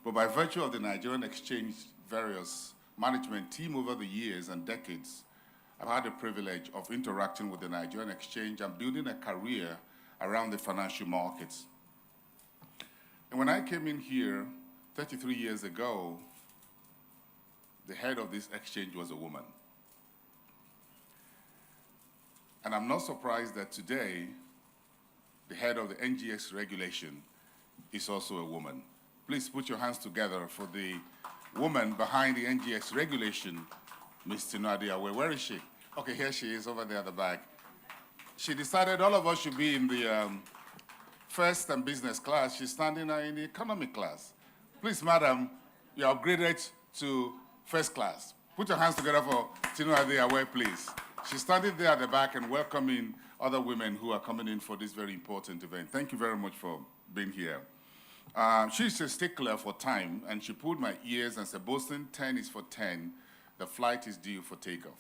But by virtue of the Nigerian Exchange various management team over the years and decades, I've had the privilege of interacting with the Nigerian Exchange and building a career around the financial markets. And when I came in here 33 years ago, the head of this exchange was a woman. And I'm not surprised that today, the head of the NGX regulation is also a woman. Please put your hands together for the woman behind the NGX regulation, Ms. Tinoadi. Where is she? Okay, here she is over there at the back. She decided all of us should be in the first and business class. She's standing in the economy class. Please, madam, you're upgraded to first class. Put your hands together for Tinoadi, please. She's standing there at the back and welcoming other women who are coming in for this very important event. Thank you very much for being here. She's a stickler for time, and she pulled my ears and said, Boston, 10 is for 10. The flight is due for takeoff.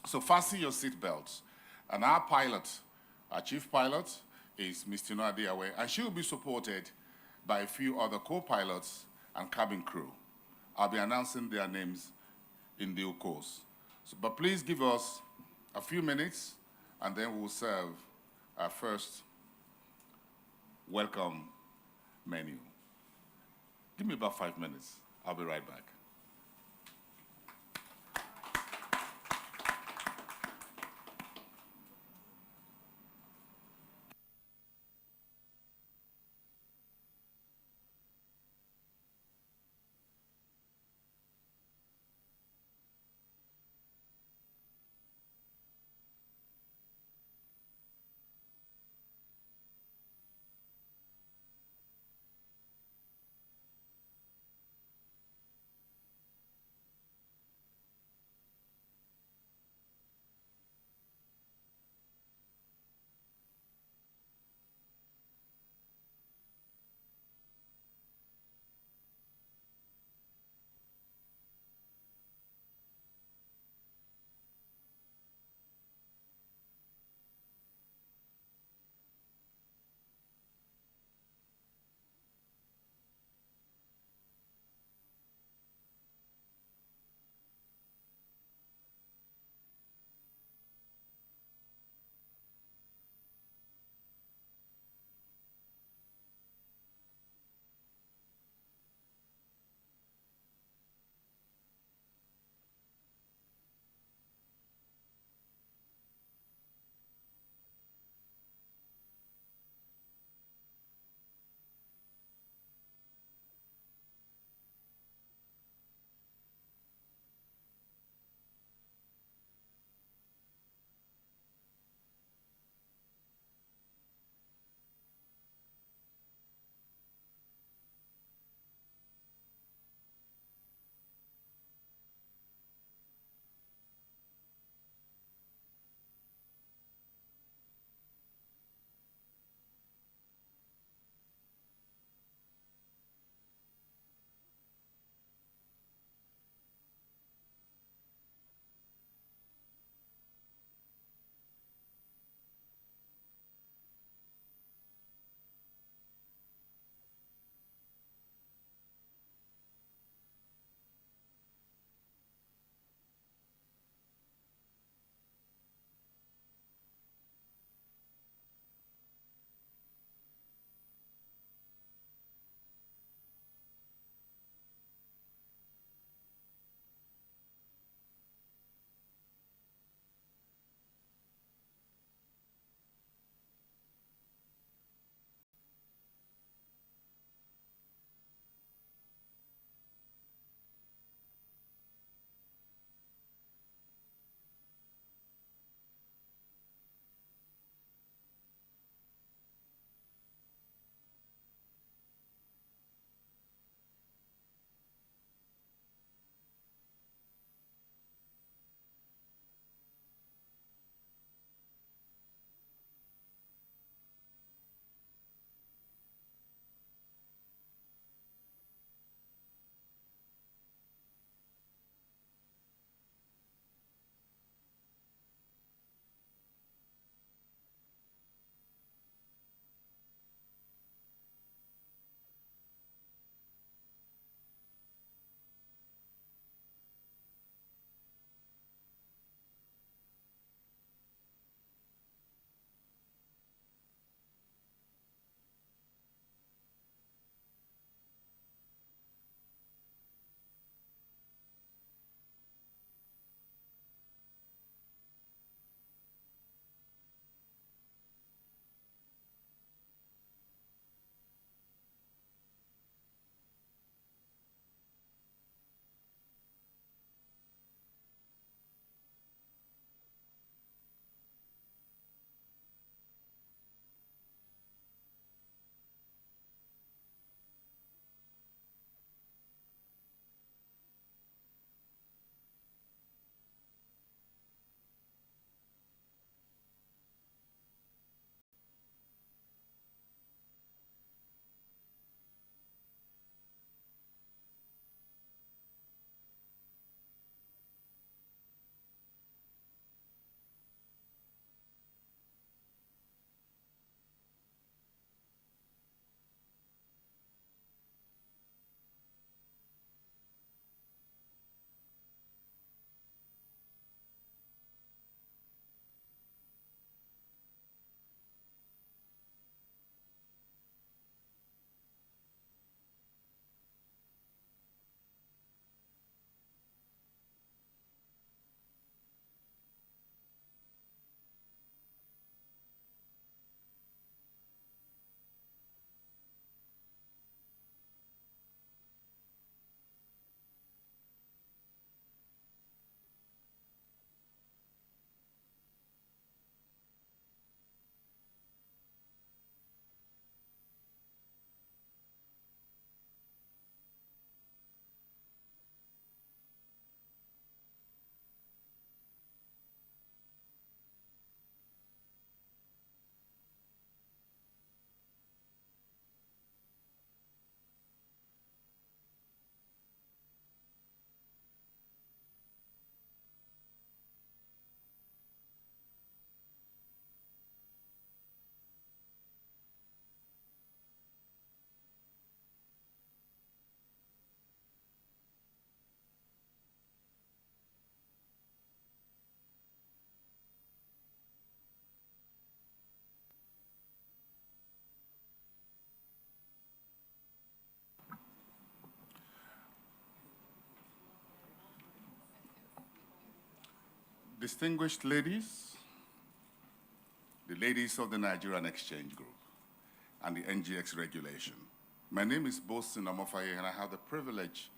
So fasten your seatbelts. And our pilot, our chief pilot, is Ms. Tinoadi, and she will be supported by a few other co-pilots and cabin crew. I'll be announcing their names in due course. So, but please give us a few minutes, and then we'll serve our first welcome menu. Give me about 5 minutes. I'll be right back. distinguished ladies, the ladies of the Nigerian Exchange Group, and the NGX regulation. My name is Bosin Amofaye, and I have the privilege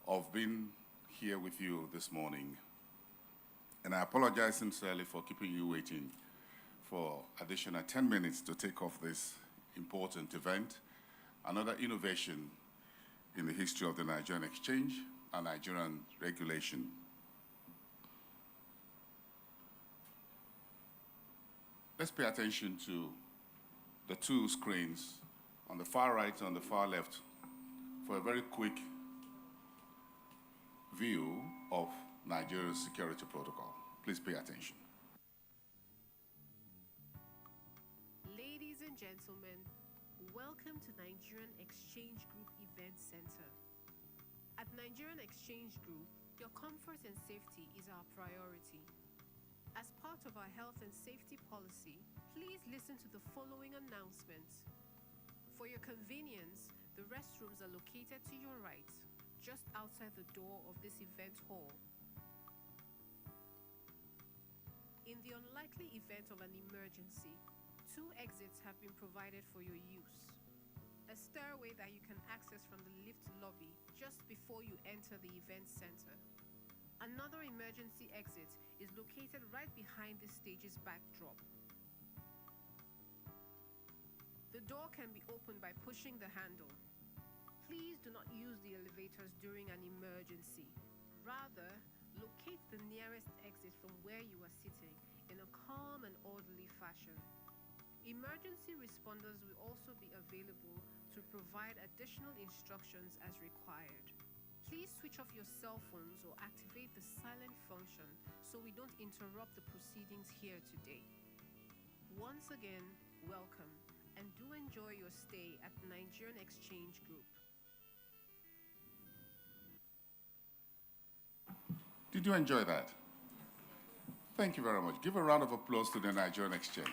of being here with you this morning. And I apologize sincerely for keeping you waiting for additional 10 minutes to take off this important event, another innovation in the history of the Nigerian Exchange and Nigerian regulation. Let's pay attention to the two screens on the far right and on the far left for a very quick view of Nigeria's security protocol. Please pay attention. Ladies and gentlemen, welcome to Nigerian Exchange Group Event Center. At Nigerian Exchange Group, your comfort and safety is our priority. As part of our health and safety policy, please listen to the following announcements. For your convenience, the restrooms are located to your right, just outside the door of this event hall. In the unlikely event of an emergency, 2 exits have been provided for your use. A stairway that you can access from the lift lobby just before you enter the event center. Another emergency exit is located right behind the stage's backdrop. The door can be opened by pushing the handle. Please do not use the elevators during an emergency. Rather, locate the nearest exit from where you are sitting in a calm and orderly fashion. Emergency responders will also be available to provide additional instructions as required. Please switch off your cell phones or activate the silent function so we don't interrupt the proceedings here today. Once again, welcome, and do enjoy your stay at the Nigerian Exchange Group. Did you enjoy that? Thank you very much. Give a round of applause to the Nigerian Exchange.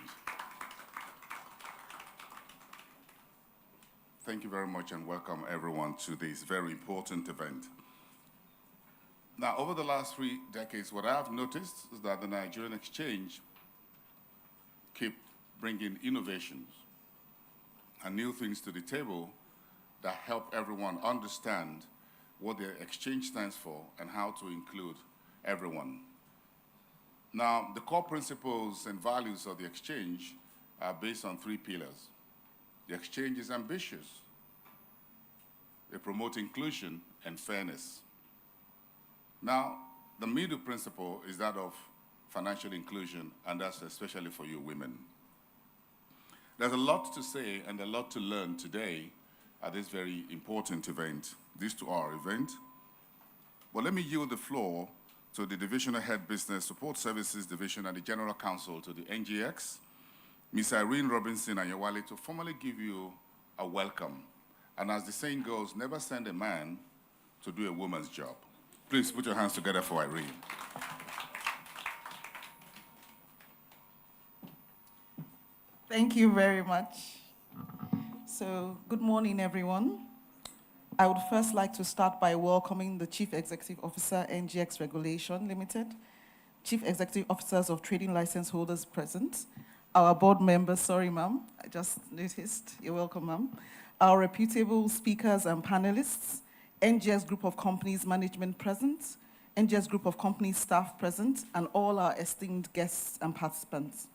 Thank you very much and welcome everyone to this very important event. Now, over the last 3 decades, what I've noticed is that the Nigerian Exchange keep bringing innovations and new things to the table that help everyone understand what the exchange stands for and how to include everyone. Now, the core principles and values of the exchange are based on 3 pillars. The exchange is ambitious. It promotes inclusion and fairness. Now, the middle principle is that of financial inclusion, and that's especially for you women. There's a lot to say and a lot to learn today at this very important event, this 2-hour event. But let me yield the floor to the Divisional Head Business Support Services Division and the General Counsel to the NGX, Ms. Irene Robinson Anyewale, to formally give you a welcome. And as the saying goes, never send a man to do a woman's job. Please put your hands together for Irene. Thank you very much. So, good morning, everyone. I would first like to start by welcoming the Chief Executive Officer, NGX Regulation Limited, Chief Executive Officers of Trading License Holders present, our board members, sorry ma'am, I just noticed, you're welcome ma'am, our reputable speakers and panelists, NGX Group of Companies management present, NGX Group of Companies staff present, and all our esteemed guests and participants.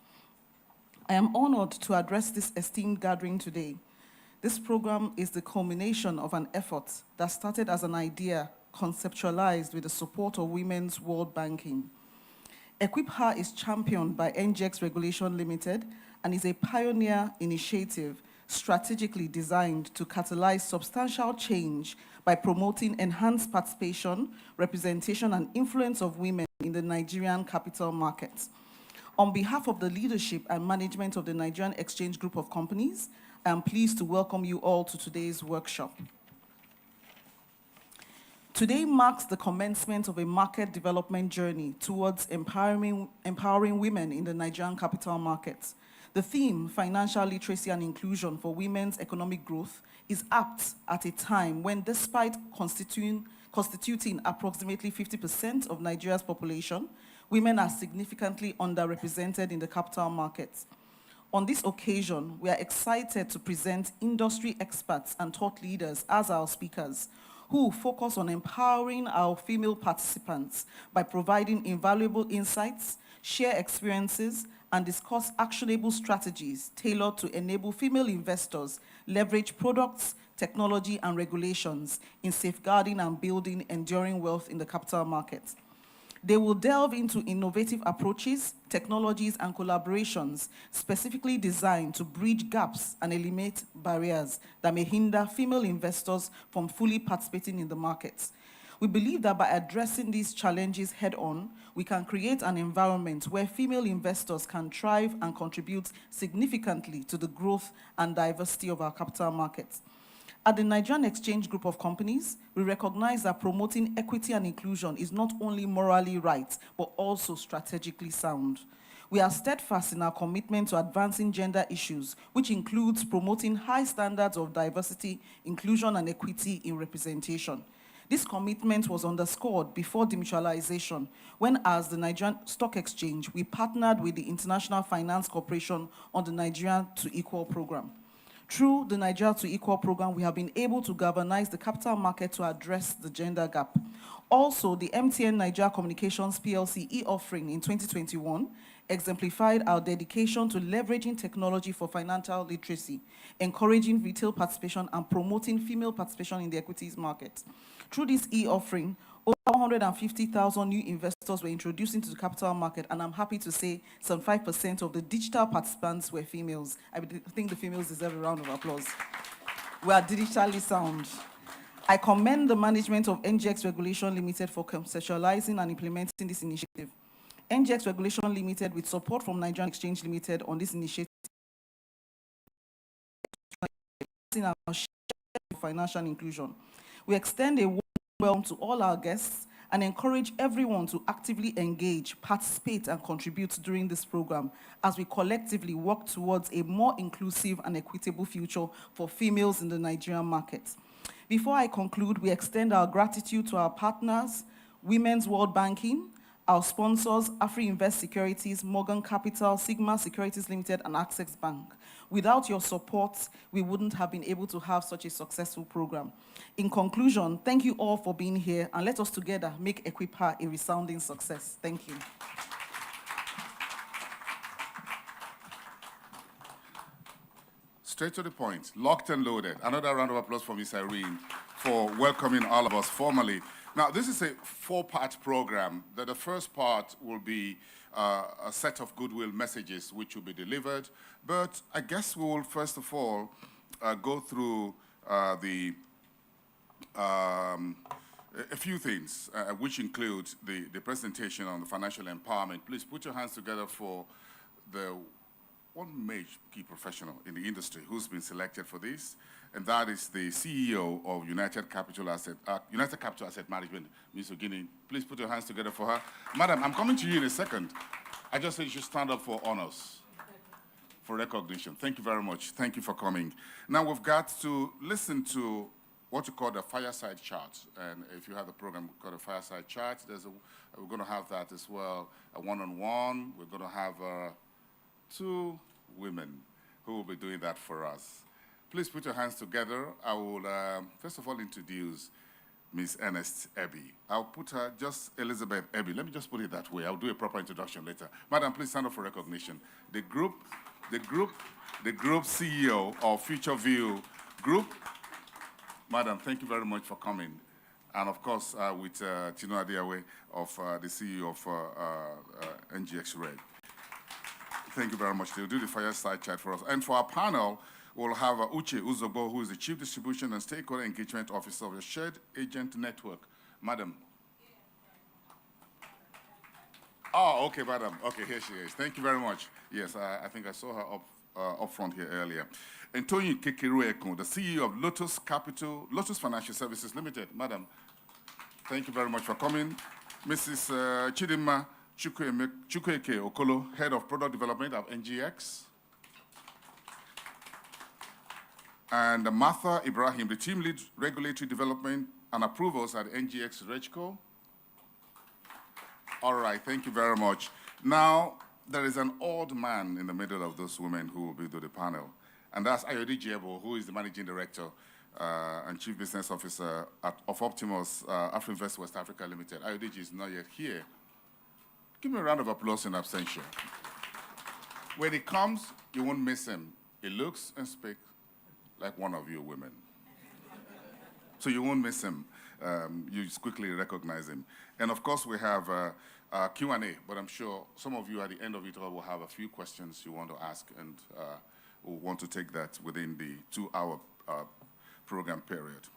I am honored to address this esteemed gathering today. This program is the culmination of an effort that started as an idea conceptualized with the support of Women's World Banking. EquipHer is championed by NGX Regulation Limited and is a pioneer initiative strategically designed to catalyze substantial change by promoting enhanced participation, representation, and influence of women in the Nigerian capital markets. On behalf of the leadership and management of the Nigerian Exchange Group of Companies, I am pleased to welcome you all to today's workshop. Today marks the commencement of a market development journey towards empowering women in the Nigerian capital markets. The theme, financial literacy and inclusion for women's economic growth, is apt at a time when, despite constituting approximately 50% of Nigeria's population, women are significantly underrepresented in the capital markets. On this occasion, we are excited to present industry experts and thought leaders as our speakers, who focus on empowering our female participants by providing invaluable insights, share experiences, and discuss actionable strategies tailored to enable female investors leverage products, technology, and regulations in safeguarding and building enduring wealth in the capital markets. They will delve into innovative approaches, technologies, and collaborations specifically designed to bridge gaps and eliminate barriers that may hinder female investors from fully participating in the markets. We believe that by addressing these challenges head-on, we can create an environment where female investors can thrive and contribute significantly to the growth and diversity of our capital markets. At the Nigerian Exchange Group of Companies, we recognize that promoting equity and inclusion is not only morally right, but also strategically sound. We are steadfast in our commitment to advancing gender issues, which includes promoting high standards of diversity, inclusion, and equity in representation. This commitment was underscored before demutualization, when, as the Nigerian Stock Exchange, we partnered with the International Finance Corporation on the Nigeria to Equal program. Through the Nigeria to Equal program, we have been able to galvanize the capital market to address the gender gap. Also, the MTN Nigeria Communications PLC e-offering in 2021 exemplified our dedication to leveraging technology for financial literacy, encouraging retail participation, and promoting female participation in the equities market. Through this e-offering, over 150,000 new investors were introduced into the capital market, and I'm happy to say some 5% of the digital participants were females. I think the females deserve a round of applause. We are digitally sound. I commend the management of NGX Regulation Limited for conceptualizing and implementing this initiative. NGX Regulation Limited, with support from Nigerian Exchange Limited on this initiative, in our financial inclusion. We extend a warm welcome to all our guests and encourage everyone to actively engage, participate, and contribute during this program as we collectively work towards a more inclusive and equitable future for females in the Nigerian market. Before I conclude, we extend our gratitude to our partners, Women's World Banking, our sponsors, AfriInvest Securities, Morgan Capital, Sigma Securities Limited, and Access Bank. Without your support, we wouldn't have been able to have such a successful program. In conclusion, thank you all for being here, and let us together make EquipHer a resounding success. Thank you. Straight to the point, locked and loaded. Another round of applause for Ms. Irene for welcoming all of us formally. Now, this is a four-part program. The first part will be a set of Goodwill messages which will be delivered. But I guess we will first of all go through a few things, which include the presentation on the financial empowerment. Please put your hands together for the one major key professional in the industry who's been selected for this, and that is the CEO of United Capital Asset Management, Ms. Ogini. Please put your hands together for her. Madam, I'm coming to you in a second. I just said you should stand up for honors, for recognition. Thank you very much. Thank you for coming. Now we've got to listen to what you call the Fireside chart. And if you have the program called a Fireside chart, we're going to have that as well, a one-on-one. We're going to have two women who will be doing that for us. Please put your hands together. I will, first of all, introduce Ms. Ernest Ebi. I'll put her, just Elizabeth Ebi. Let me just put it that way. I'll do a proper introduction later. Madam, please stand up for recognition. The group CEO of Future View Group. Madam, thank you very much for coming. And of course, with Tino Adiawe, the CEO of NGX Reg. Thank you very much. They'll do the Fireside chat for us. And for our panel, we'll have Uche Uzobo, who is the Chief Distribution and Stakeholder Engagement Officer of the Shared Agent Network. Madam. Oh, okay, madam. Okay, here she is. Thank you very much. Yes, I think I saw her up front here earlier. And Tony Kekerueko, the CEO of Lotus Financial Services Limited. Madam, thank you very much for coming. Mrs. Chidima Chukwueke Okolo, Head of Product Development of NGX. And Martha Ibrahim, the Team Lead Regulatory Development and Approvals at NGX RegCo. All right, thank you very much. Now, there is an old man in the middle of those women who will be to the panel, and that's Ayodi Jebo, who is the Managing Director and Chief Business Officer of Optimus Afrinvest West Africa Limited. Ayodi is not yet here. Give me a round of applause in absentia. When he comes, you won't miss him. He looks and speaks like one of you women. So you won't miss him. You just quickly recognize him. And of course, we have Q&A, but I'm sure some of you at the end of it all will have a few questions you want to ask, and we'll want to take that within the 2-hour program period.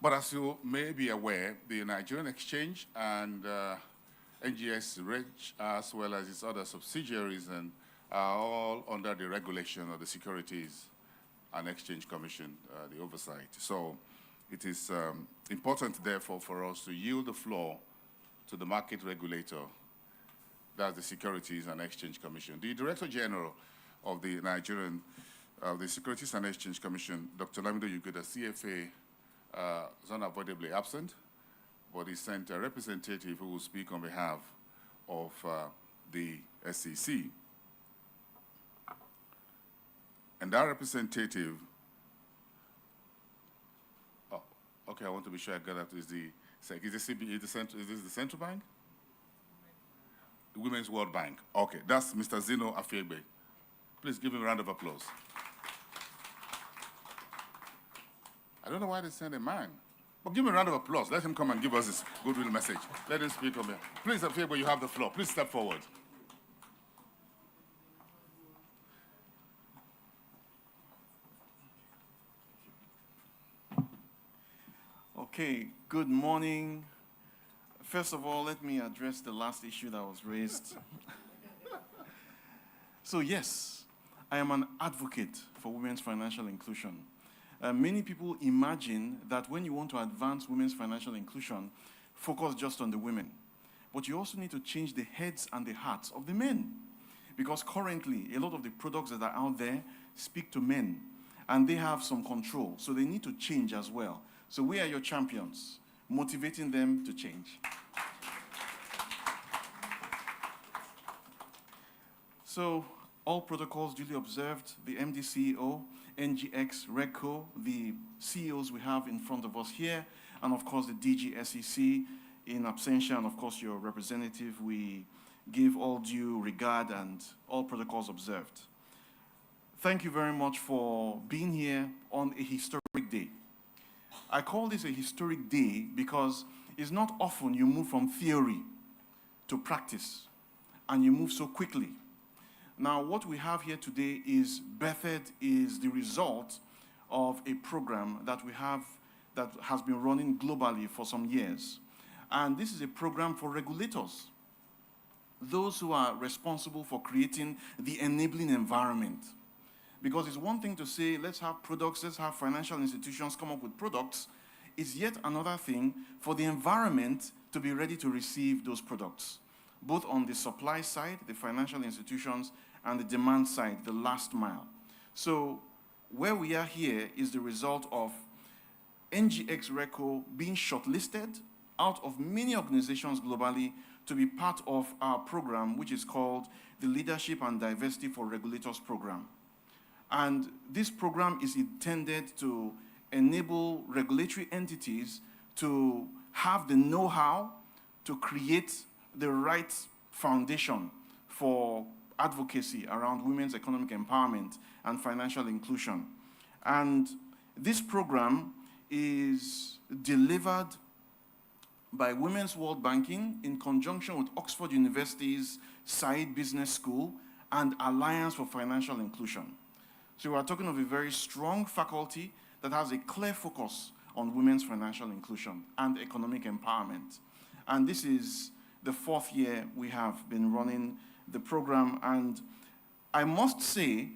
But as you may be aware, the Nigerian Exchange and NGX Reg, as well as its other subsidiaries, and are all under the regulation of the Securities and Exchange Commission, the oversight. So it is important, therefore, for us to yield the floor to the market regulator, that's the Securities and Exchange Commission. The Director General of the the Securities and Exchange Commission, Dr. Lamido Yuguda, CFA, is unavoidably absent, but he sent a representative who will speak on behalf of the SEC. And that representative, oh, okay, I want to be sure I got that. Is this the Central Bank? The Women's World Bank. Okay, that's Mr. Zino Afiegbe. Please give him a round of applause. I don't know why they sent a man. But give him a round of applause. Let him come and give us his goodwill message. Let him speak on behalf. Please, Afiegbe, you have the floor. Please step forward. Okay, good morning. First of all, let me address the last issue that was raised. So yes, I am an advocate for women's financial inclusion. Many people imagine that when you want to advance women's financial inclusion, focus just on the women. But you also need to change the heads and the hearts of the men. Because currently, a lot of the products that are out there speak to men, and they have some control. So they need to change as well. So we are your champions, motivating them to change. So all protocols duly observed, the MD CEO, NGX, RegCo, the CEOs we have in front of us here, and of course the DG SEC in absentia, and of course your representative, we give all due regard and all protocols observed. Thank you very much for being here on a historic day. I call this a historic day because it's not often you move from theory to practice, and you move so quickly. Now, what we have here today is the result of a program that we have that has been running globally for some years. And this is a program for regulators, those who are responsible for creating the enabling environment. Because it's one thing to say, let's have products, let's have financial institutions come up with products. It's yet another thing for the environment to be ready to receive those products, both on the supply side, the financial institutions, and the demand side, the last mile. So where we are here is the result of NGX RegCo being shortlisted out of many organizations globally to be part of our program, which is called the Leadership and Diversity for Regulators Program. And this program is intended to enable regulatory entities to have the know-how to create the right foundation for advocacy around women's economic empowerment and financial inclusion. And this program is delivered by Women's World Banking in conjunction with Oxford University's Said Business School and Alliance for Financial Inclusion. So we are talking of a very strong faculty that has a clear focus on women's financial inclusion and economic empowerment. And this is the 4th year we have been running the program. And I must say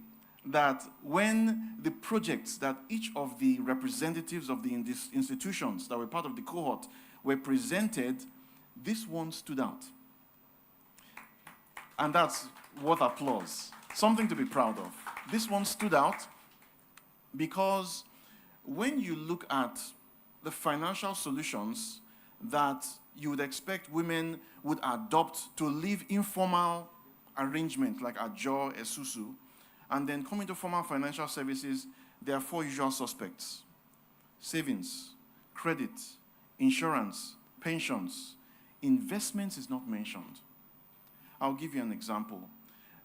that when the projects that each of the representatives of the institutions that were part of the cohort were presented, this one stood out. And that's worth applause. Something to be proud of. This one stood out because when you look at the financial solutions that you would expect women would adopt to leave informal arrangements like ajo, esusu, and then come into formal financial services. There are 4 usual suspects: savings, credit, insurance, pensions. Investments is not mentioned. I'll give you an example.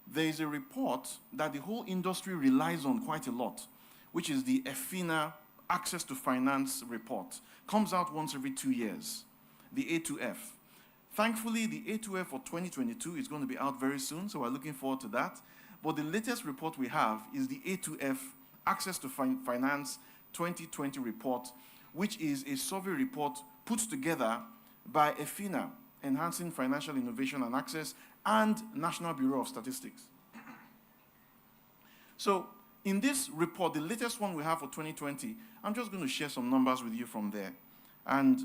There is a report that the whole industry relies on quite a lot, which is the EFINA Access to Finance report. Comes out once every 2 years, the A2F. Thankfully, the A2F for 2022 is going to be out very soon, so we're looking forward to that. But the latest report we have is the A2F Access to Finance 2020 report, which is a survey report put together by EFINA, Enhancing Financial Innovation and Access, and National Bureau of Statistics. So in this report, the latest one we have for 2020, I'm just going to share some numbers with you from there. And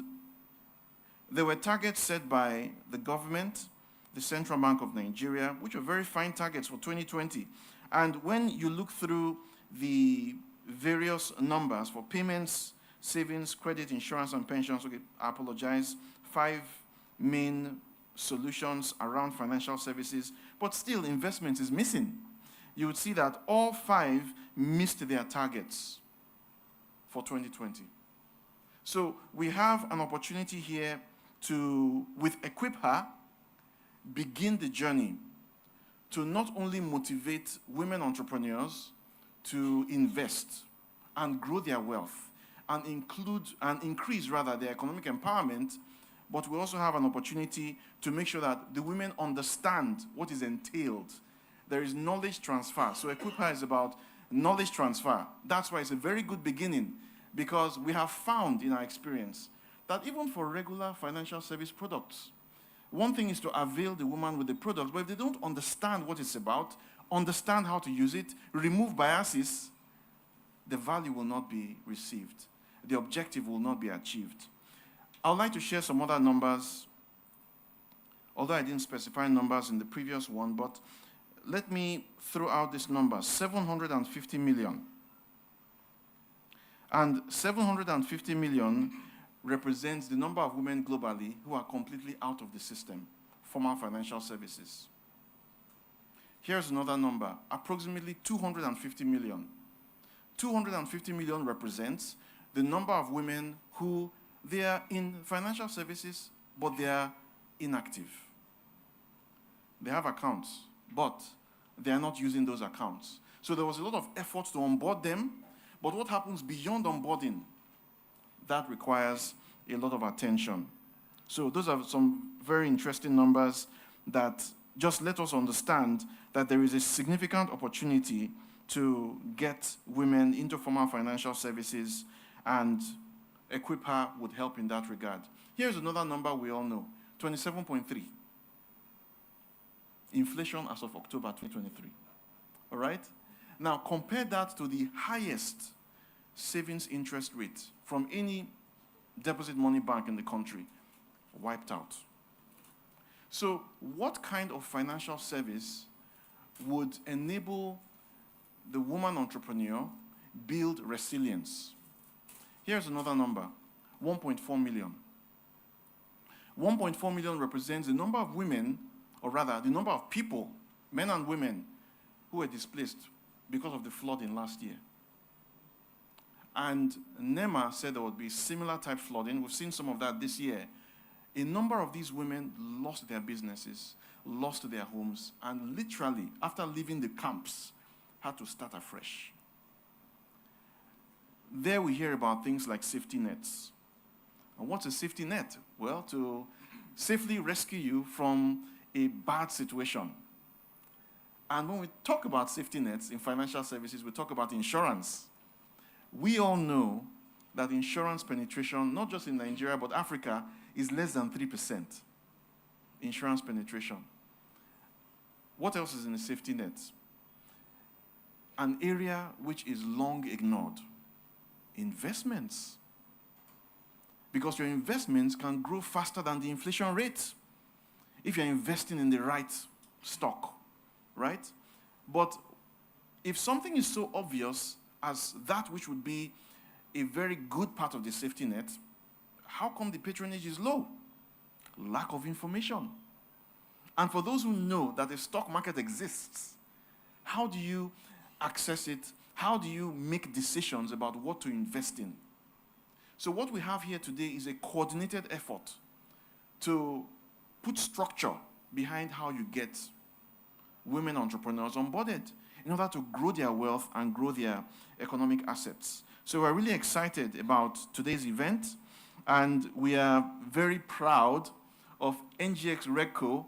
there were targets set by the government, the Central Bank of Nigeria, which were very fine targets for 2020. And when you look through the various numbers for payments, savings, credit, insurance, and pensions, okay, I apologize, 5 main solutions around financial services, but still investment is missing. You would see that all 5 missed their targets for 2020. So we have an opportunity here to, with EquipHer, begin the journey to not only motivate women entrepreneurs to invest and grow their wealth and increase their economic empowerment, but we also have an opportunity to make sure that the women understand what is entailed. There is knowledge transfer. So EquipHer is about knowledge transfer. That's why it's a very good beginning, because we have found in our experience that even for regular financial service products, one thing is to avail the woman with the product, but if they don't understand what it's about, understand how to use it, remove biases, the value will not be received. The objective will not be achieved. I would like to share some other numbers, although I didn't specify numbers in the previous one, but let me throw out this number, 750 million. And 750 million represents the number of women globally who are completely out of the system, formal financial services. Here's another number, approximately 250 million. 250 million represents the number of women who they are in financial services, but they are inactive. They have accounts, but they are not using those accounts. So there was a lot of effort to onboard them, but what happens beyond onboarding? That requires a lot of attention. So those are some very interesting numbers that just let us understand that there is a significant opportunity to get women into formal financial services, and EquipHer would help in that regard. Here's another number we all know, 27.3. Inflation as of October 2023. All right? Now, compare that to the highest savings interest rate from any deposit money bank in the country, wiped out. So what kind of financial service would enable the woman entrepreneur build resilience? Here's another number, 1.4 million. 1.4 million represents the number of women, or rather the number of people, men and women, who were displaced because of the flooding last year. And NEMA said there would be similar type flooding. We've seen some of that this year. A number of these women lost their businesses, lost their homes, and literally, after leaving the camps, had to start afresh. There we hear about things like safety nets. And what's a safety net? Well, to safely rescue you from a bad situation. And when we talk about safety nets in financial services, we talk about insurance. We all know that insurance penetration, not just in Nigeria, but Africa, is less than 3%. Insurance penetration. What else is in the safety net? An area which is long ignored. Investments. Because your investments can grow faster than the inflation rate if you're investing in the right stock, right? But if something is so obvious as that which would be a very good part of the safety net, how come the patronage is low? lack of information. And for those who know that the stock market exists, how do you access it? How do you make decisions about what to invest in? So what we have here today is a coordinated effort to put structure behind how you get women entrepreneurs onboarded in order to grow their wealth and grow their economic assets. So we're really excited about today's event, and we are very proud of NGX RegCo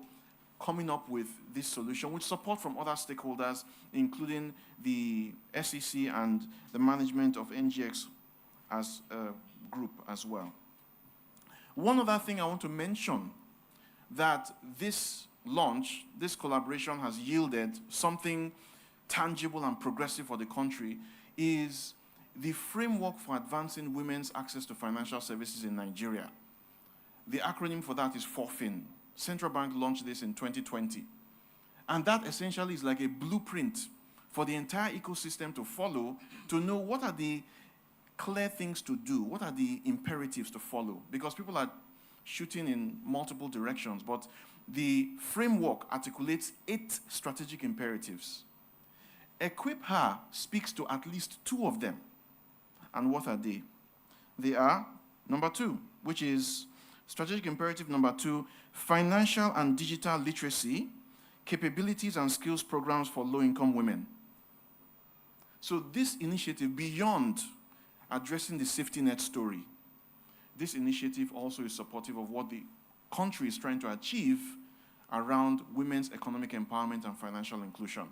coming up with this solution with support from other stakeholders, including the SEC and the management of NGX as a group as well. One other thing I want to mention, that this launch, this collaboration has yielded something tangible and progressive for the country, is the framework for advancing women's access to financial services in Nigeria. The acronym for that is FORFIN. Central Bank launched this in 2020. And that essentially is like a blueprint for the entire ecosystem to follow, to know what are the clear things to do, what are the imperatives to follow, because people are shooting in multiple directions, but the framework articulates 8 strategic imperatives. EquipHer speaks to at least 2 of them. And what are they? They are number 2, which is strategic imperative number 2, financial and digital literacy, capabilities and skills programs for low-income women. So this initiative, beyond addressing the safety net story, this initiative also is supportive of what the country is trying to achieve around women's economic empowerment and financial inclusion.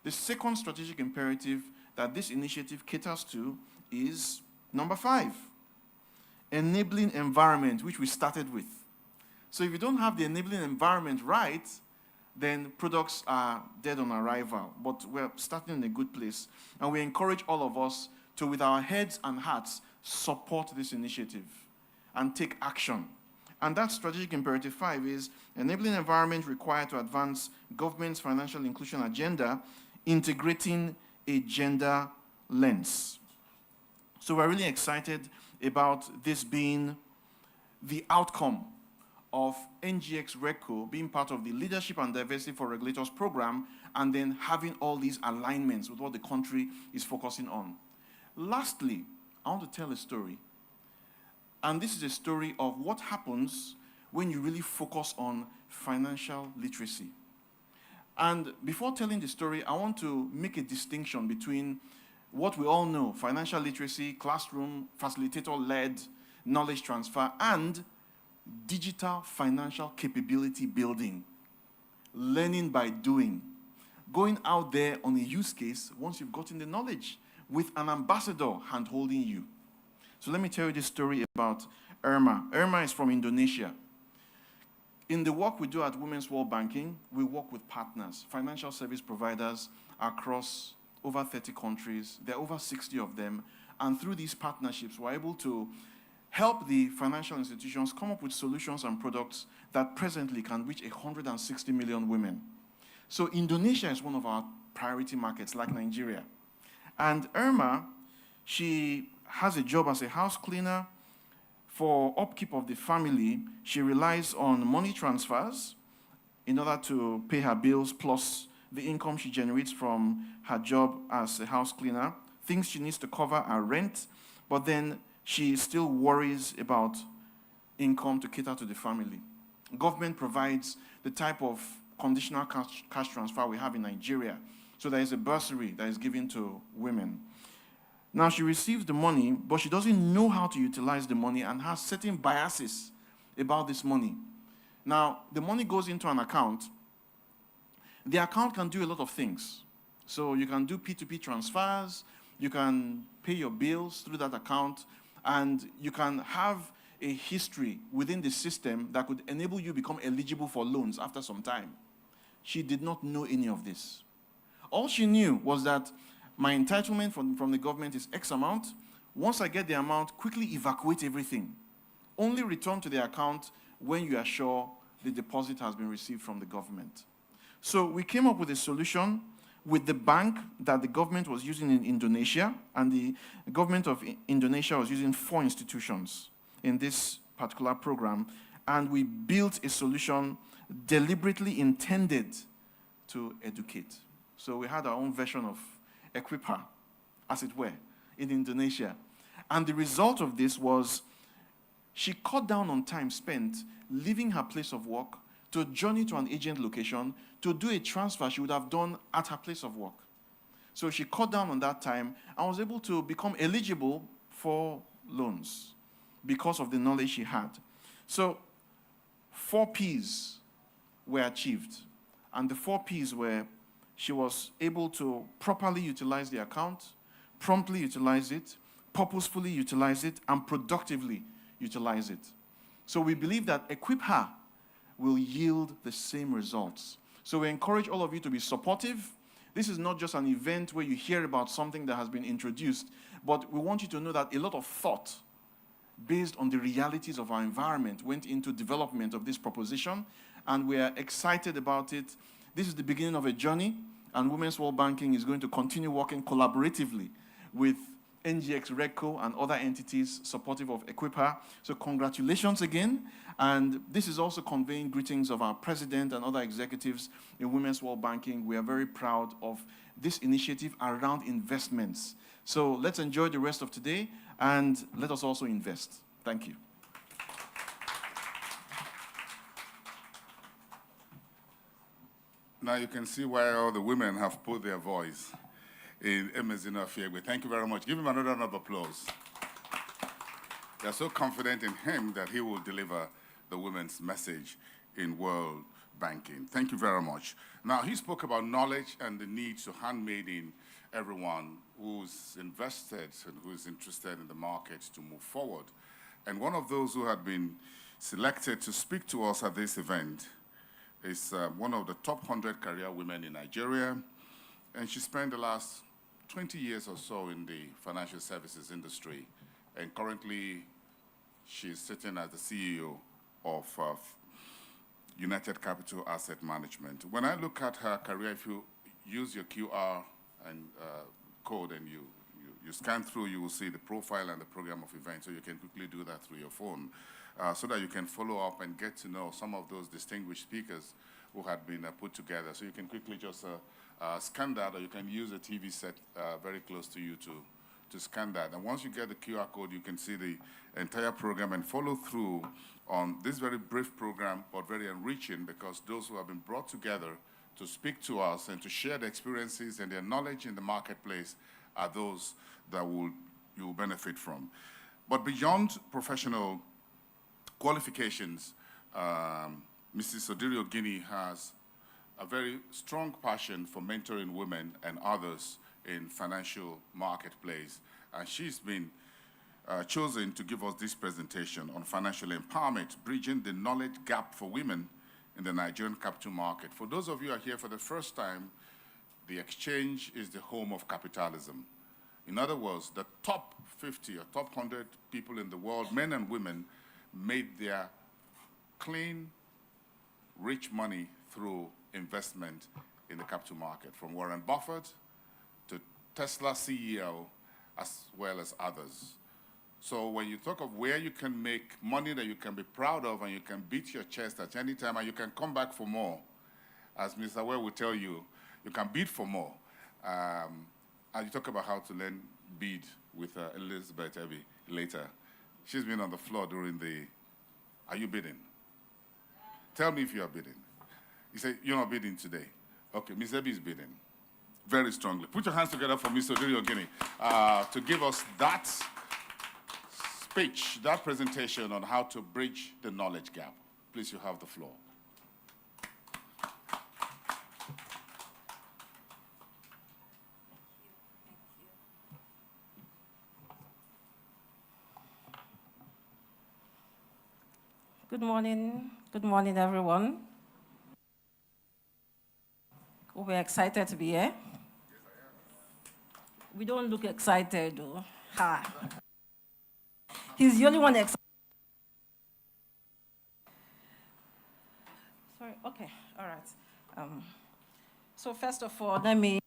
The second strategic imperative that this initiative caters to is number 5, enabling environment, which we started with. So if you don't have the enabling environment right, then products are dead on arrival. But we're starting in a good place. And we encourage all of us to, with our heads and hearts, support this initiative and take action. And that strategic imperative 5 is enabling environment required to advance government's financial inclusion agenda, integrating a gender lens. So we're really excited about this being the outcome of NGX RegCo being part of the Leadership and Diversity for Regulators program, and then having all these alignments with what the country is focusing on. Lastly, I want to tell a story. And this is a story of what happens when you really focus on financial literacy. And before telling the story, I want to make a distinction between what we all know, financial literacy, classroom, facilitator-led knowledge transfer, and digital financial capability building, learning by doing, going out there on a use case once you've gotten the knowledge with an ambassador hand-holding you. So let me tell you this story about Irma. Irma is from Indonesia. In the work we do at Women's World Banking, we work with partners, financial service providers across over 30 countries. There are over 60 of them. And through these partnerships, we're able to help the financial institutions come up with solutions and products that presently can reach 160 million women. So Indonesia is one of our priority markets, like Nigeria. And Irma, she has a job as a house cleaner. For upkeep of the family, she relies on money transfers in order to pay her bills, plus the income she generates from her job as a house cleaner. Things she needs to cover are rent, but then she still worries about income to cater to the family. Government provides the type of conditional cash transfer we have in Nigeria. So there is a bursary that is given to women. Now she receives the money, but she doesn't know how to utilize the money and has certain biases about this money. Now, the money goes into an account. The account can do a lot of things. So you can do P2P transfers, you can pay your bills through that account, and you can have a history within the system that could enable you to become eligible for loans after some time. She did not know any of this. All she knew was that my entitlement from the government is X amount. Once I get the amount, quickly evacuate everything. Only return to the account when you are sure the deposit has been received from the government. So we came up with a solution with the bank that the government was using in Indonesia, and the government of Indonesia was using 4 institutions in this particular program. and we built a solution deliberately intended to educate. So we had our own version of EquipHer, as it were, in Indonesia. And the result of this was she cut down on time spent leaving her place of work to journey to an agent location to do a transfer she would have done at her place of work. So she cut down on that time and was able to become eligible for loans because of the knowledge she had. So 4 Ps were achieved. And the 4 Ps were she was able to properly utilize the account, promptly utilize it, purposefully utilize it, and productively utilize it. So we believe that EquipHer will yield the same results. So we encourage all of you to be supportive. This is not just an event where you hear about something that has been introduced, but we want you to know that a lot of thought based on the realities of our environment went into development of this proposition, and we are excited about it. This is the beginning of a journey, and Women's World Banking is going to continue working collaboratively with NGX, RegCo, and other entities supportive of EquipHer. So congratulations again. And this is also conveying greetings of our president and other executives in Women's World Banking. We are very proud of this initiative around investments. So let's enjoy the rest of today, and let us also invest. Thank you. Now you can see why all the women have put their voice in Emezina Fiegbe. Thank you very much. Give him another round of applause. They're so confident in him that he will deliver the women's message in world banking. Thank you very much. Now, he spoke about knowledge and the need to handmaiden everyone who's invested and who's interested in the market to move forward. And one of those who had been selected to speak to us at this event is one of the top 100 career women in Nigeria. And she spent the last 20 years or so in the financial services industry. And currently, she's sitting as the CEO of United Capital Asset Management. When I look at her career, if you use your QR and code and you scan through, you will see the profile and the program of events. So you can quickly do that through your phone so that you can follow up and get to know some of those distinguished speakers who had been put together. So you can quickly just scan that, or you can use a TV set very close to you to scan that. And once you get the QR code, you can see the entire program and follow through on this very brief program, but very enriching, because those who have been brought together to speak to us and to share their experiences and their knowledge in the marketplace are those that you will benefit from. But beyond professional qualifications, Mrs. Odirio Guinea has a very strong passion for mentoring women and others in financial marketplace. And she's been chosen to give us this presentation on financial empowerment, bridging the knowledge gap for women in the Nigerian capital market. For those of you who are here for the first time, the exchange is the home of capitalism. In other words, the top 50 or top 100 people in the world, men and women, made their clean, rich money through investment in the capital market, from Warren Buffett to Tesla CEO, as well as others. So when you talk of where you can make money that you can be proud of and you can beat your chest at any time and you can come back for more, as Mr. Well will tell you, you can bid for more. And you talk about how to learn bid with Elizabeth Eby later. She's been on the floor during the, are you bidding? Tell me if you are bidding. You say, you're not bidding today. Okay, Ms. Eby is bidding very strongly. Put your hands together for Ms. Odirio Guinea to give us that speech, that presentation on how to bridge the knowledge gap. Please, you have the floor. Good morning, everyone. We're excited to be here. We don't look excited, though. Ha. He's the only one excited. Sorry, okay, all right. So first of all, let me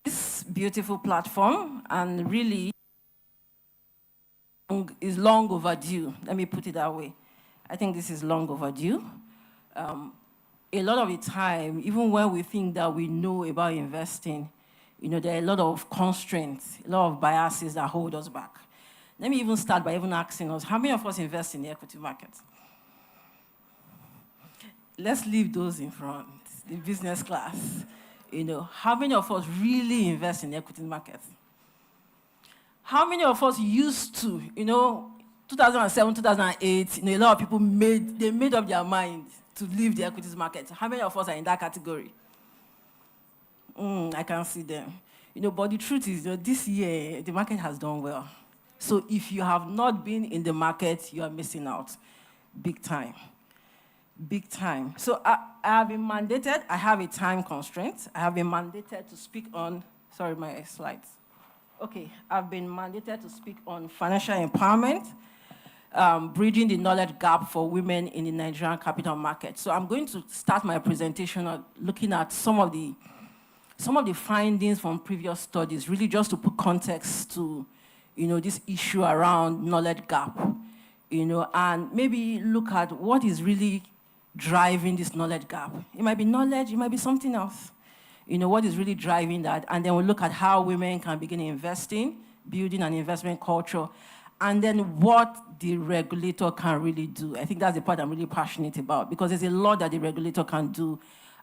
this beautiful platform, and really think is long overdue. Let me put it that way. I think this is long overdue. A lot of the time, even when we think that we know about investing, there are a lot of constraints, a lot of biases that hold us back. Let me even start by even asking us, how many of us invest in the equity market? Let's leave those in front, the business class. How many of us really invest in the equity market? How many of us used to, 2007, 2008, a lot of people made up their mind to leave the equities market. How many of us are in that category? I can't see them. But the truth is, this year, the market has done well. So if you have not been in the market, you are missing out. Big time. Big time. So I have been mandated. I have a time constraint. I have been mandated to speak on, sorry, my slides. Okay, I've been mandated to speak on financial empowerment, bridging the knowledge gap for women in the Nigerian capital market. So I'm going to start my presentation looking at some of the findings from previous studies, really just to put context to, this issue around knowledge gap, and maybe look at what is really driving this knowledge gap. It might be knowledge, it might be something else. What is really driving that, and then we'll look at how women can begin investing, building an investment culture, and then what the regulator can really do. I think that's the part I'm really passionate about, because there's a lot that the regulator can do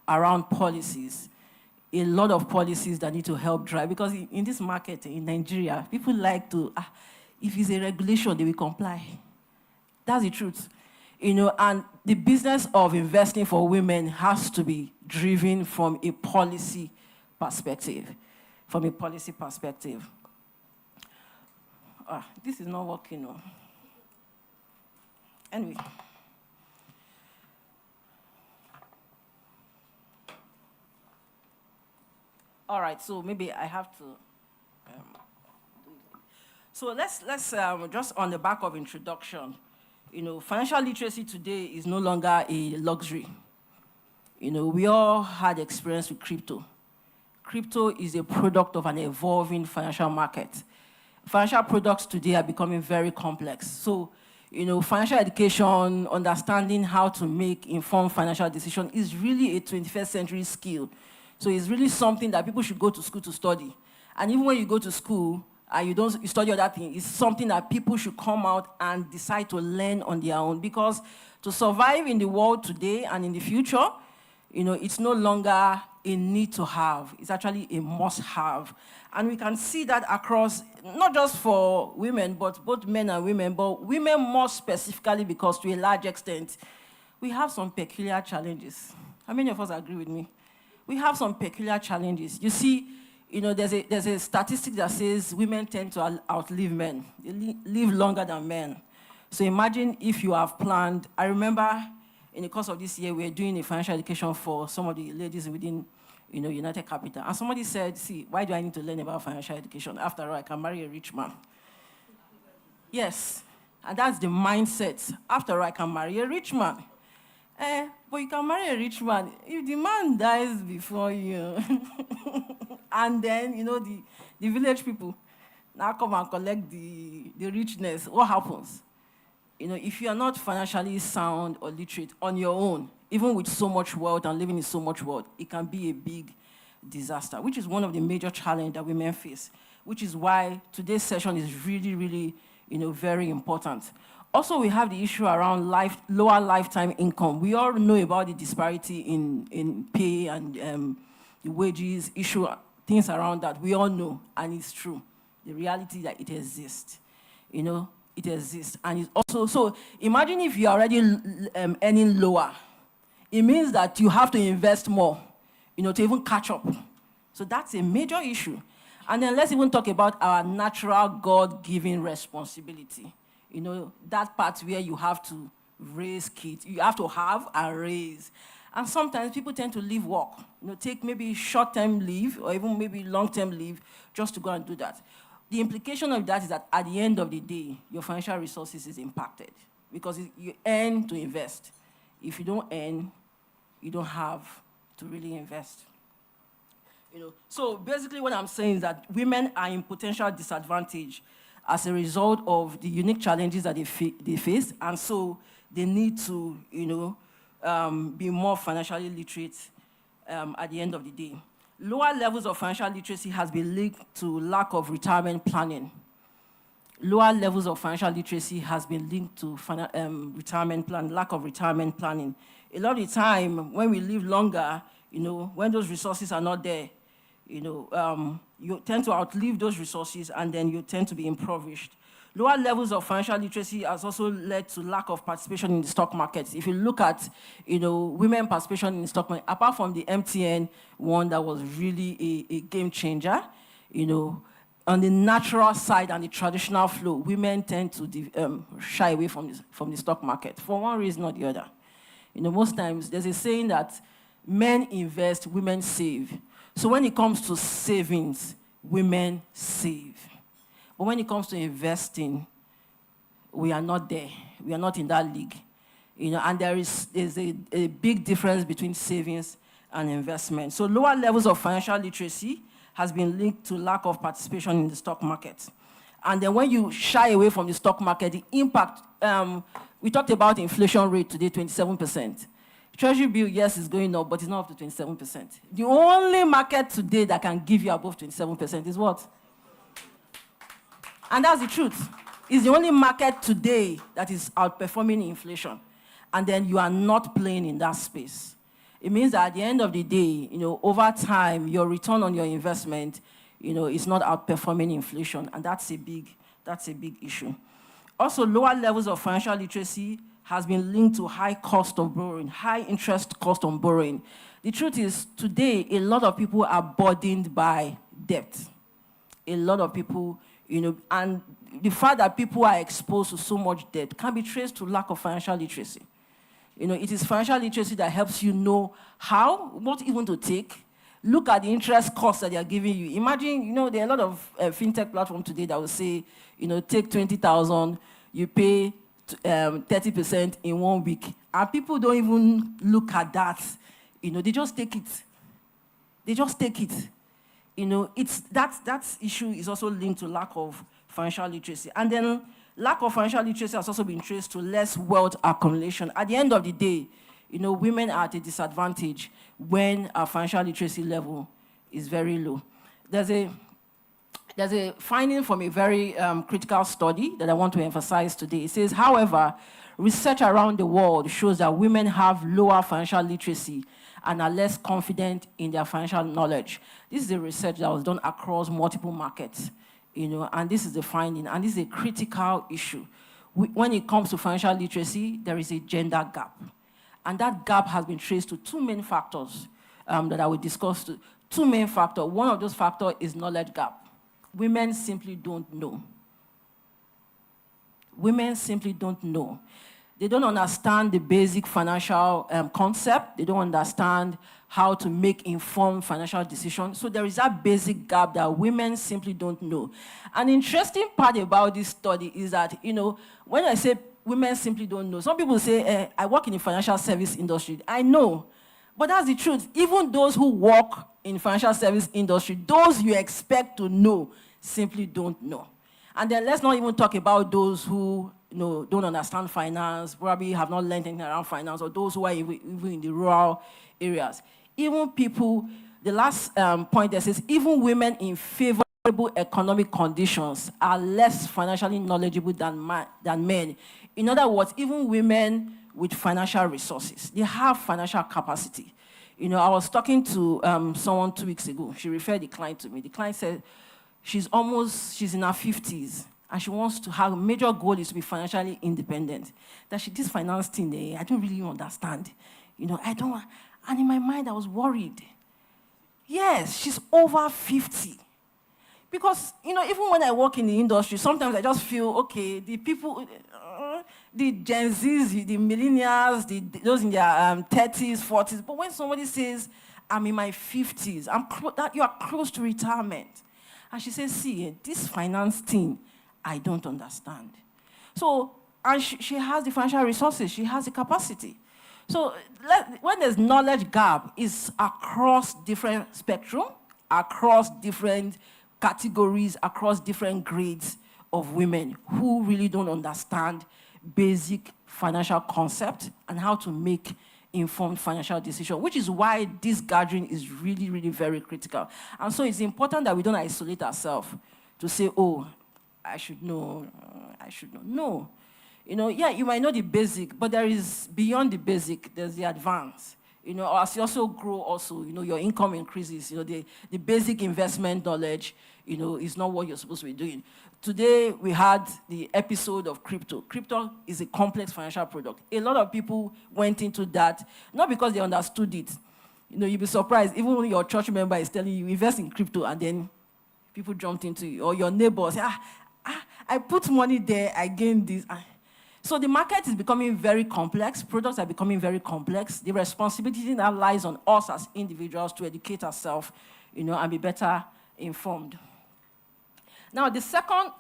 around policies, a lot of policies that need to help drive, because in this market, in Nigeria, people like to, if it's a regulation, they will comply. That's the truth. And the business of investing for women has to be driven from a policy perspective. From a policy perspective. This is not working, no. Anyway. All right, so maybe I have to. So let's just on the back of introduction, financial literacy today is no longer a luxury. We all had experience with crypto. Crypto is a product of an evolving financial market. Financial products today are becoming very complex. So, financial education, understanding how to make informed financial decisions is really a 21st century skill. So it's really something that people should go to school to study. And even when you go to school, and you study other things, it's something that people should come out and decide to learn on their own. Because to survive in the world today and in the future, it's no longer a need to have. It's actually a must-have. And we can see that across, not just for women, but both men and women, but women more specifically, because to a large extent, we have some peculiar challenges. How many of us agree with me? We have some peculiar challenges. You see, there's a statistic that says women tend to outlive men. They live longer than men. So imagine if you have planned. I remember in the course of this year, we were doing a financial education for some of the ladies within United Capital. And somebody said, see, why do I need to learn about financial education? After all, I can marry a rich man. Yes, and that's the mindset. After all, I can marry a rich man. But you can marry a rich man if the man dies before you. And then, the village people now come and collect the richness. What happens? If you are not financially sound or literate on your own, even with so much wealth and living in so much wealth, it can be a big disaster, which is one of the major challenges that women face, which is why today's session is really, really, very important. Also, we have the issue around lower lifetime income. We all know about the disparity in pay and the wages issue, things around that. We all know, and it's true. The reality that it exists, it exists. And it's also, so imagine if you're already earning lower. It means that you have to invest more, to even catch up. So that's a major issue. And then let's even talk about our natural God-given responsibility. That part where you have to raise kids. You have to have and raise. And sometimes people tend to leave work, take maybe short-term leave or even maybe long-term leave just to go and do that. The implication of that is that at the end of the day, your financial resources is impacted because you earn to invest. If you don't earn, you don't have to really invest. So basically what I'm saying is that women are in potential disadvantage as a result of the unique challenges that they face, and so they need to, be more financially literate at the end of the day. Lower levels of financial literacy has been linked to lack of retirement planning. Lower levels of financial literacy has been linked to retirement plan, lack of retirement planning. A lot of the time, when we live longer, when those resources are not there, you tend to outlive those resources, and then you tend to be impoverished. Lower levels of financial literacy has also led to lack of participation in the stock markets. If you look at, women participation in the stock market, apart from the MTN one that was really a game changer, on the natural side and the traditional flow, women tend to shy away from the stock market for one reason or the other. Most times there's a saying that men invest, women save. So when it comes to savings, women save. But when it comes to investing, we are not there. We are not in that league. And there's a big difference between savings and investment. So lower levels of financial literacy has been linked to lack of participation in the stock market. And then when you shy away from the stock market, the impact, we talked about inflation rate today, 27%. Treasury bill, yes, is going up, but it's not up to 27%. The only market today that can give you above 27% is what? And that's the truth. It's the only market today that is outperforming inflation. And then you are not playing in that space. It means that at the end of the day, over time, your return on your investment, is not outperforming inflation. And that's a big issue. Also, lower levels of financial literacy has been linked to high cost of borrowing, high interest cost on borrowing. The truth is, today, a lot of people are burdened by debt. A lot of people, and the fact that people are exposed to so much debt can be traced to lack of financial literacy. It is financial literacy that helps you know how, what even to take. Look at the interest costs that they are giving you. Imagine, there are a lot of fintech platforms today that will say, take 20,000, you pay 30% in 1 week. And people don't even look at that. They just take it. They just take it. That issue is also linked to lack of financial literacy. And then lack of financial literacy has also been traced to less wealth accumulation. At the end of the day, women are at a disadvantage when our financial literacy level is very low. There's a finding from a very critical study that I want to emphasize today. It says, however, research around the world shows that women have lower financial literacy and are less confident in their financial knowledge. This is a research that was done across multiple markets, and this is the finding, and this is a critical issue. When it comes to financial literacy, there is a gender gap. And that gap has been traced to two main factors that I will discuss. Two main factors. One of those factors is knowledge gap. Women simply don't know. Women simply don't know. They don't understand the basic financial concept. They don't understand how to make informed financial decisions. So there is that basic gap that women simply don't know. An interesting part about this study is that, when I say women simply don't know, some people say, I work in the financial service industry. I know. But that's the truth. Even those who work in financial service industry, those you expect to know, simply don't know. And then let's not even talk about those who don't understand finance, probably have not learned anything around finance, or those who are even in the rural areas. Even people, the last point that says, even women in favorable economic conditions are less financially knowledgeable than men. In other words, even women with financial resources, they have financial capacity. I was talking to someone 2 weeks ago. She referred the client to me. The client said she's in her 50s, and she wants to have a major goal is to be financially independent. This finance thing, I don't really understand. And in my mind, I was worried. Yes, she's over 50. Because, even when I work in the industry, sometimes I just feel, okay, the people, the Gen Zs, the millennials, those in their 30s, 40s, but when somebody says, I'm in my 50s, you are close to retirement. And she says, see, this finance thing, I don't understand. So, and she has the financial resources, she has the capacity. So, when there's knowledge gap, it's across different spectrum, across different categories, across different grades of women who really don't understand basic financial concept and how to make informed financial decisions, which is why this gathering is really, really very critical. And so it's important that we don't isolate ourselves to say, oh, I should know, I should know. No. You know, yeah, you might know the basic, but there is, beyond the basic, there's the advanced. You know, as you also grow also, you know, your income increases, you know, the basic investment knowledge, you know, is not what you're supposed to be doing. Today, we had the episode of crypto. Crypto is a complex financial product. A lot of people went into that, not because they understood it. You know, you'll be surprised, even when your church member is telling you, invest in crypto, and then people jumped into it, or your neighbor say, I put money there, I gained this. So the market is becoming very complex. Products are becoming very complex. The responsibility now lies on us as individuals to educate ourselves, you know, and be better informed. Now, the second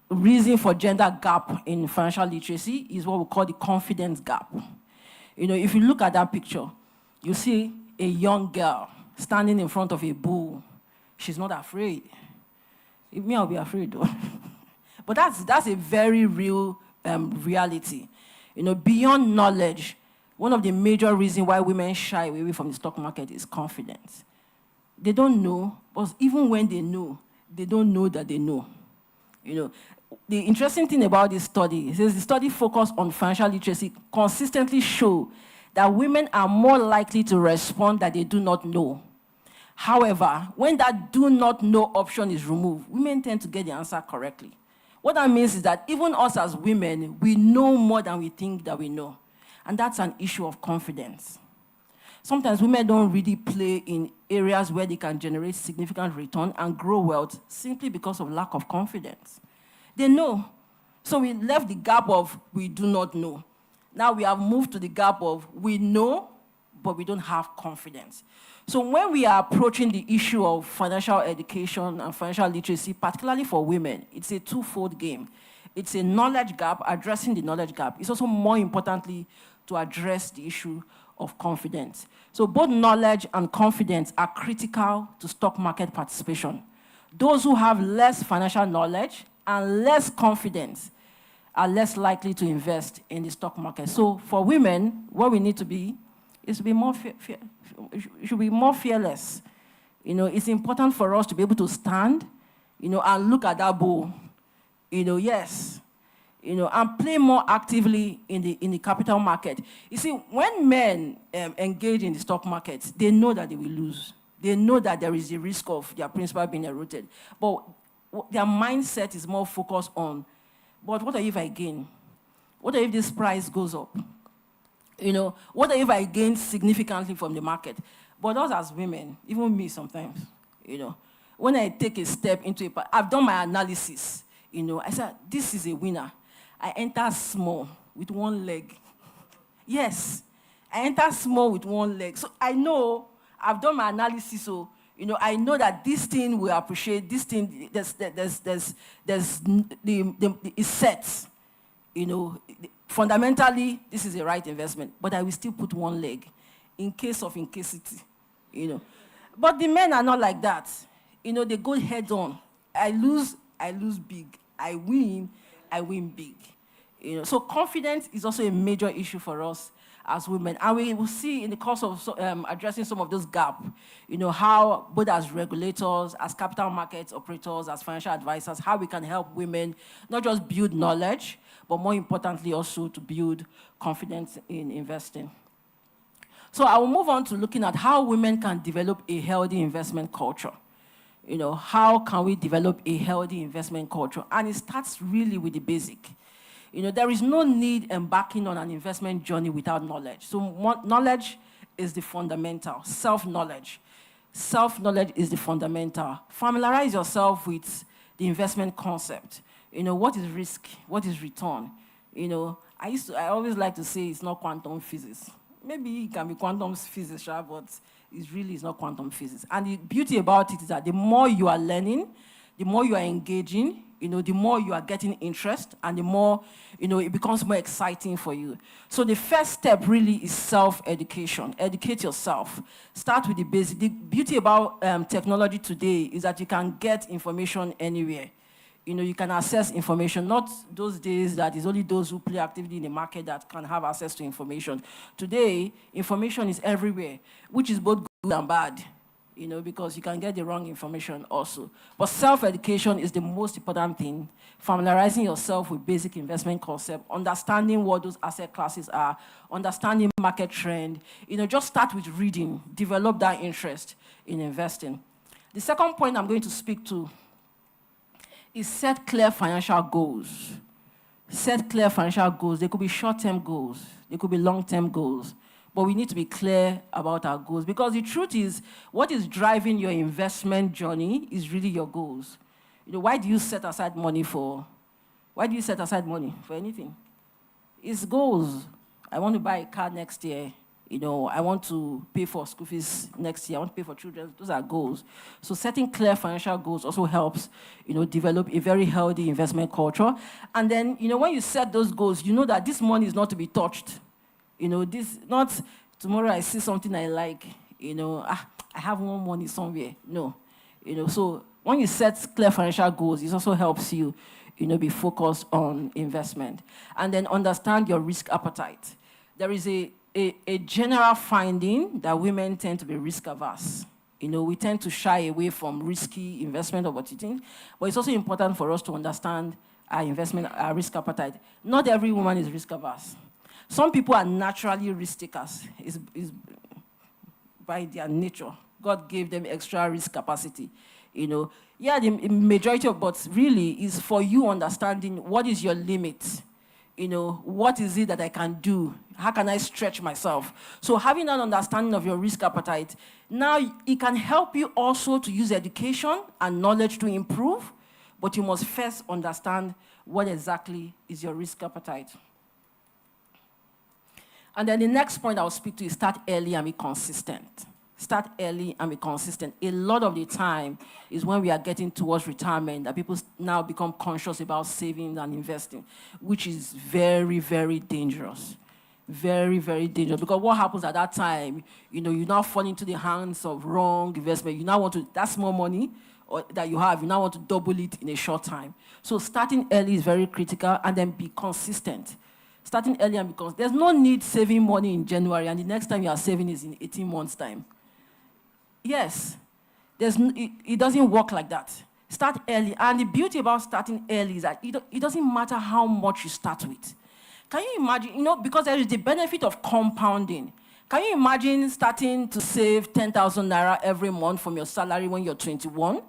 reason for gender gap in financial literacy is what we call the confidence gap. You know, if you look at that picture, you see a young girl standing in front of a bull. She's not afraid. Me, I'll be afraid, though. But that's a very real reality. You know, beyond knowledge, one of the major reasons why women shy away from the stock market is confidence. They don't know, but even when they know, they don't know that they know. You know, the interesting thing about this study is the study focused on financial literacy consistently show that women are more likely to respond that they do not know. However, when that do not know option is removed, women tend to get the answer correctly. What that means is that even us as women, we know more than we think that we know. And that's an issue of confidence. Sometimes women don't really play in areas where they can generate significant return and grow wealth simply because of lack of confidence. They know. So we left the gap of we do not know. Now we have moved to the gap of we know, but we don't have confidence. So when we are approaching the issue of financial education and financial literacy, particularly for women, it's a twofold game. It's a knowledge gap, addressing the knowledge gap. It's also more importantly to address the issue of confidence. So both knowledge and confidence are critical to stock market participation. Those who have less financial knowledge and less confidence are less likely to invest in the stock market. So for women, what we need to be is to be more should be more fearless. You know, it's important for us to be able to stand, you know, and look at that bull. You know, yes. You know, and play more actively in the capital market. You see, when men engage in the stock market, they know that they will lose. They know that there is a risk of their principal being eroded. But their mindset is more focused on, but what if I gain? What if this price goes up? You know, what if I gain significantly from the market? But us as women, even me sometimes, you know, when I take a step into I've done my analysis, you know, I said, this is a winner. I enter small with one leg. Yes, I enter small with one leg. So I know, I've done my analysis, so, you know, I know that this thing will appreciate, this thing, it's set. You know, fundamentally, this is a right investment, but I will still put one leg in case of incasity, you know. But the men are not like that. You know, they go head on. I lose big. I win big. You know, so confidence is also a major issue for us as women. And we will see in the course of addressing some of those gaps, you know, how both as regulators, as capital markets operators, as financial advisors, how we can help women not just build knowledge, but more importantly also to build confidence in investing. So I will move on to looking at how women can develop a healthy investment culture. You know, how can we develop a healthy investment culture? And it starts really with the basic. You know, there is no need embarking on an investment journey without knowledge. So knowledge is the fundamental, self-knowledge. Self-knowledge is the fundamental. Familiarize yourself with the investment concept. You know, what is risk? What is return? You know, I always like to say it's not quantum physics. Maybe it can be quantum physics, but it's not quantum physics. And the beauty about it is that the more you are learning, the more you are engaging, the more you are getting interest, and the more, it becomes more exciting for you. So the first step really is self-education. Educate yourself. Start with the basic. The beauty about technology today is that you can get information anywhere. You can access information, not those days that is only those who play actively in the market that can have access to information. Today, information is everywhere, which is both good and bad, because you can get the wrong information also. But self-education is the most important thing. Familiarizing yourself with basic investment concept, understanding what those asset classes are, understanding market trend. Just start with reading, develop that interest in investing. The second point I'm going to speak to is set clear financial goals. Set clear financial goals. They could be short-term goals. They could be long-term goals. But we need to be clear about our goals, because the truth is, what is driving your investment journey is really your goals. Why do you set aside money for? Why do you set aside money for anything? It's goals. I want to buy a car next year. I want to pay for school fees next year. I want to pay for children. Those are goals. So setting clear financial goals also helps, develop a very healthy investment culture. And then, when you set those goals, you know that this money is not to be touched. This, not tomorrow I see something I like, I have more money somewhere. No. So when you set clear financial goals, it also helps you, be focused on investment. And then understand your risk appetite. There is a general finding that women tend to be risk averse. We tend to shy away from risky investment opportunities, but it's also important for us to understand our risk appetite. Not every woman is risk averse. Some people are naturally risk takers. It's by their nature. God gave them extra risk capacity. Yeah, the majority of, but really is for you understanding what is your limit. What is it that I can do? How can I stretch myself? So having an understanding of your risk appetite, now it can help you also to use education and knowledge to improve, but you must first understand what exactly is your risk appetite. And then the next point I'll speak to is start early and be consistent. Start early and be consistent. A lot of the time is when we are getting towards retirement that people now become conscious about saving and investing, which is very, very dangerous. Very, very dangerous. Because what happens at that time, you now fall into the hands of wrong investment. You now want to, that small money that you have, you now want to double it in a short time. So starting early is very critical, and then be consistent. Starting early and because there's no need saving money in January, and the next time you are saving is in 18 months' time. Yes, it doesn't work like that. Start early, and the beauty about starting early is that it doesn't matter how much you start with. Can you imagine, because there is the benefit of compounding. Can you imagine starting to save 10,000 naira every month from your salary when you're 21?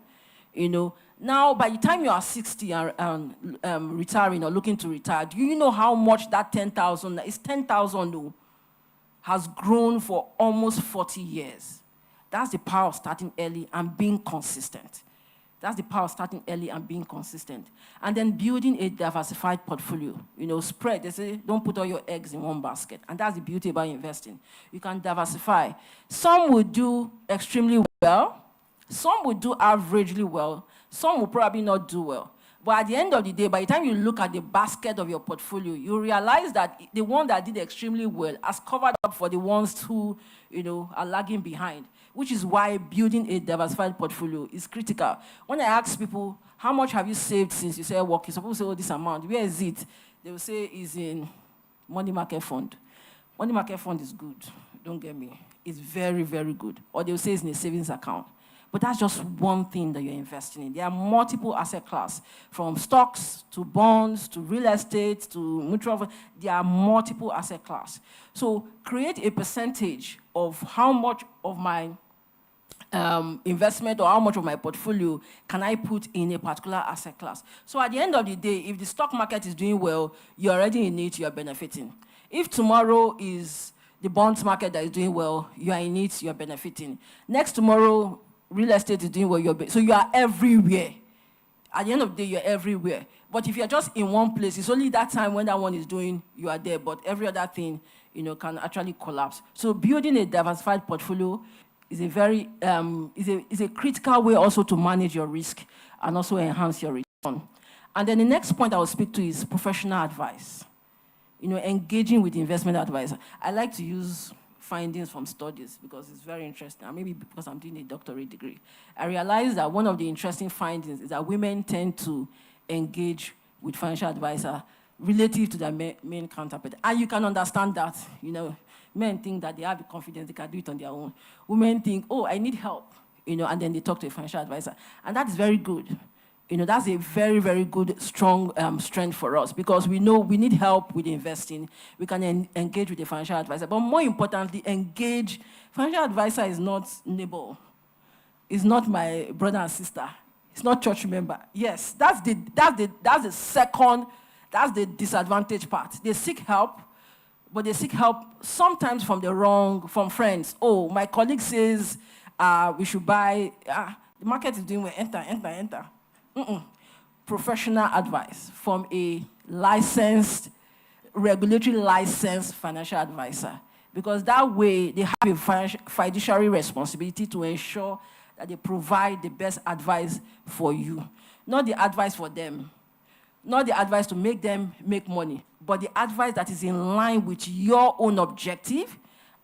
Now, by the time you are 60 and retiring or looking to retire, do you know how much that 10,000 is? 10,000 has grown for almost 40 years. That's the power of starting early and being consistent. That's the power of starting early and being consistent. And then building a diversified portfolio. Spread. They say, don't put all your eggs in one basket. And that's the beauty about investing. You can diversify. Some will do extremely well. Some will do averagely well. Some will probably not do well. But at the end of the day, by the time you look at the basket of your portfolio, you realize that the one that did extremely well has covered up for the ones who, are lagging behind, which is why building a diversified portfolio is critical. When I ask people, how much have you saved since you started working? Some people say, this amount. Where is it? They will say, it's in money market fund. Money market fund is good. Don't get me. It's very, very good. Or they will say it's in a savings account. But that's just one thing that you're investing in. There are multiple asset classes, from stocks to bonds to real estate to mutual funds. There are multiple asset classes. So create a percentage of how much of my investment or how much of my portfolio can I put in a particular asset class. So at the end of the day, if the stock market is doing well, you're already in it, you're benefiting. If tomorrow is the bonds market that is doing well, you are in it, you're benefiting. Next tomorrow, real estate is doing well, so you are everywhere. At the end of the day, you're everywhere. But if you're just in one place, it's only that time when that one is doing, you are there. But every other thing, can actually collapse. So building a diversified portfolio is a very is a critical way also to manage your risk and also enhance your return. And then the next point I will speak to is professional advice. Engaging with the investment advisor. I like to use findings from studies because it's very interesting, and maybe because I'm doing a doctorate degree. I realized that one of the interesting findings is that women tend to engage with financial advisor relative to their main counterpart. And you can understand that, men think that they have the confidence, they can do it on their own. Women think, oh, I need help, and then they talk to a financial advisor. And that is very good. That's a very, very good, strong strength for us because we know we need help with investing. We can engage with a financial advisor. But more importantly, financial advisor is not neighbor. It's not my brother and sister. It's not church member. Yes, that's the disadvantage part. They seek help, but they seek help sometimes from friends. Oh, my colleague says we should buy, the market is doing well, enter. Professional advice from a regulatory licensed financial advisor. Because that way, they have a fiduciary responsibility to ensure that they provide the best advice for you. Not the advice for them. Not the advice to make them make money, but the advice that is in line with your own objective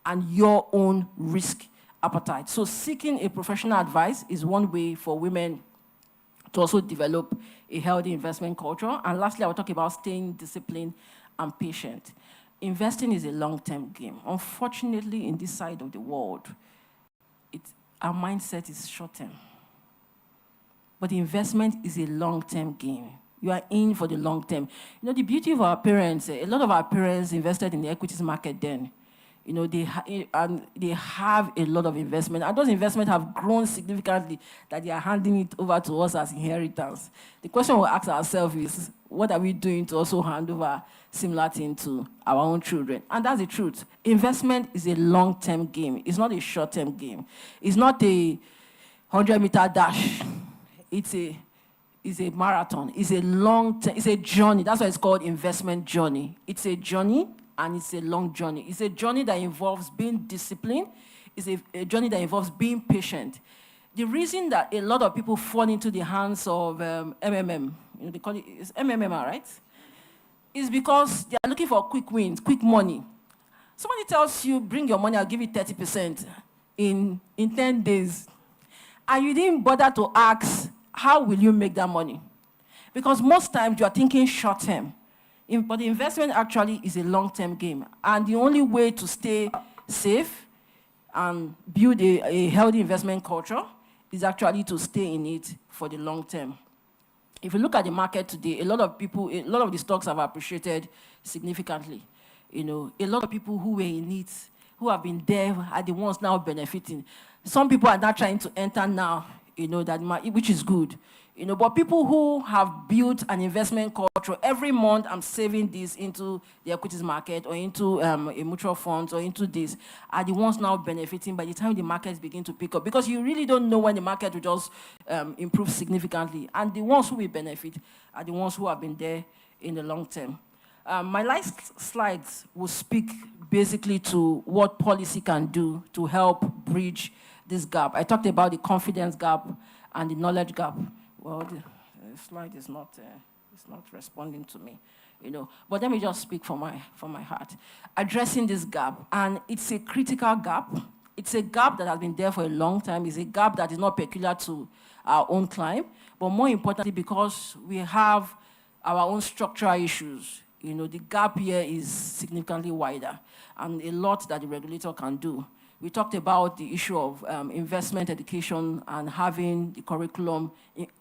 and your own risk appetite. So seeking a professional advice is one way for women to also develop a healthy investment culture. And lastly, I will talk about staying disciplined and patient. Investing is a long-term game. Unfortunately, in this side of the world, our mindset is short-term. But investment is a long-term game. You are in for the long term. The beauty of our parents, a lot of our parents invested in the equities market then. They have a lot of investment. And those investments have grown significantly that they are handing it over to us as inheritance. The question we'll ask ourselves is, what are we doing to also hand over similar thing to our own children? And that's the truth. Investment is a long-term game. It's not a short-term game. It's not a 100-meter dash. It's a marathon. It's a long-term, it's a journey. That's why it's called investment journey. It's a journey, and it's a long journey. It's a journey that involves being disciplined. It's a journey that involves being patient. The reason that a lot of people fall into the hands of MMM, they call it, it's MMM, right? Is because they are looking for quick wins, quick money. Somebody tells you, bring your money, I'll give you 30% in 10 days. And you didn't bother to ask, how will you make that money? Because most times you are thinking short term. But the investment actually is a long-term game. And the only way to stay safe and build a healthy investment culture is actually to stay in it for the long term. If you look at the market today, a lot of the stocks have appreciated significantly. A lot of people who were in it, who have been there, are the ones now benefiting. Some people are not trying to enter now, which is good. But people who have built an investment culture, every month I'm saving this into the equities market or into a mutual fund or into this, are the ones now benefiting by the time the markets begin to pick up. Because you really don't know when the market will just improve significantly. And the ones who will benefit are the ones who have been there in the long term. My last slides will speak basically to what policy can do to help bridge this gap. I talked about the confidence gap and the knowledge gap. Well, the slide is not responding to me, But let me just speak from my heart. Addressing this gap, and it's a critical gap. It's a gap that has been there for a long time. It's a gap that is not peculiar to our own climb, but more importantly, because we have our own structural issues. The gap here is significantly wider, and a lot that the regulator can do. We talked about the issue of investment education and having the curriculum,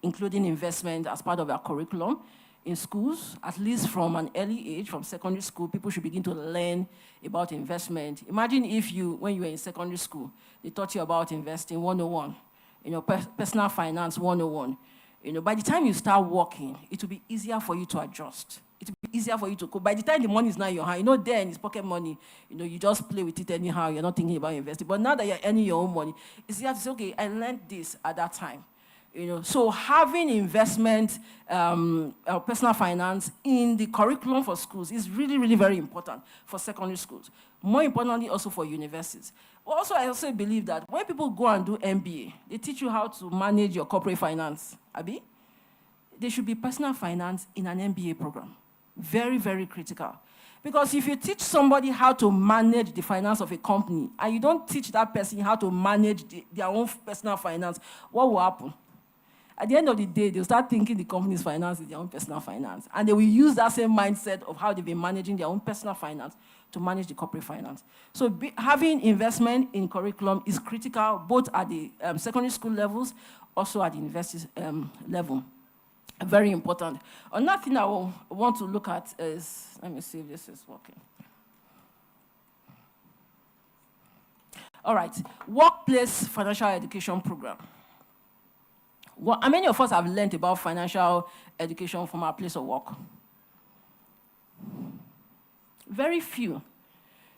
including investment as part of our curriculum in schools, at least from an early age, from secondary school, people should begin to learn about investment. Imagine if when you were in secondary school, they taught you about investing 101, personal finance 101. By the time you start working, it will be easier for you to adjust. It will be easier for you to cope. By the time the money is not in your hand, then it's pocket money. You just play with it anyhow. You're not thinking about investing. But now that you're earning your own money, it's easier to say, okay, I learned this at that time. So having investment, personal finance in the curriculum for schools is really, really very important for secondary schools. More importantly, also for universities. Also, I also believe that when people go and do MBA, they teach you how to manage your corporate finance. Abi? There should be personal finance in an MBA program. Very, very critical. Because if you teach somebody how to manage the finance of a company, and you don't teach that person how to manage their own personal finance, what will happen? At the end of the day, they'll start thinking the company's finance is their own personal finance. And they will use that same mindset of how they've been managing their own personal finance to manage the corporate finance. So having investment in curriculum is critical, both at the secondary school levels, also at the university level. Very important. Another thing I want to look at is, let me see if this is working. All right, workplace financial education program. How many of us have learned about financial education from our place of work? Very few.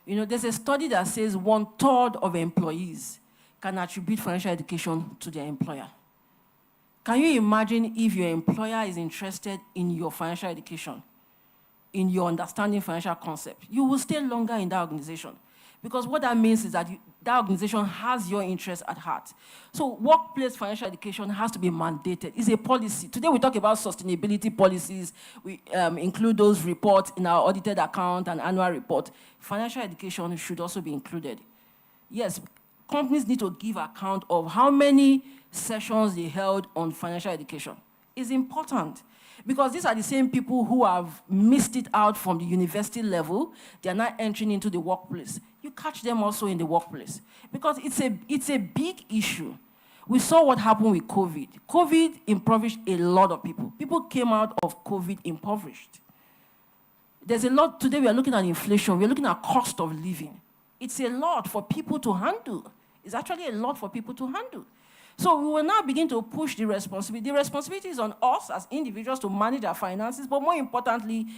There's a study that says 1/3 of employees can attribute financial education to their employer. Can you imagine if your employer is interested in your financial education, in your understanding financial concept? You will stay longer in that organization. Because what that means is that that organization has your interest at heart. So workplace financial education has to be mandated. It's a policy. Today we talk about sustainability policies. We include those reports in our audited account and annual report. Financial education should also be included. Yes, companies need to give account of how many sessions they held on financial education. It's important. Because these are the same people who have missed it out from the university level. They are now entering into the workplace. You catch them also in the workplace. Because it's a big issue. We saw what happened with COVID. COVID impoverished a lot of people. People came out of COVID impoverished. There's a lot. Today we are looking at inflation. We're looking at cost of living. It's a lot for people to handle. It's actually a lot for people to handle. So we will now begin to push the responsibility. The responsibility is on us as individuals to manage our finances, but more importantly,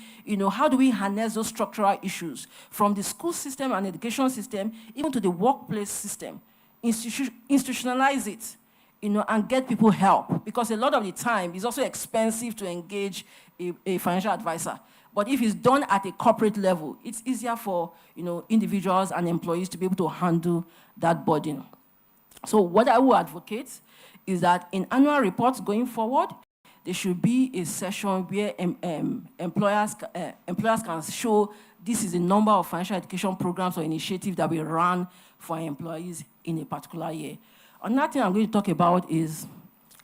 how do we harness those structural issues from the school system and education system, even to the workplace system, institutionalize it, and get people help. Because a lot of the time, it's also expensive to engage a financial advisor. But if it's done at a corporate level, it's easier for individuals and employees to be able to handle that burden. So what I will advocate is that in annual reports going forward, there should be a session where employers can show this is the number of financial education programs or initiatives that we run for our employees in a particular year. Another thing I'm going to talk about is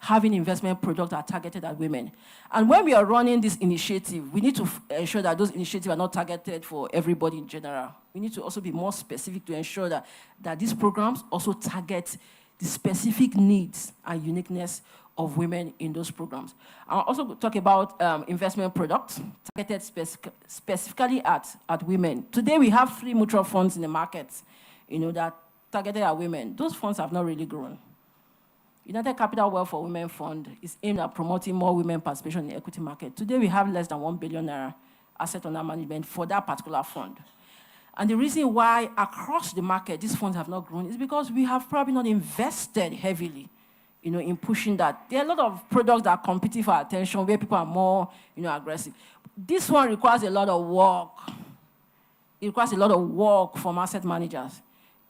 having investment products that are targeted at women. And when we are running this initiative, we need to ensure that those initiatives are not targeted for everybody in general. We need to also be more specific to ensure that these programs also target the specific needs and uniqueness of women in those programs. I'll also talk about investment products targeted specifically at women. Today we have 3 mutual funds in the market, that targeted at women. Those funds have not really grown. United Capital Wealth for Women Fund is aimed at promoting more women participation in the equity market. Today, we have less than 1 billion naira asset under management for that particular fund. And the reason why across the market these funds have not grown is because we have probably not invested heavily, in pushing that. There are a lot of products that are competing for attention where people are more, aggressive. This one requires a lot of work. It requires a lot of work from asset managers.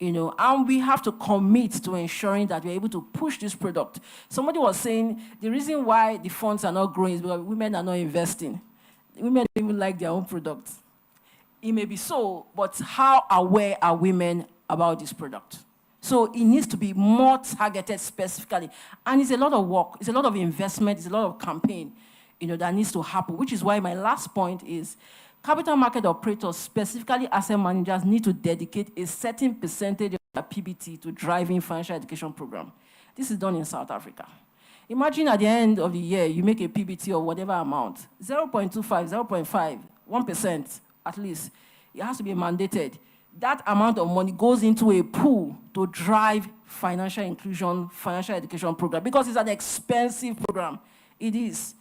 And we have to commit to ensuring that we're able to push this product. Somebody was saying the reason why the funds are not growing is because women are not investing. Women don't even like their own products. It may be so, but how aware are women about this product? So it needs to be more targeted specifically. And it's a lot of work, it's a lot of investment, it's a lot of campaign, that needs to happen, which is why my last point is capital market operators, specifically asset managers, need to dedicate a certain percentage of their PBT to driving financial education program. This is done in South Africa. Imagine at the end of the year, you make a PBT of whatever amount, 0.25, 0.5, 1% at least. It has to be mandated. That amount of money goes into a pool to drive financial inclusion, financial education program, because it's an expensive program. It is.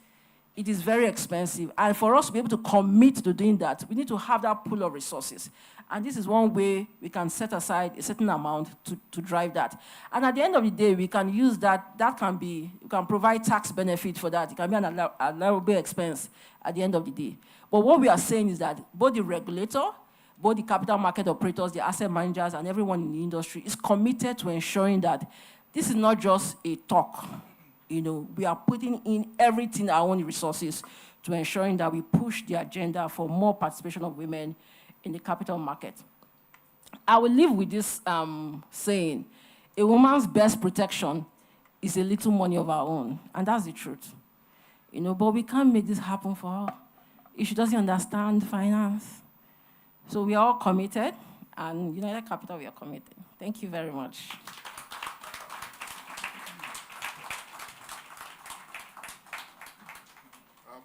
It is very expensive. And for us to be able to commit to doing that, we need to have that pool of resources. And this is one way we can set aside a certain amount to drive that. And at the end of the day, we can use that. We can provide tax benefit for that. It can be an allowable expense at the end of the day. But what we are saying is that both the regulator, both the capital market operators, the asset managers, and everyone in the industry is committed to ensuring that this is not just a talk. We are putting in everything, our own resources, to ensuring that we push the agenda for more participation of women in the capital market. I will leave with this saying, a woman's best protection is a little money of our own, and that's the truth. But we can't make this happen for her if she doesn't understand finance. So we are all committed, and United Capital, we are committed. Thank you very much.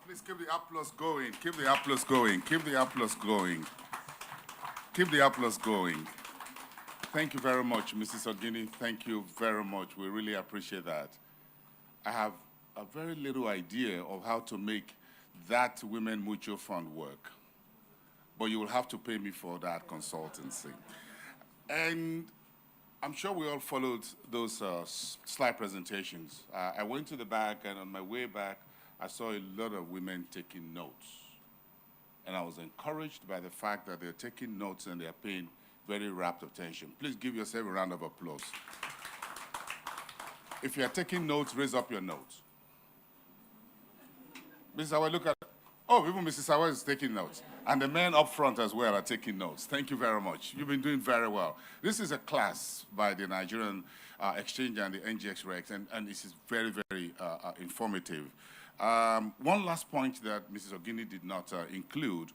Please keep the applause going. Keep the applause going. Keep the applause going. Keep the applause going. Thank you very much, Mrs. Ogini. Thank you very much. We really appreciate that. I have a very little idea of how to make that Women Mutual Fund work, but you will have to pay me for that consultancy. And I'm sure we all followed those slide presentations. I went to the back, and on my way back, I saw a lot of women taking notes. And I was encouraged by the fact that they're taking notes and they're paying very rapt attention. Please give yourself a round of applause. If you're taking notes, raise up your notes. Mrs. Awa, look at, oh, even Mrs. Awa is taking notes. And the men up front as well are taking notes. Thank you very much. You've been doing very well. This is a class by the Nigerian Exchange and the NGX Rex, and this is very, very informative. One last point that Mrs. Ogini did not include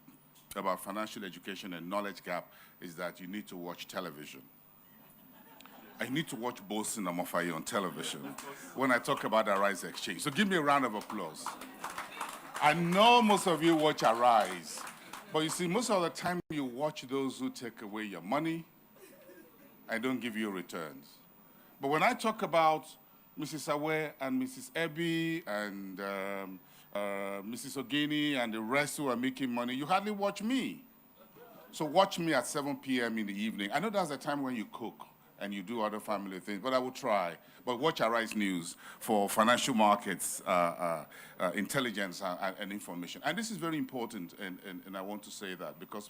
about financial education and knowledge gap is that you need to watch television. I need to watch Bosin Amofaye on television when I talk about Arise Exchange. So give me a round of applause. I know most of you watch Arise, but you see, most of the time you watch those who take away your money and don't give you returns. But when I talk about Mrs. Awe and Mrs. Ebi and Mrs. Ogini and the rest who are making money, you hardly watch me. So watch me at 7 p.m. in the evening. I know that's the time when you cook and you do other family things, but I will try. But watch Arise News for financial markets, intelligence, and information. And this is very important, and I want to say that because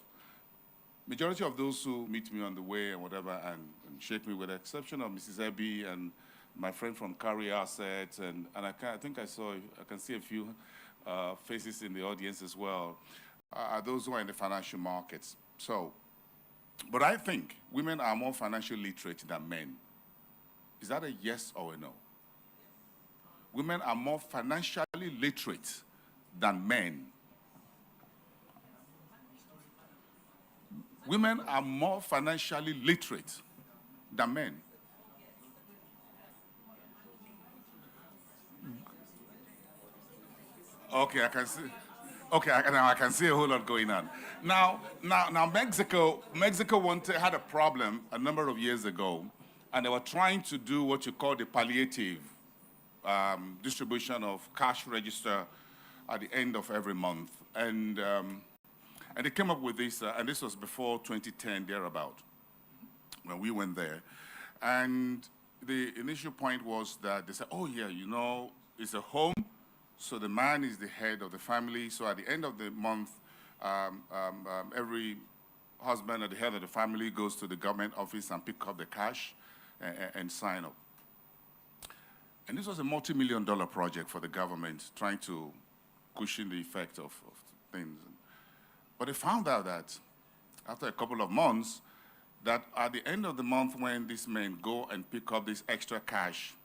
majority of those who meet me on the way and whatever and shake me, with the exception of Mrs. Ebi and my friend from Carry Assets, and I can see a few faces in the audience as well, are those who are in the financial markets. So, but I think women are more financially literate than men. Is that a yes or a no? Women are more financially literate than men. Women are more financially literate than men. Okay, I can see. Okay, now I can see a whole lot going on. Now, Mexico had a problem a number of years ago, and they were trying to do what you call the palliative distribution of cash register at the end of every month, and they came up with this, and this was before 2010 thereabout, when we went there, and the initial point was that they said, oh yeah, it's a home. So the man is the head of the family. So at the end of the month, every husband at the head of the family goes to the government office and pick up the cash and sign up. And this was a multi-million-dollar project for the government, trying to cushion the effect of things. But they found out that after a couple of months, that at the end of the month when these men go and pick up this extra cash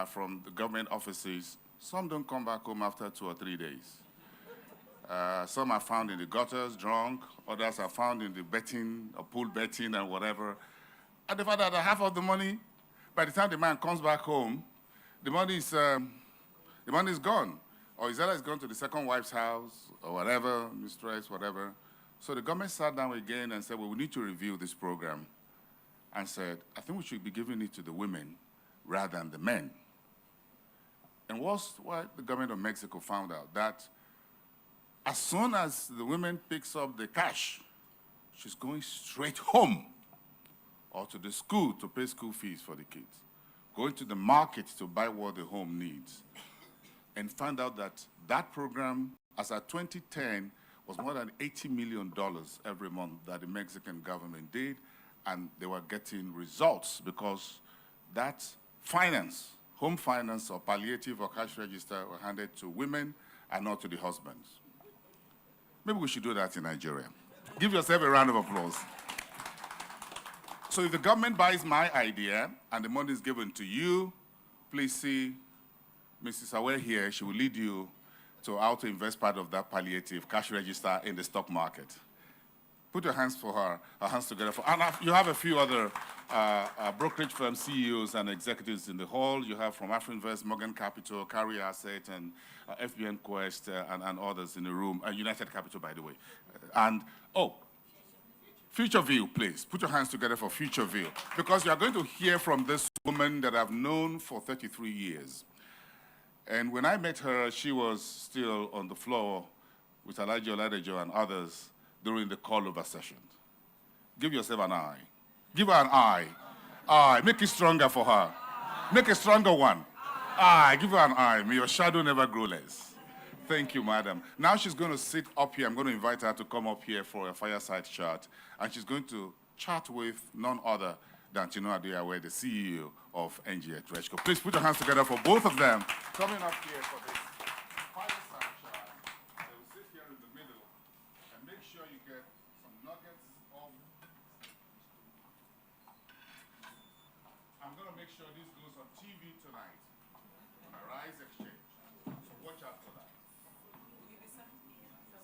from the government offices, some don't come back home after 2 or 3 days. Some are found in the gutters, drunk. Others are found in the betting, or pool betting and whatever. And they found out that half of the money, by the time the man comes back home, the money is gone. Or his other is gone to the second wife's house, or whatever, mistress, whatever. So the government sat down again and said, well, we need to review this program. And said, I think we should be giving it to the women rather than the men. And what's what the government of Mexico found out? That as soon as the women picks up the cash, she's going straight home or to the school to pay school fees for the kids, going to the market to buy what the home needs, and found out that that program, as at 2010, was more than $80 million every month that the Mexican government did, and they were getting results because that finance, home finance or palliative or cash register were handed to women and not to the husbands. Maybe we should do that in Nigeria. Give yourself a round of applause. So if the government buys my idea and the money is given to you, please see Mrs. Awe here. She will lead you to how to invest part of that palliative cash register in the stock market. Put your hands for her, hands together for, and you have a few other brokerage firm CEOs and executives in the hall. You have from AfroInvest, Morgan Capital, Carry Asset, and FBN Quest, and others in the room, United Capital, by the way. And, oh, Future View, please. Put your hands together for Future View. Because you are going to hear from this woman that I've known for 33 years. And when I met her, she was still on the floor with Elijah Oladejo and others during the call-over session. Give yourself an eye. Give her an eye. Eye. Make it stronger for her. Make a stronger one. Eye. Give her an eye. May your shadow never grow less. Thank you, madam. Now she's going to sit up here. I'm going to invite her to come up here for a fireside chat. And she's going to chat with none other than Chinua Adeyawe, the CEO of NGX RegCo. Please put your hands together for both of them coming up here for this fireside chat. They will sit here in the middle and make sure you get some nuggets of... I'm going to make sure this goes on TV tonight on a Rise Exchange. So watch out for that.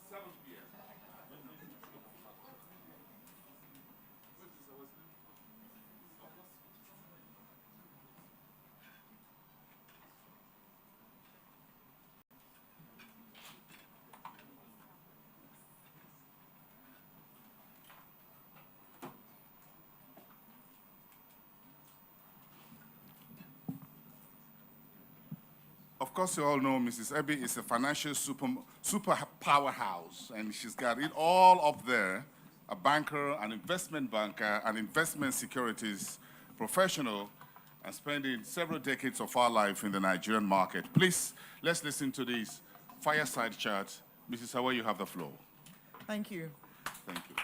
7 p.m. Of course, you all know Mrs. Ebi is a financial super powerhouse, and she's got it all up there. A banker, an investment banker, an investment securities professional, and spending several decades of our life in the Nigerian market. Please, let's listen to this fireside chat. Mrs. Hawa, you have the floor. Thank you. Thank you.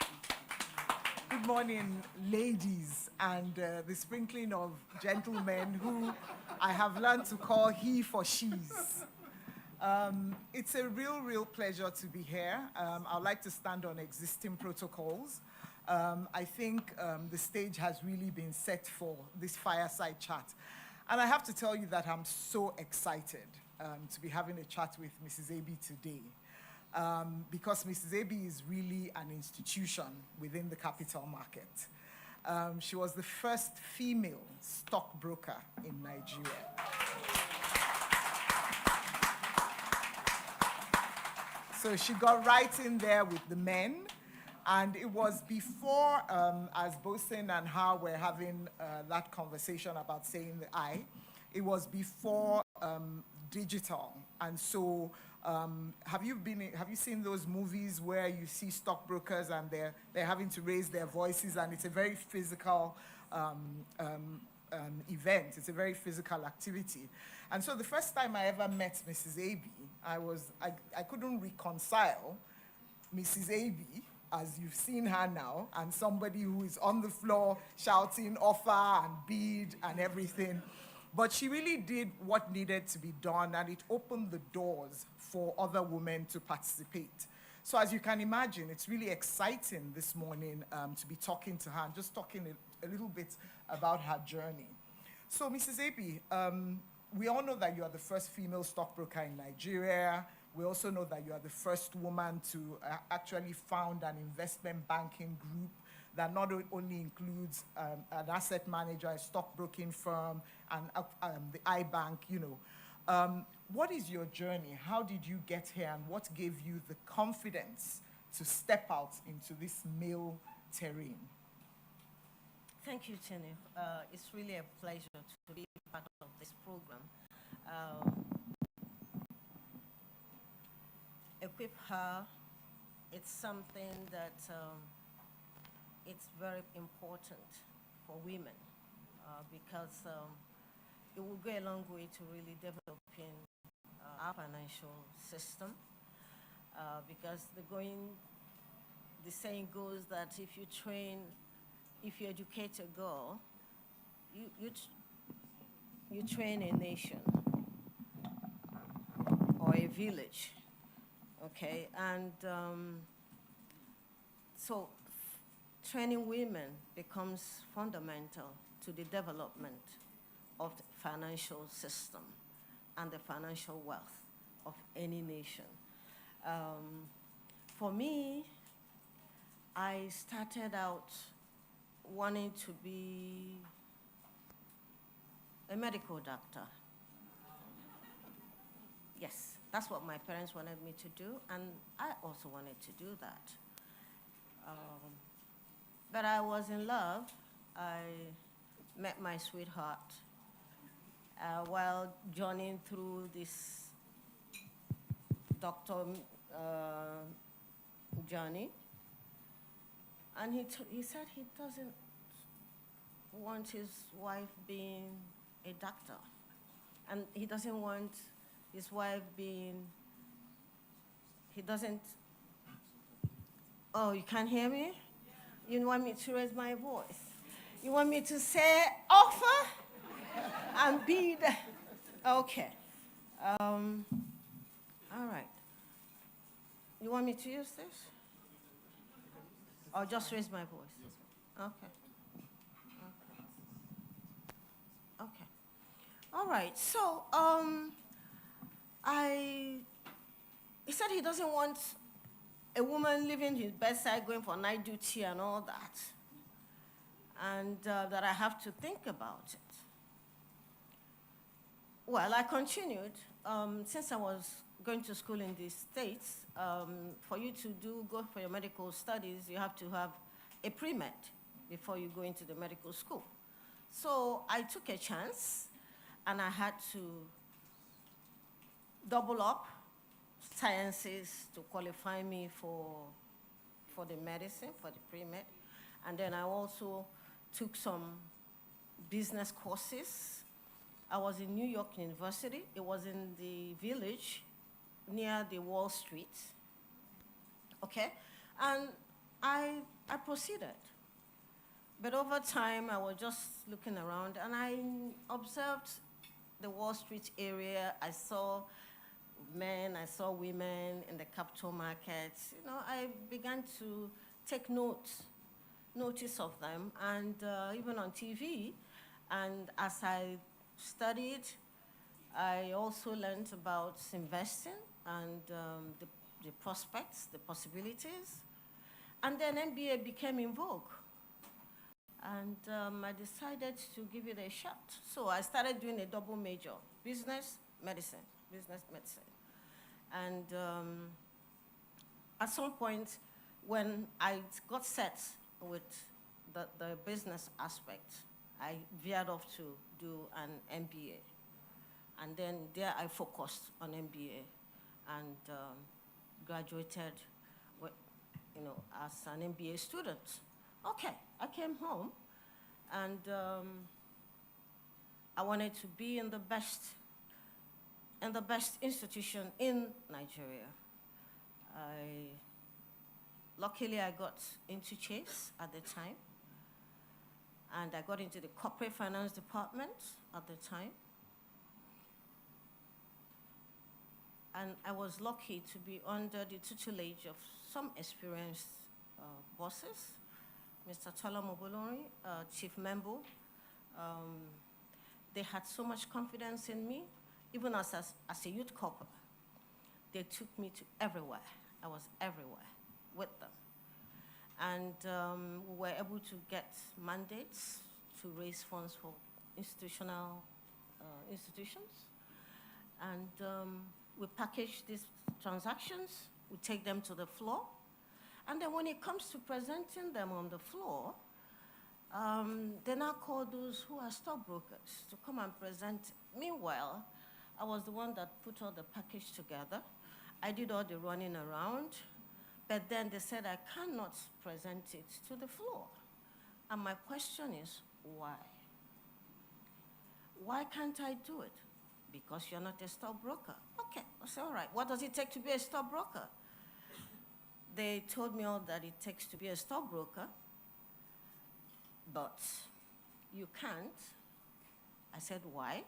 Good morning, ladies, and the sprinkling of gentlemen who I have learned to call he for she's. It's a real pleasure to be here. I'd like to stand on existing protocols. I think the stage has really been set for this fireside chat. And I have to tell you that I'm so excited to be having a chat with Mrs. Ebi today. Because Mrs. Ebi is really an institution within the capital market. She was the first female stockbroker in Nigeria. So she got right in there with the men, and it was before, as Bosin and her were having that conversation about saying the I, it was before digital, and so have you seen those movies where you see stockbrokers and they're having to raise their voices, and it's a very physical event. It's a very physical activity. And so the first time I ever met Mrs. Ebi, I couldn't reconcile Mrs. Ebi, as you've seen her now, and somebody who is on the floor shouting offer and bid and everything. But she really did what needed to be done, and it opened the doors for other women to participate. So as you can imagine, it's really exciting this morning to be talking to her and just talking a little bit about her journey. So Mrs. Ebi, we all know that you are the first female stockbroker in Nigeria. We also know that you are the first woman to actually found an investment banking group that not only includes an asset manager, a stockbroking firm, and the iBank, you know. What is your journey? How did you get here, and what gave you the confidence to step out into this male terrain? Thank you, Chene. It's really a pleasure to be part of this program. EquipHer, it's something that it's very important for women because it will go a long way to really developing our financial system because the saying goes that if you educate a girl, you train a nation or a village, okay? And so training women becomes fundamental to the development of the financial system and the financial wealth of any nation. For me, I started out wanting to be a medical doctor. Yes, that's what my parents wanted me to do, and I also wanted to do that. But I was in love. I met my sweetheart while journeying through this doctor journey. And he said he doesn't want his wife being a doctor. And he doesn't want his wife being, oh, you can't hear me? You want me to raise my voice? You want me to say offer and be the, okay. All right. You want me to use this? Or just raise my voice? Okay. Okay. All right. So, he said he doesn't want a woman leaving his bedside, going for night duty and all that, and that I have to think about it. Well, I continued. Since I was going to school in the States, for you to go for your medical studies, you have to have a pre-med before you go into the medical school. So I took a chance, and I had to double up sciences to qualify me for the medicine, for the pre-med. And then I also took some business courses. I was in New York University. It was in the village near the Wall Street, okay? And I proceeded. But over time, I was just looking around, and I observed the Wall Street area. I saw men, I saw women in the capital markets. You know, I began to take notice of them, and even on TV. And as I studied, I also learned about investing and the prospects, the possibilities. And then MBA became in vogue. And I decided to give it a shot. So I started doing a double major, business, medicine. And at some point, when I got set with the business aspect, I veered off to do an MBA. And then there I focused on MBA and graduated as an MBA student. Okay, I came home, and I wanted to be in the best institution in Nigeria. Luckily, I got into Chase at the time, and I got into the corporate finance department at the time. And I was lucky to be under the tutelage of some experienced bosses, Mr. Tola Mobolori, Chief Membo. They had so much confidence in me, even as a youth corporal. They took me to everywhere. I was everywhere with them. And we were able to get mandates to raise funds for institutions. And we package these transactions, we take them to the floor, and then when it comes to presenting them on the floor, they now call those who are stockbrokers to come and present. Meanwhile, I was the one that put all the package together. I did all the running around, But then they said I cannot present it to the floor. And my question is, why? Why can't I do it? Because you're not a stockbroker. Okay, I said, all right. What does it take to be a stockbroker? They told me all that it takes to be a stockbroker, but you can't. I said, why?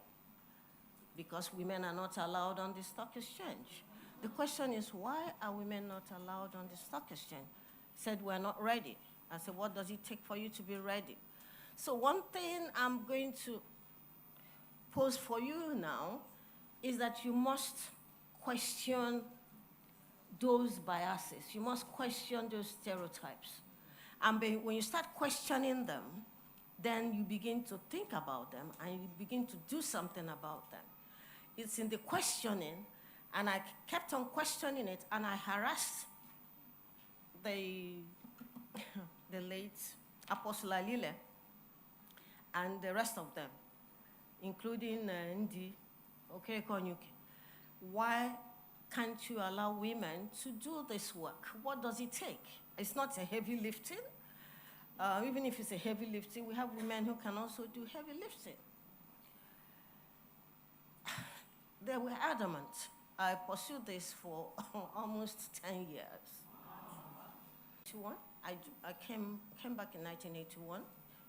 Because women are not allowed on the stock exchange. The question is, why are women not allowed on the stock exchange? Said, we're not ready. I said, what does it take for you to be ready? So one thing I'm going to pose for you now is that you must question those biases. You must question those stereotypes. And when you start questioning them, then you begin to think about them and you begin to do something about them. It's in the questioning, and I kept on questioning it, and I harassed the late Apostle Alile and the rest of them, including Ndi, Okekonyuke. Why can't you allow women to do this work? What does it take? It's not a heavy lifting. Even if it's a heavy lifting, we have women who can also do heavy lifting. They were adamant. I pursued this for almost 10 years. I came back in 1981.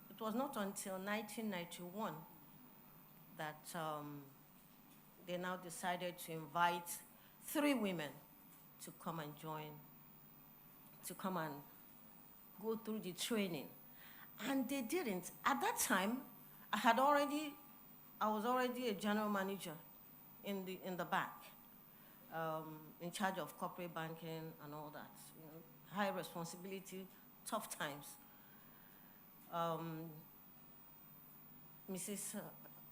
It was not until 1991 that they now decided to invite 3 women to come and join, to come and go through the training. And they didn't. At that time, I was already a general manager in the bank, in charge of corporate banking and all that. You know, high responsibility, tough times.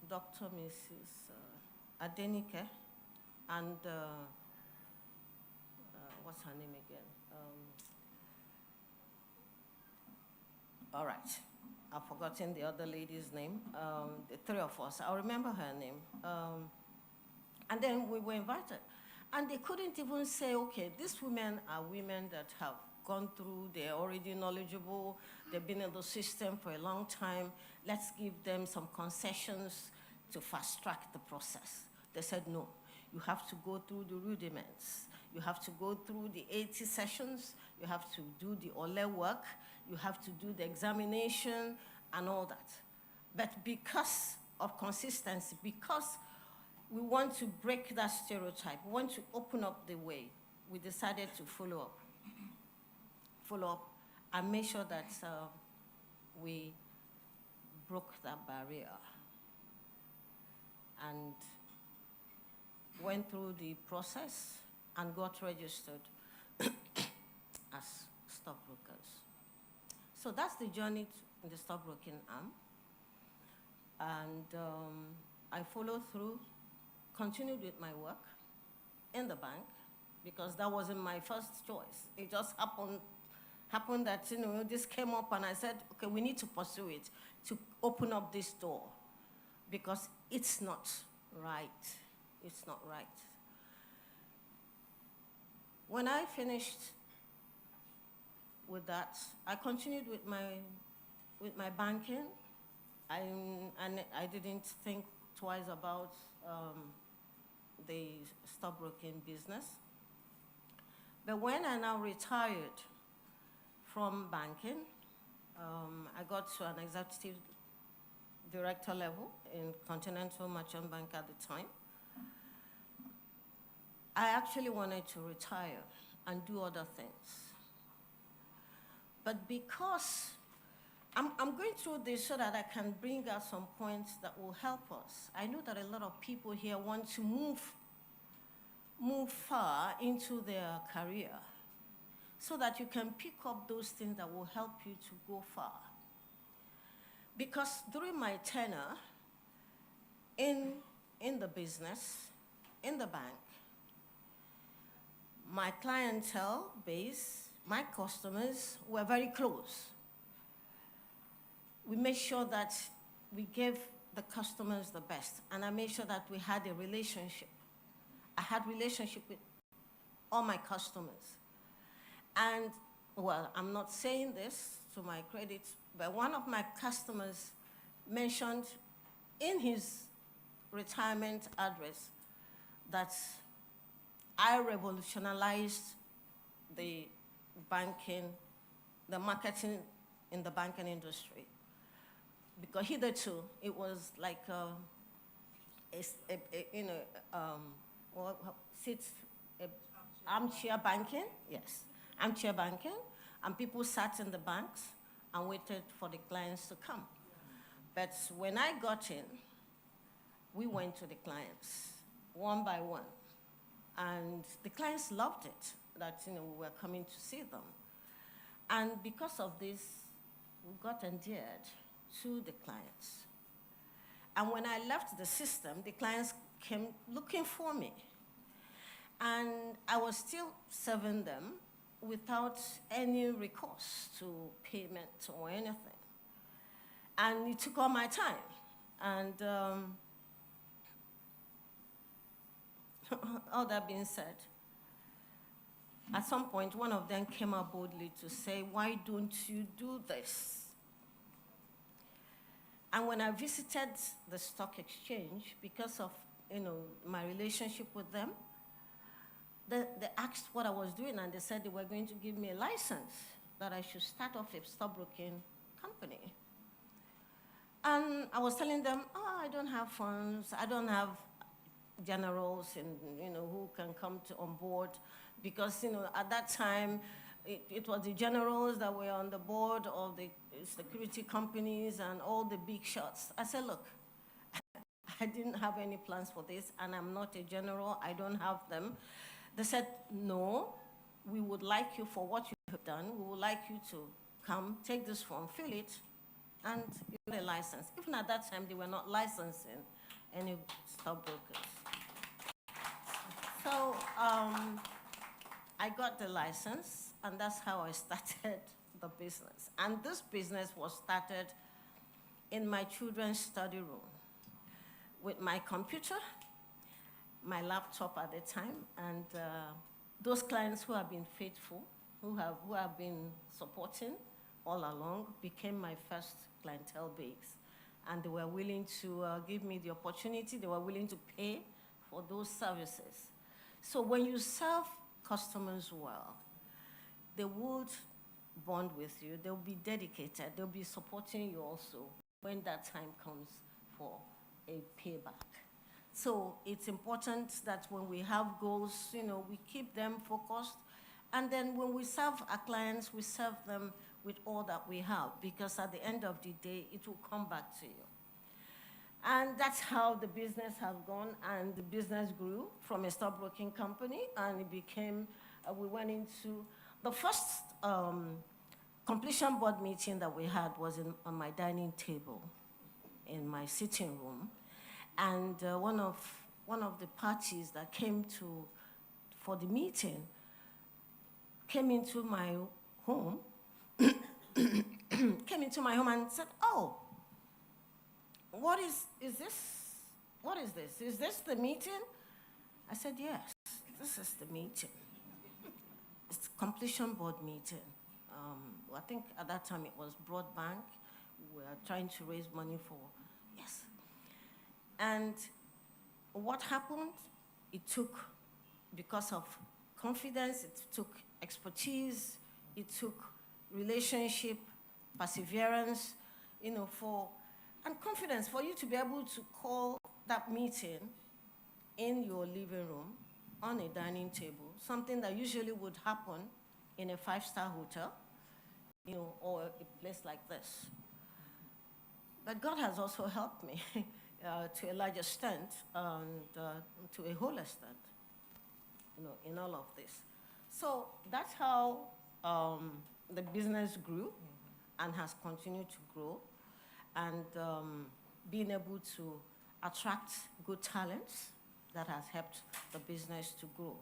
Dr. Mrs. Adenike and what's her name again? All right, I've forgotten the other lady's name. The 3 of us, I remember her name. And then we were invited. And they couldn't even say, okay, these women are women that have gone through, they're already knowledgeable, they've been in the system for a long time, let's give them some concessions to fast track the process. They said, no, you have to go through the rudiments. You have to go through the 80 sessions, you have to do the OLE work, you have to do the examination and all that. But because of consistency, because we want to break that stereotype, we want to open up the way, we decided to follow up and make sure that we broke that barrier and went through the process and got registered as stockbrokers. So that's the journey in the stockbroking arm. And I followed through, continued with my work in the bank, because that wasn't my first choice. It just happened that, you know, this came up and I said, okay, we need to pursue it, to open up this door, because it's not right. It's not right. When I finished with that, I continued with my banking, and I didn't think twice about the stockbroking business. But when I now retired from banking, I got to an executive director level in Continental Merchant Bank at the time. I actually wanted to retire and do other things. But because I'm going through this so that I can bring out some points that will help us. I know that a lot of people here want to move far into their career so that you can pick up those things that will help you to go far. Because during my tenure in the business, in the bank, my clientele base, my customers were very close. We made sure that we gave the customers the best, and I made sure that we had a relationship. I had relationship with all my customers. And, well, I'm not saying this to my credit, but one of my customers mentioned in his retirement address that I revolutionized the marketing in the banking industry. Because hitherto, it was like armchair banking, yes, armchair banking, and people sat in the banks and waited for the clients to come. But when I got in, we went to the clients one by one, and the clients loved it, that we were coming to see them. And because of this, we got endeared to the clients. And when I left the system, the clients came looking for me. And I was still serving them without any recourse to payment or anything. And it took all my time. And all that being said, at some point, one of them came up boldly to say, "Why don't you do this?" And when I visited the stock exchange, because of my relationship with them, they asked what I was doing, and they said they were going to give me a license, that I should start off a stockbroking company. And I was telling them, "Oh, I don't have funds, I don't have generals and who can come on board," because at that time it was the generals that were on the board of the security companies and all the big shots. I said, "Look, I didn't have any plans for this, and I'm not a general, I don't have them." They said, "No, we would like you, for what you have done, we would like you to come, take this form, fill it, and you get a license." Even at that time, they were not licensing any stockbrokers. So I got the license, and that's how I started the business. And this business was started in my children's study room with my computer, my laptop at the time, and those clients who have been faithful, who have been supporting all along, became my first clientele base. And they were willing to give me the opportunity, they were willing to pay for those services. So when you serve customers well, they would bond with you, they'll be dedicated, they'll be supporting you also when that time comes for a payback. So it's important that when we have goals, we keep them focused. And then when we serve our clients, we serve them with all that we have, because at the end of the day, it will come back to you. And that's how the business has gone, and the business grew from a stockbroking company, and it became, we went into, the first completion board meeting that we had was on my dining table in my sitting room. And one of the parties that came for the meeting came into my home, and said, "Oh, what is this? What is this? Is this the meeting?" I said, "Yes, this is the meeting. It's completion board meeting." I think at that time it was broadband. We were trying to raise money for, yes. And what happened? It took, because of confidence, it took expertise, it took relationship, perseverance, and confidence for you to be able to call that meeting in your living room on a dining table, something that usually would happen in a 5-star hotel, or a place like this. But God has also helped me to a large extent, and to a whole extent, in all of this. So that's how the business grew and has continued to grow, and being able to attract good talents that has helped the business to grow.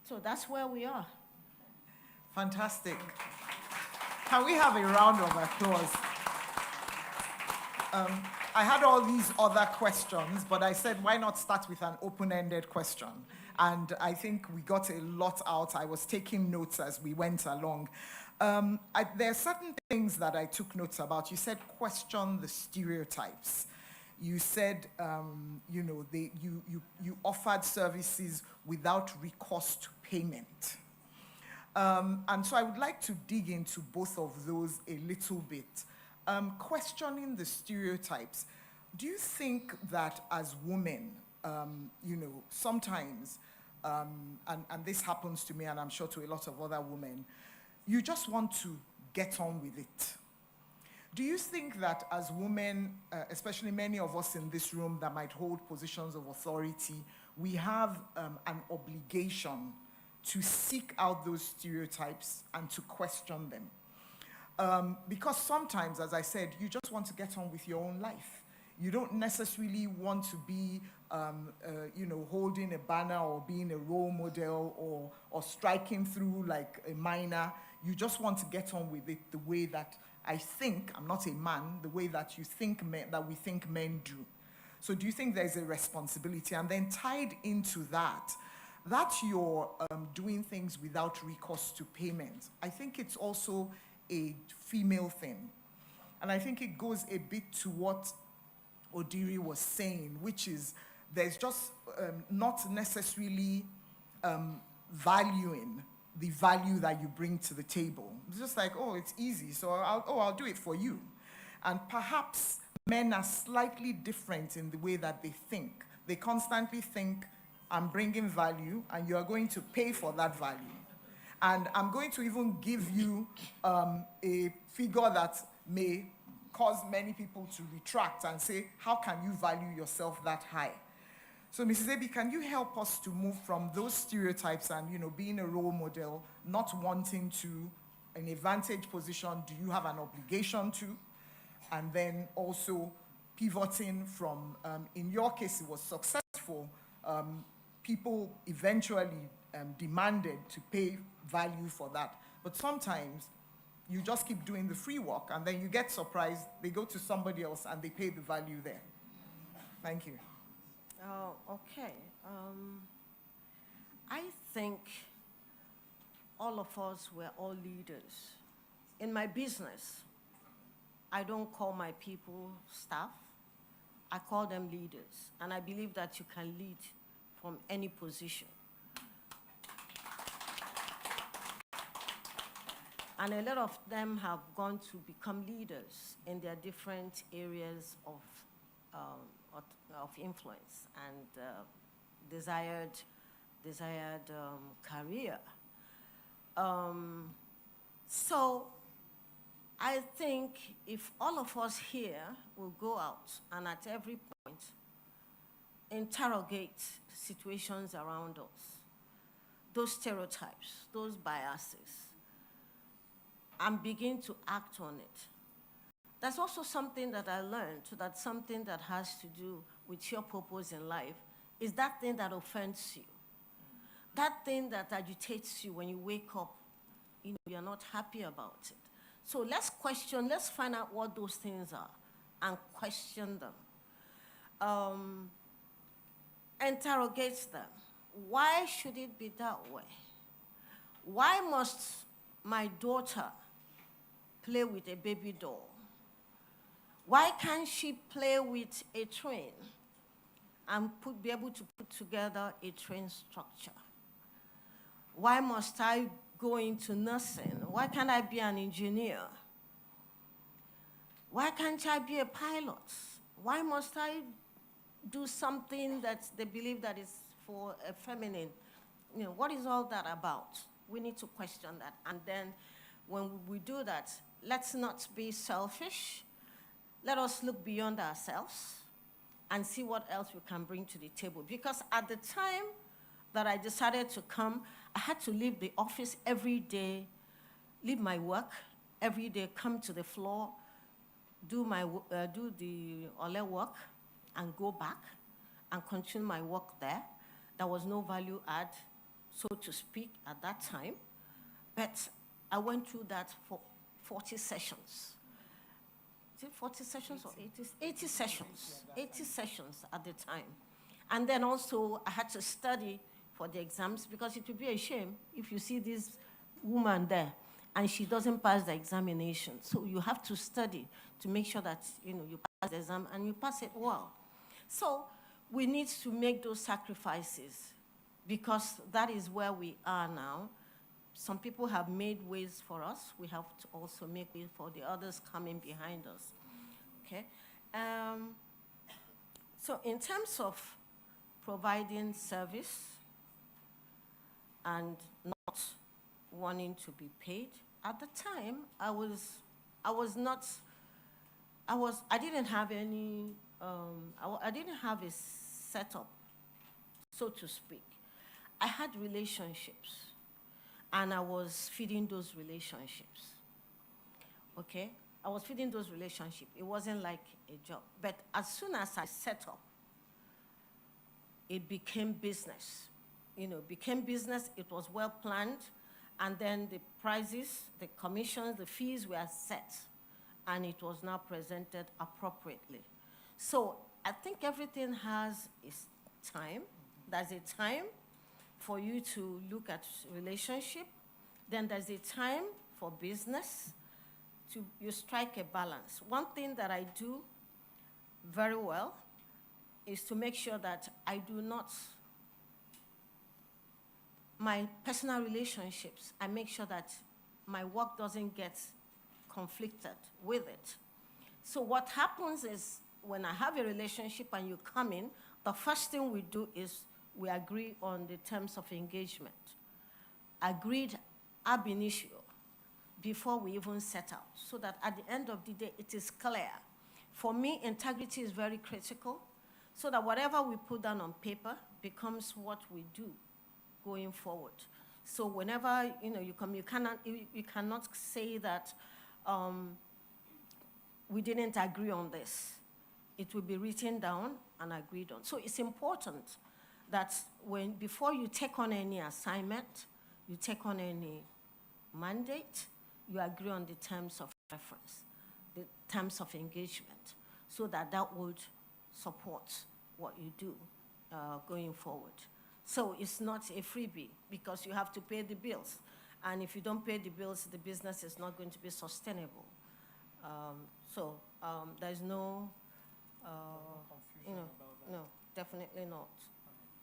So that's where we are. Fantastic. Can we have a round of applause? I had all these other questions, but I said, why not start with an open-ended question? And I think we got a lot out. I was taking notes as we went along. There are certain things that I took notes about. You said question the stereotypes. You said, you offered services without recourse to payment. And so I would like to dig into both of those a little bit. Questioning the stereotypes. Do you think that as women, sometimes, and this happens to me and I'm sure to a lot of other women, you just want to get on with it? Do you think that as women, especially many of us in this room that might hold positions of authority, we have an obligation to seek out those stereotypes and to question them? Because sometimes, as I said, you just want to get on with your own life. You don't necessarily want to be, holding a banner or being a role model or striking through like a minor. You just want to get on with it the way that I think, I'm not a man, the way that you think that we think men do. So do you think there's a responsibility? And then tied into that you're doing things without recourse to payment. I think it's also a female thing. And I think it goes a bit to what Odiri was saying, which is there's just not necessarily valuing the value that you bring to the table. It's just like, oh, it's easy, so I'll do it for you. And perhaps men are slightly different in the way that they think. They constantly think, I'm bringing value, and you are going to pay for that value. And I'm going to even give you a figure that may cause many people to retract and say, how can you value yourself that high? So, Mrs. Abi, can you help us to move from those stereotypes and, being a role model, not wanting to, an advantage position, do you have an obligation to? And then also pivoting from, in your case, it was successful. People eventually demanded to pay value for that. But sometimes you just keep doing the free work and then you get surprised, they go to somebody else and they pay the value there. Thank you. Oh, okay. I think all of us were all leaders. In my business, I don't call my people staff. I call them leaders. And I believe that you can lead from any position. And a lot of them have gone to become leaders in their different areas of influence and desired career. So I think if all of us here will go out and at every point interrogate situations around us, those stereotypes, those biases, and begin to act on it. That's also something that I learned, that's something that has to do with your purpose in life, is that thing that offends you. That thing that agitates you when you wake up, you're not happy about it. So let's find out what those things are and question them. Interrogate them. Why should it be that way? Why must my daughter play with a baby doll? Why can't she play with a train and be able to put together a train structure? Why must I go into nursing? Why can't I be an engineer? Why can't I be a pilot? Why must I do something that they believe that is for a feminine? What is all that about? We need to question that. And then when we do that, let's not be selfish. Let us look beyond ourselves and see what else we can bring to the table. Because at the time that I decided to come, I had to leave the office every day, leave my work every day, come to the floor, do the Ole work, and go back and continue my work there. There was no value add, so to speak, at that time. But I went through that for 40 sessions. it 40 sessions or 80 sessions, 80 sessions at the time. And then also I had to study for the exams because it would be a shame if you see this woman there and she doesn't pass the examination. So you have to study to make sure that you pass the exam and you pass it well. So we need to make those sacrifices because that is where we are now. Some people have made ways for us. We have to also make way for the others coming behind us. Okay. So in terms of providing service and not wanting to be paid, at the time I didn't have any, I didn't have a setup, so to speak. I had relationships, and I was feeding those relationships, okay? I was feeding those relationships. It wasn't like a job. But as soon as I set up, it became business. Became business, it was well planned, and then the prices, the commissions, the fees were set, and it was now presented appropriately. So I think everything has its time. There's a time for you to look at relationship. Then there's a time for business. You strike a balance. One thing that I do very well is to make sure that I do not, my personal relationships, I make sure that my work doesn't get conflicted with it. So what happens is when I have a relationship and you come in, the first thing we do is we agree on the terms of engagement. Agreed ab initio before we even set out, so that at the end of the day, it is clear. For me, integrity is very critical, so that whatever we put down on paper becomes what we do going forward. So whenever you come, you cannot say that we didn't agree on this. It will be written down and agreed on. So it's important that before you take on any assignment, you take on any mandate, you agree on the terms of reference, the terms of engagement, so that would support what you do going forward. So it's not a freebie because you have to pay the bills. And if you don't pay the bills, the business is not going to be sustainable. There's no confusion about that. No, definitely not.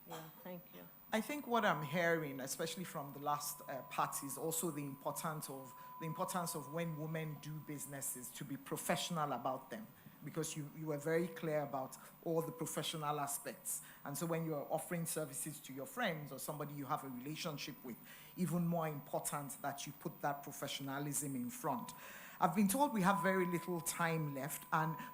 Yeah, thank you. I think what I'm hearing, especially from the last part, is also the importance of when women do businesses to be professional about them, because you were very clear about all the professional aspects. And so when you're offering services to your friends or somebody you have a relationship with, even more important that you put that professionalism in front. I've been told we have very little time left,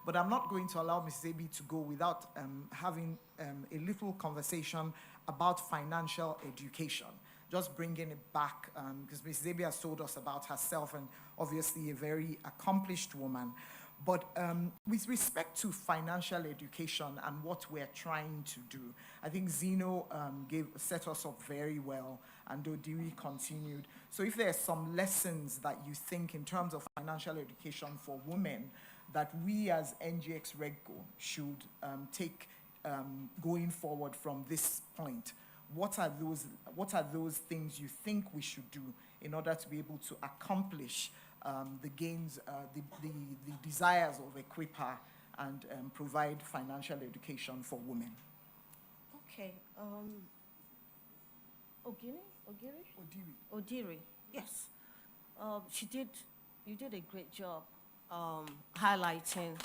but I'm not going to allow Mrs. Abi to go without having a little conversation about financial education. Just bringing it back, because Mrs. Abi has told us about herself, and obviously a very accomplished woman. But with respect to financial education and what we're trying to do, I think Zeno set us up very well, and Dodiri continued. So if there are some lessons that you think in terms of financial education for women that we as NGX RegCo should take going forward from this point, what are those things you think we should do in order to be able to accomplish the gains, the desires of EquipHer and provide financial education for women? Okay. Odiri, yes. You did a great job highlighting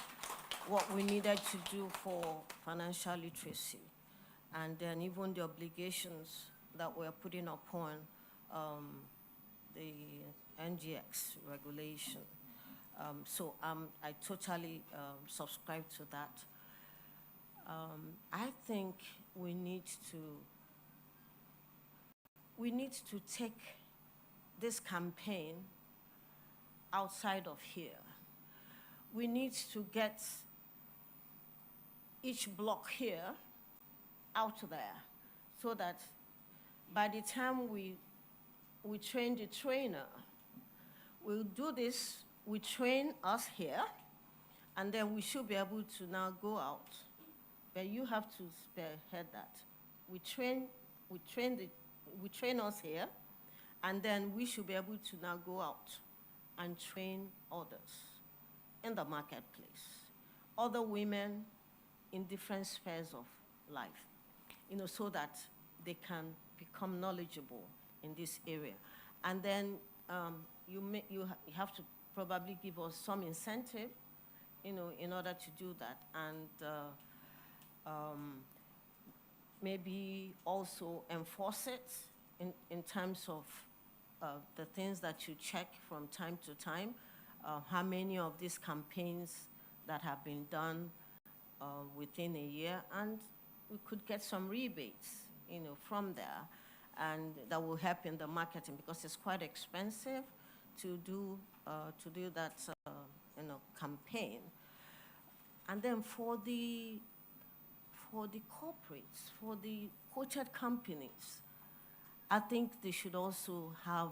what we needed to do for financial literacy, and then even the obligations that we're putting upon the NGX regulation. So I totally subscribe to that. I think we need to take this campaign outside of here. We need to get each block here out there, so that by the time we train the trainer, we'll do this, we train us here, And then we should be able to now go out, but you have to spearhead that. We train us here, and then we should be able to now go out and train others in the marketplace, other women in different spheres of life, so that they can become knowledgeable in this area. And then you have to probably give us some incentive, in order to do that. And maybe also enforce it in terms of the things that you check from time to time, how many of these campaigns that have been done within a year, and we could get some rebates, from there, and that will help in the marketing, because it's quite expensive to do that, campaign. And then for the corporates, for the quoted companies, I think they should also have,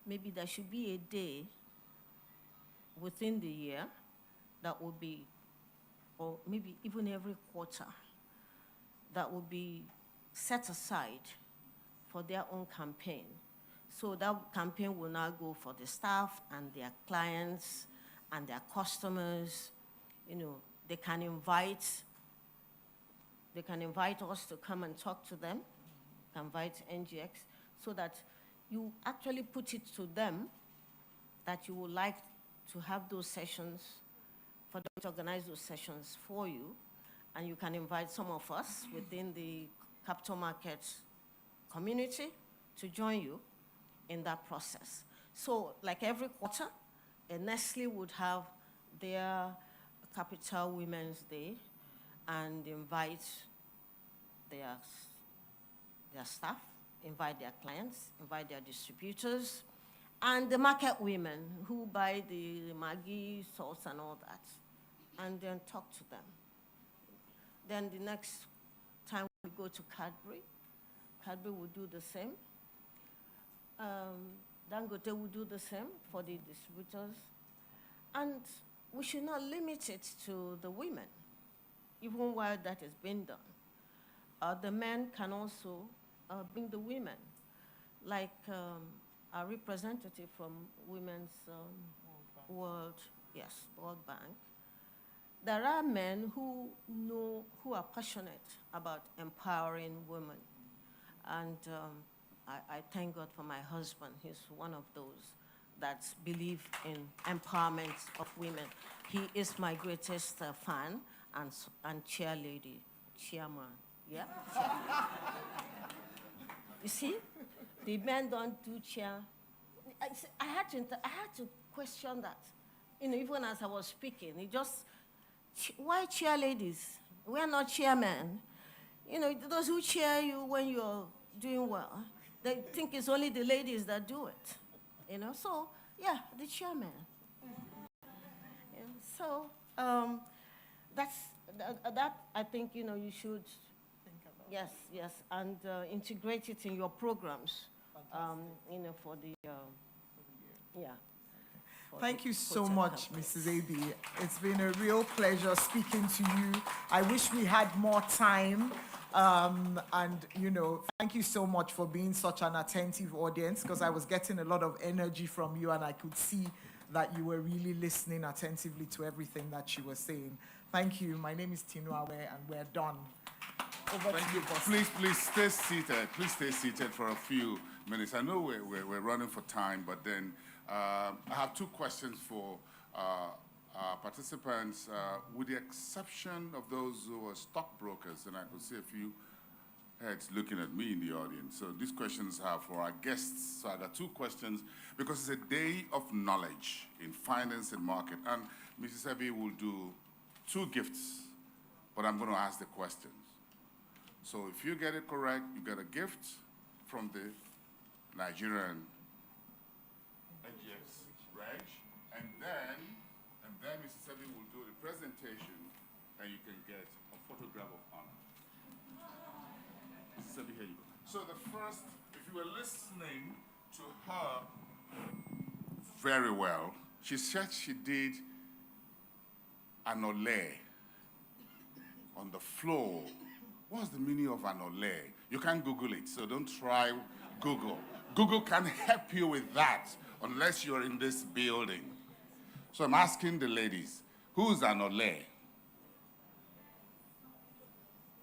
maybe there should be a day within the year that would be, or maybe even every quarter, that would be set aside for their own campaign. So that campaign will now go for the staff and their clients and their customers. They can invite us to come and talk to them, invite NGX, so that you actually put it to them that you would like to have those sessions, for them to organize those sessions for you, and you can invite some of us within the capital markets community to join you in that process. So like every quarter, Nestle would have their Capital Women's Day and invite their staff, invite their clients, invite their distributors, and the market women who buy the Maggi, sauce, and all that, and then talk to them. Then the next time we go to Cadbury will do the same. Dangote will do the same for the distributors. And we should not limit it to the women, even while that is being done. The men can also bring the women, like our representative from Women's World Bank. There are men who are passionate about empowering women. And I thank God for my husband. He's one of those that believe in empowerment of women. He is my greatest fan and chairman. Yeah? You see, the men don't do chair. I had to question that. Even as I was speaking, why cheerleaders? We're not chairmen. Those who cheer you when you're doing well, they think it's only the ladies that do it. So yeah, the chairman. So that I think you should think about. Yes, and integrate it in your programs. For the yeah. Thank you so much, Mrs. AB. It's been a real pleasure speaking to you. I wish we had more time. Thank you so much for being such an attentive audience, because I was getting a lot of energy from you and I could see that you were really listening attentively to everything that she was saying. Thank you. My name is Tinuawe and we're done. Over Thank to you. boss. Please stay seated. Please stay seated for a few minutes. I know we're running for time, but then I have two questions for participants, with the exception of those who are stockbrokers, and I could see a few heads looking at me in the audience. So these questions are for our guests. So I got two questions, because it's a day of knowledge in finance and market. And Mrs. Ebi will do two gifts, but I'm going to ask the questions. So if you get it correct, you get a gift from the Nigerian NGX Reg, and then Mrs. Ebi will do the presentation, and you can get a photograph of honor. Mrs. Ebi, here you go. So the first, if you were listening to her very well, she said she did anole on the floor. What's the meaning of anole? You can't Google it, so don't try Google. Google can't help you with that unless you're in this building. So I'm asking the ladies, who's anole?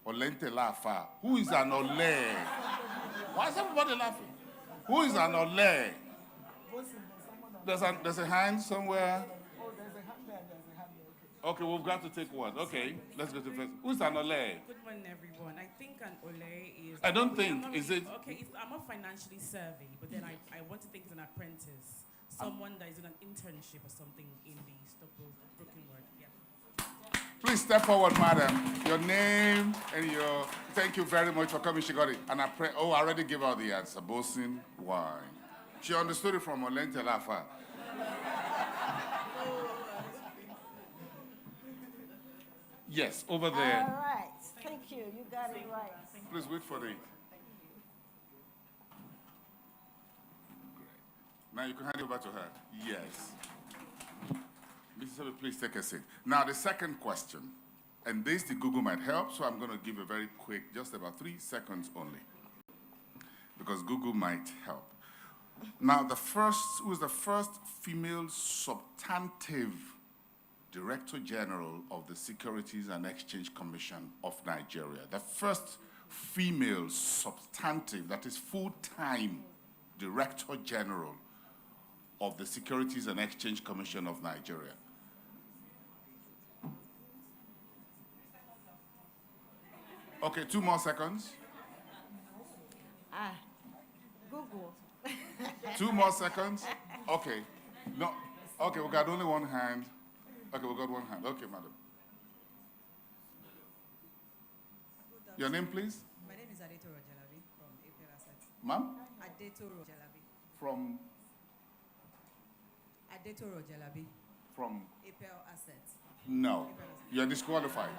Olente lafa. Who is anole? Why is everybody laughing? Who is anole? There's a hand somewhere. Oh, there's a hand there, there's a hand there. Okay. Okay, we've got to take one. Okay, let's go to first. Who's anole? Good morning, everyone. I think an ole is. I don't think, is it? Okay, I'm not financially savvy, but then I want to think it's an apprentice, someone that is in an internship or something in the stockbroking world. Yeah. Please step forward, madam. Your name and your. Thank you very much for coming. She got it. And I pray. Oh, I already gave her the answer. Bosin, why? She understood it from Olente Lafa. Yes, over there. All right, thank you, you got it right. Please wait for the. Great. Now you can hand it over to her. Yes. Mrs. Obi, please take a seat. Now the second question, and this the Google might help, so I'm going to give a very quick, just about 3 seconds only, because Google might help. Now who is the first female substantive Director General of the Securities and Exchange Commission of Nigeria? The first female substantive, that is full-time Director General of the Securities and Exchange Commission of Nigeria. Okay, 2 more seconds. Google. 2 more seconds. Okay. No. Okay, we got only one hand. Okay, we got one hand. Okay, madam. Your name, please? My name is Adetoro Jalabi from EquipHer Assets. Ma'am? Adetoro Jalabi. From? Adetoro Jalabi. From? EquipHer Assets. No. You're disqualified.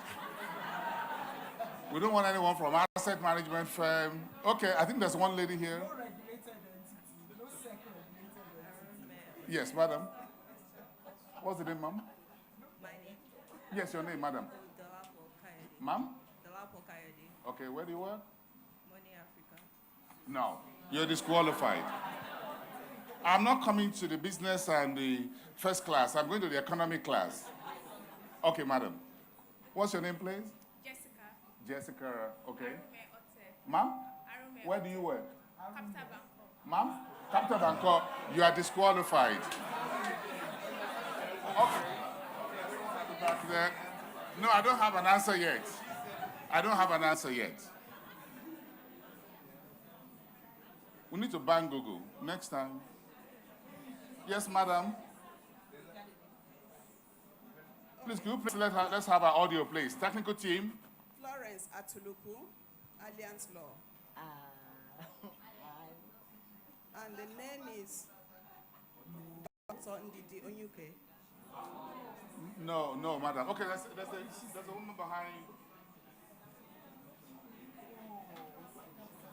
We don't want anyone from asset management firm. Okay, I think there's one lady here. No regulated entity, no SEC-regulated entity. Yes, madam. What's the name, ma'am? My name? Yes, your name, madam. Dolapo Kayode. Ma'am? Dolapo Kayode. Okay, where do you work? Money Africa. No. You're disqualified. I'm not coming to the business and the first class. I'm going to the economy class. Okay, madam. What's your name, please? Jessica. Jessica, okay. Arume Ote. Ma'am? Arume Where do you work? Capital Bangkok. Ma'am? Captain Bangkok, you are disqualified. Okay. Back there. No, I don't have an answer yet. I don't have an answer yet. We need to ban Google next time. Yes, madam. Please, can you please let's have our audio, please. Technical team. Florence Atuluku, Alliance Law. And the name is Dr. Ndidi Onyuke. No, madam. Okay, there's a woman behind.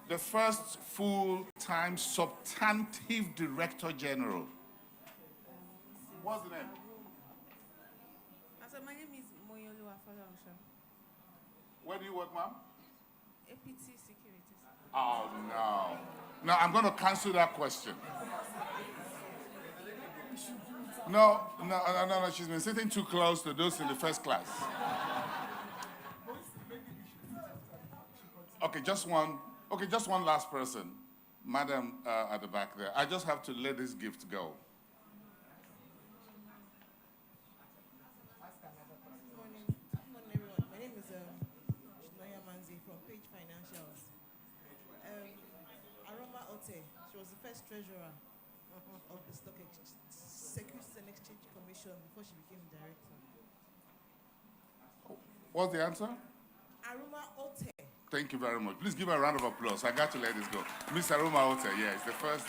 The first full-time substantive Director General. What's the name? So my name is Moyolu Afolangsha. Where do you work, ma'am? APT Securities. Oh, no. No, I'm going to cancel that question. No, she's been sitting too close to those in the first class. Okay, just one last person. Madam at the back there. I just have to let this gift go. Everyone. My name is Shinoya Manzi from Page Financials. Aroma Ote, she was the first treasurer of the Securities and Exchange Commission before she became director. What's the answer? Aroma Ote. Thank you very much. Please give her a round of applause. I got to let this go. Miss Aroma Ote, yeah, it's the first.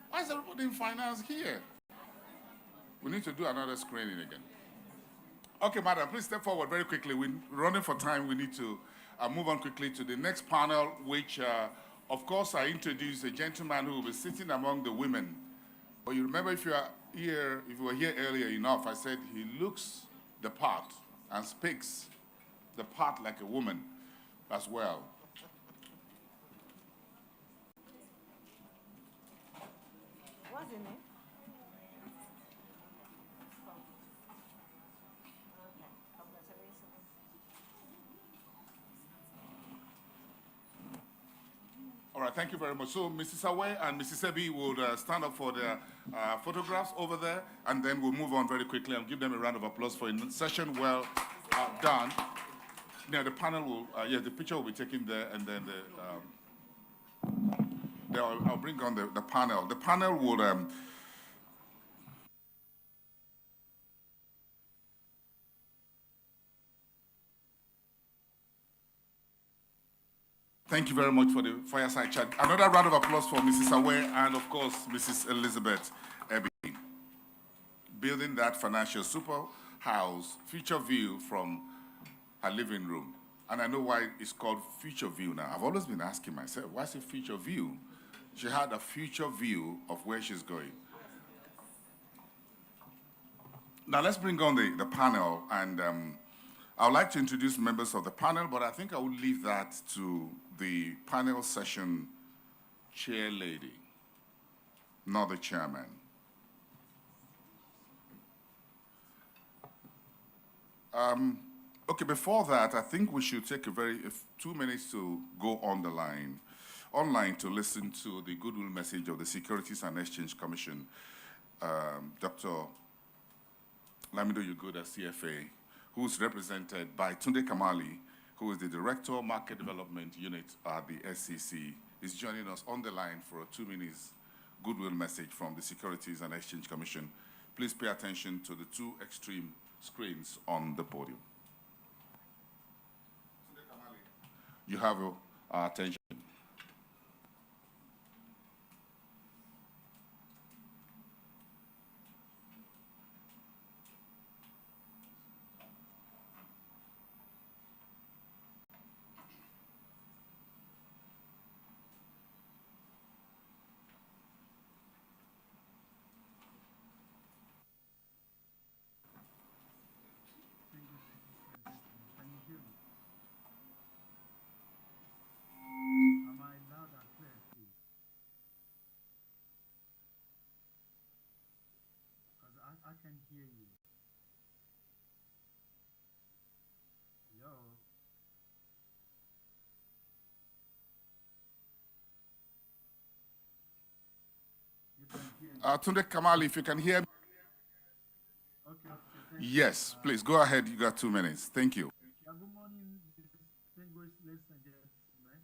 Why is everybody in finance here? We need to do another screening again. Okay, madam, please step forward very quickly. We're running for time. We need to move on quickly to the next panel, which, of course, I introduced a gentleman who will be sitting among the women. But you remember, if you are here, if you were here earlier enough, I said he looks the part and speaks the part like a woman as well. What's the name? All right, thank you very much. So Mrs. Away and Mrs. Sebi will stand up for their photographs over there, and then we'll move on very quickly and give them a round of applause for a session well done. Now the panel will, the picture will be taken there, and then I'll bring on the panel. The panel will. Thank you very much for the fireside chat. Another round of applause for Mrs. Aware and, of course, Mrs. Elizabeth Ebby. Building that financial super house, future view from her living room. And I know why it's called future view now. I've always been asking myself, why is it future view? She had a future view of where she's going. Now let's bring on the panel, and I would like to introduce members of the panel, but I think I will leave that to the panel session chair lady, not the chairman. Okay, before that, I think we should take 2 minutes to go online to listen to the goodwill message of the Securities and Exchange Commission, Dr. Lamido Yugoda, CFA, who's represented by Tunde Kamali, who is the Director of Market Development Unit at the SEC, is joining us on the line for a 2 minutes goodwill message from the Securities and Exchange Commission. Please pay attention to the 2 extreme screens on the podium. Tunde Kamali, you have our attention. I can hear you. Yo. You can hear me. Tunde Kamali, if you can hear me. Okay. Yes, please, go ahead. You got 2 minutes. Thank you. Good morning, distinguished ladies and gentlemen.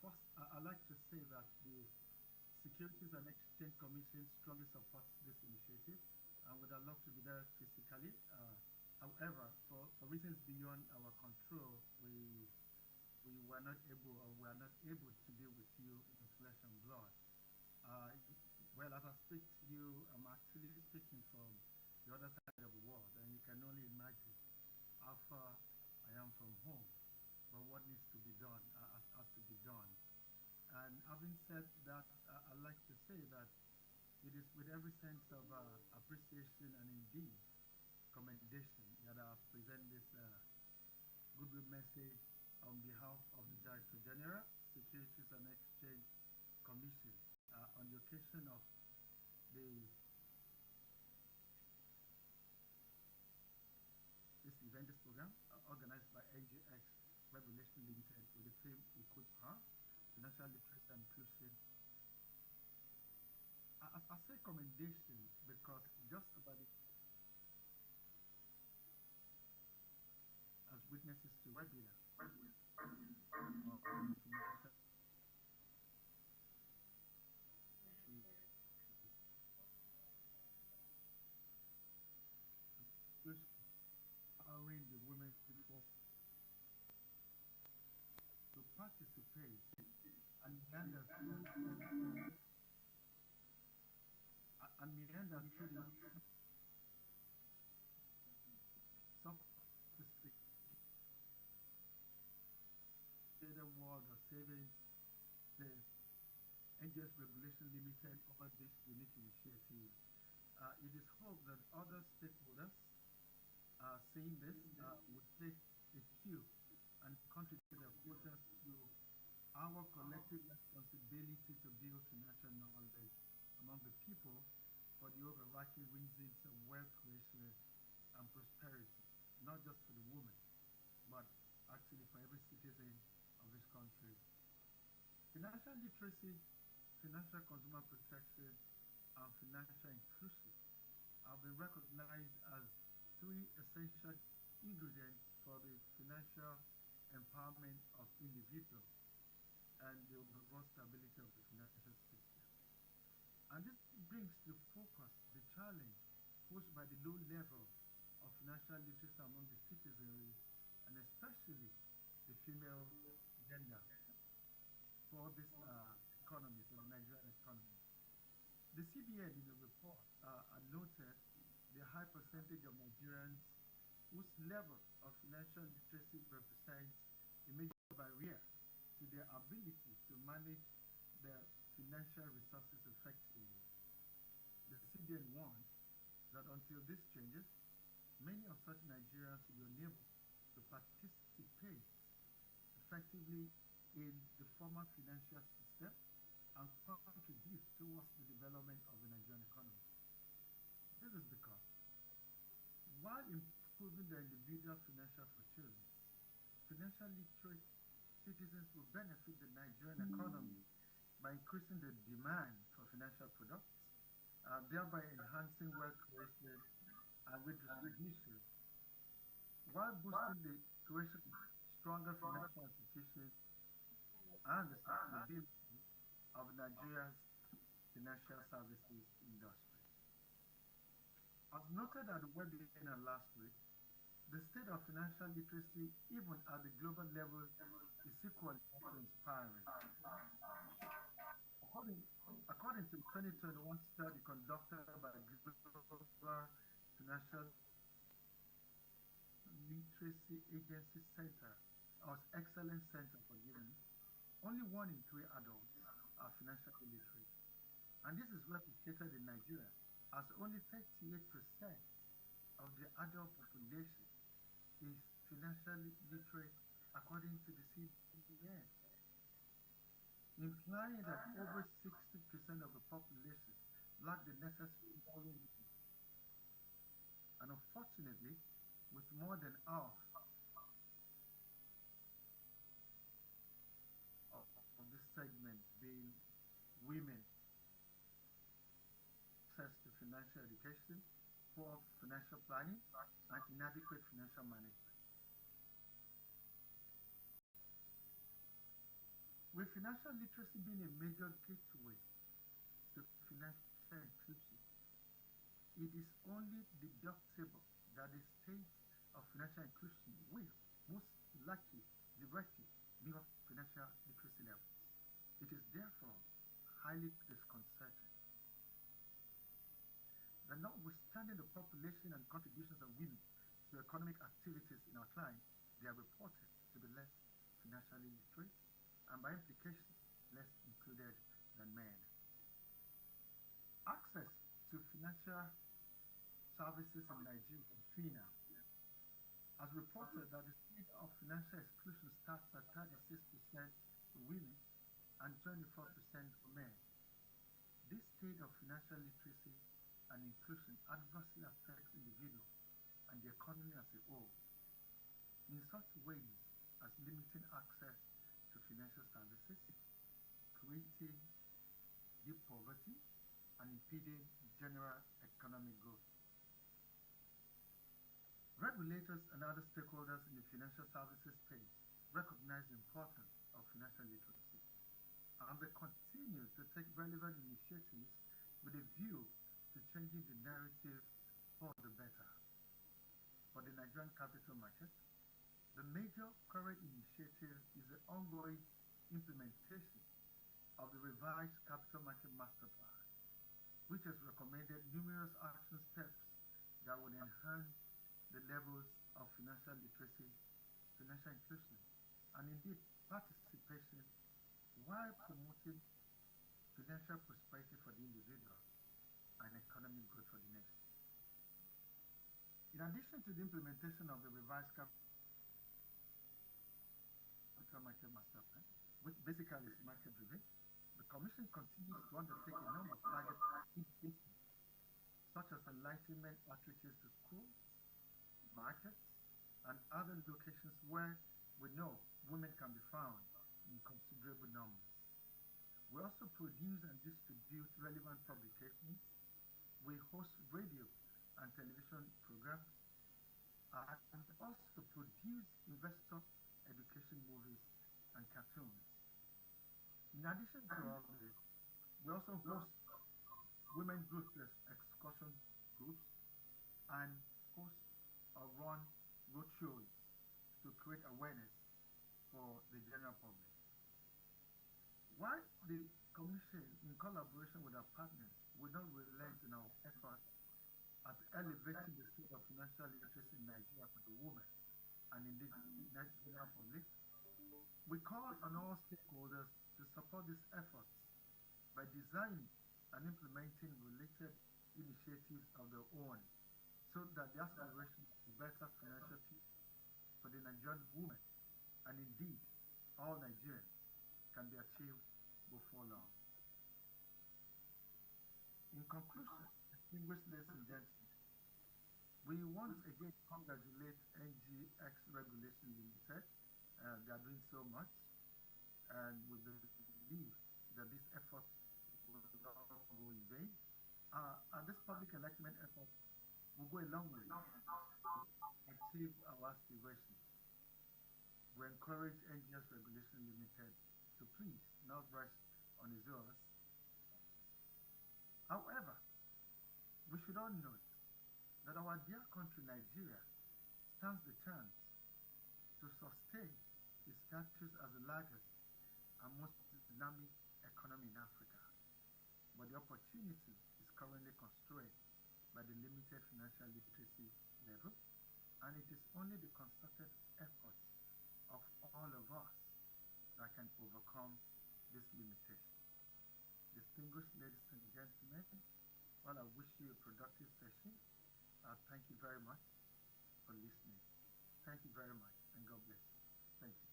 First, I'd like to say that the Securities and Exchange Commission strongly supports this initiative and would have loved to be there physically. However, for reasons beyond our control, we were not able to be with you in flesh and blood. Well, as I speak to you, I'm actually speaking from the other side of the world, and you can only imagine how far I am from home. But what needs to be done has to be done. And having said that, I'd like to say that it is with every sense of appreciation and indeed commendation that I present this goodwill message on behalf of the Director General, Securities and Exchange Commission, on the occasion of this program organized by NGX Regulation Limited with the theme EquipHer, Financial Literacy and Inclusion. I say commendation because just about it as witnesses to webinar. Allowing the women to participate and meander through the world of savings, the NGX Regulation Limited over this unique initiative. It is hoped that other stakeholders seeing this would take a cue and contribute their quotas to our collective responsibility to build financial knowledge among the people for the overarching reasons of wealth creation and prosperity, not just for the woman, but actually for every citizen of this country. Financial literacy, financial consumer protection, and financial inclusion have been recognized as three essential ingredients for the financial empowerment of individuals and the overall stability of the financial system. And this brings to focus the challenge posed by the low level of financial literacy among the citizenry, and especially the female gender for this economy, for the Nigerian economy. The CBN in the report noted the high percentage of Nigerians whose level of financial literacy represents a major barrier to their ability to manage their financial resources effectively. The CBN warns that until this changes, many of such Nigerians will be unable to participate effectively in the formal financial system and contribute towards the development of the Nigerian economy. This is because while improving the individual financial opportunities, financial literate citizens will benefit the Nigerian economy by increasing the demand for financial products, thereby enhancing wealth creation and redistribution, while boosting the creation of stronger financial institutions and the sustainability of Nigeria's financial services industry. As noted at the webinar last week, the state of financial literacy, even at the global level, is equally inspiring. According to the 2021 study conducted by Goodwill Financial Literacy Agency Center, or Excellence Center, forgive me, only 1 in 3 adults are financially literate. And this is replicated in Nigeria, as only 38% of the adult population is financially literate according to the CBN, implying that over 60% of the population lack the necessary knowledge. And unfortunately, with more than half of this segment being women, access to financial education, poor financial planning, and inadequate financial management. With financial literacy being a major gateway to financial inclusion, it is only deductible that the state of financial inclusion will most likely directly near financial literacy levels. It is therefore highly disconcerting that notwithstanding the population and contributions of women to economic activities in our client, they are reported to be less financially literate and by implication less included than men. Access to financial services in Nigeria, FINA, has reported that the state of financial exclusion starts at 36% for women and 24% for men. This state of financial literacy and inclusion adversely affects individuals and the economy as a whole in such ways as limiting access to financial services, creating deep poverty, and impeding general economic growth. Regulators and other stakeholders in the financial services space recognize the importance of financial literacy, and they continue to take relevant initiatives with a view to changing the narrative for the better. For the Nigerian capital market, the major current initiative is the ongoing implementation of the revised capital market master plan, which has recommended numerous action steps that would enhance the levels of financial literacy, financial inclusion, and indeed participation while promoting financial prosperity for the individual and economic growth for the next. In addition to the implementation of the revised capital market master plan, which basically is market-driven, the Commission continues to undertake a number of target investments, such as enlightenment outreaches to schools, markets, and other locations where we know women can be found in considerable numbers. We also produce and distribute relevant publications. We host radio and television programs, and also produce investor education movies and cartoons. In addition to all this, we also host women group excursion groups and host or run roadshows to create awareness for the general public. While the Commission, in collaboration with our partners, will not relent in our efforts at elevating the state of financial literacy in Nigeria for the women and indeed the general public, we call on all stakeholders to support these efforts by designing and implementing related initiatives of their own so that the aspiration for better financial future for the Nigerian women and indeed all Nigerians can be achieved before long. In conclusion, distinguished ladies and gentlemen, we once again congratulate NGX Regulation Limited. They are doing so much, and we believe that this effort will not go in vain. And this public enlightenment effort will go a long way to achieve our aspirations. We encourage NGX Regulation Limited to please not rest on his oars. However, we should all note that our dear country, Nigeria, stands the chance to sustain its status as the largest and most dynamic economy in Africa. But the opportunity is currently constrained by the limited financial literacy level, and it is only the concerted efforts of all of us that can overcome this limitation. Distinguished ladies and gentlemen, while I wish you a productive session, thank you very much for listening. Thank you very much, and God bless you. Thank you.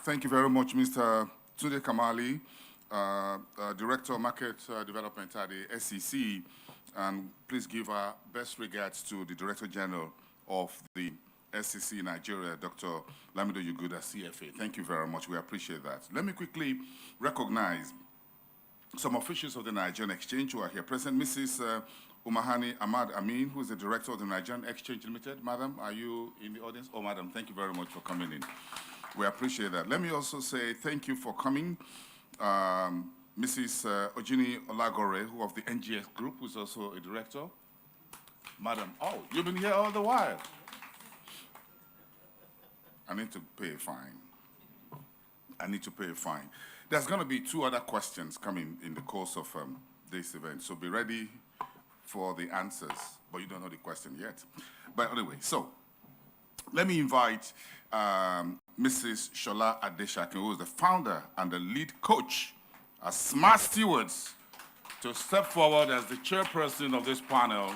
Thank you very much, Mr. Tunde Kamali, Director of Market Development at the SEC, and please give our best regards to the Director General of the SEC Nigeria, Dr. Lamido Yuguda, CFA. Thank you very much. We appreciate that. Let me quickly recognize some officials of the Nigerian Exchange who are here present. Mrs. Umahani Ahmad Amin, who is the Director of the Nigerian Exchange Limited. Madam, are you in the audience? Oh, madam, thank you very much for coming in. We appreciate that. Let me also say thank you for coming. Mrs. Ojini Olagore, who of the NGX Group, who is also a director. Madam, oh, you've been here all the while. I need to pay a fine. I need to pay a fine. There's going to be 2 other questions coming in the course of this event, so be ready for the answers, but you don't know the question yet. But anyway, so let me invite Mrs. Shola Adeshake, who is the founder and the lead coach at Smart Stewards, to step forward as the chairperson of this panel.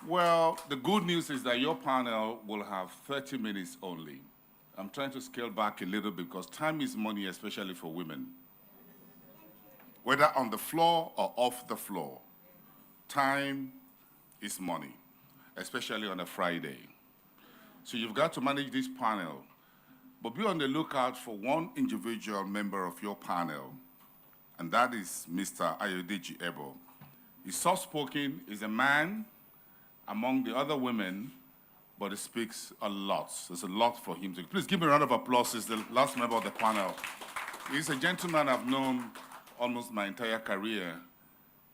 Well, the good news is that your panel will have 30 minutes only. I'm trying to scale back a little bit because time is money, especially for women. Whether on the floor or off the floor, time is money, especially on a Friday. So you've got to manage this panel, but be on the lookout for one individual member of your panel, and that is Mr. Ayodeji Ebo. He's soft-spoken, he's a man among the other women, but he speaks a lot. There's a lot for him to. Please give me a round of applause. He's the last member of the panel. He's a gentleman I've known almost my entire career.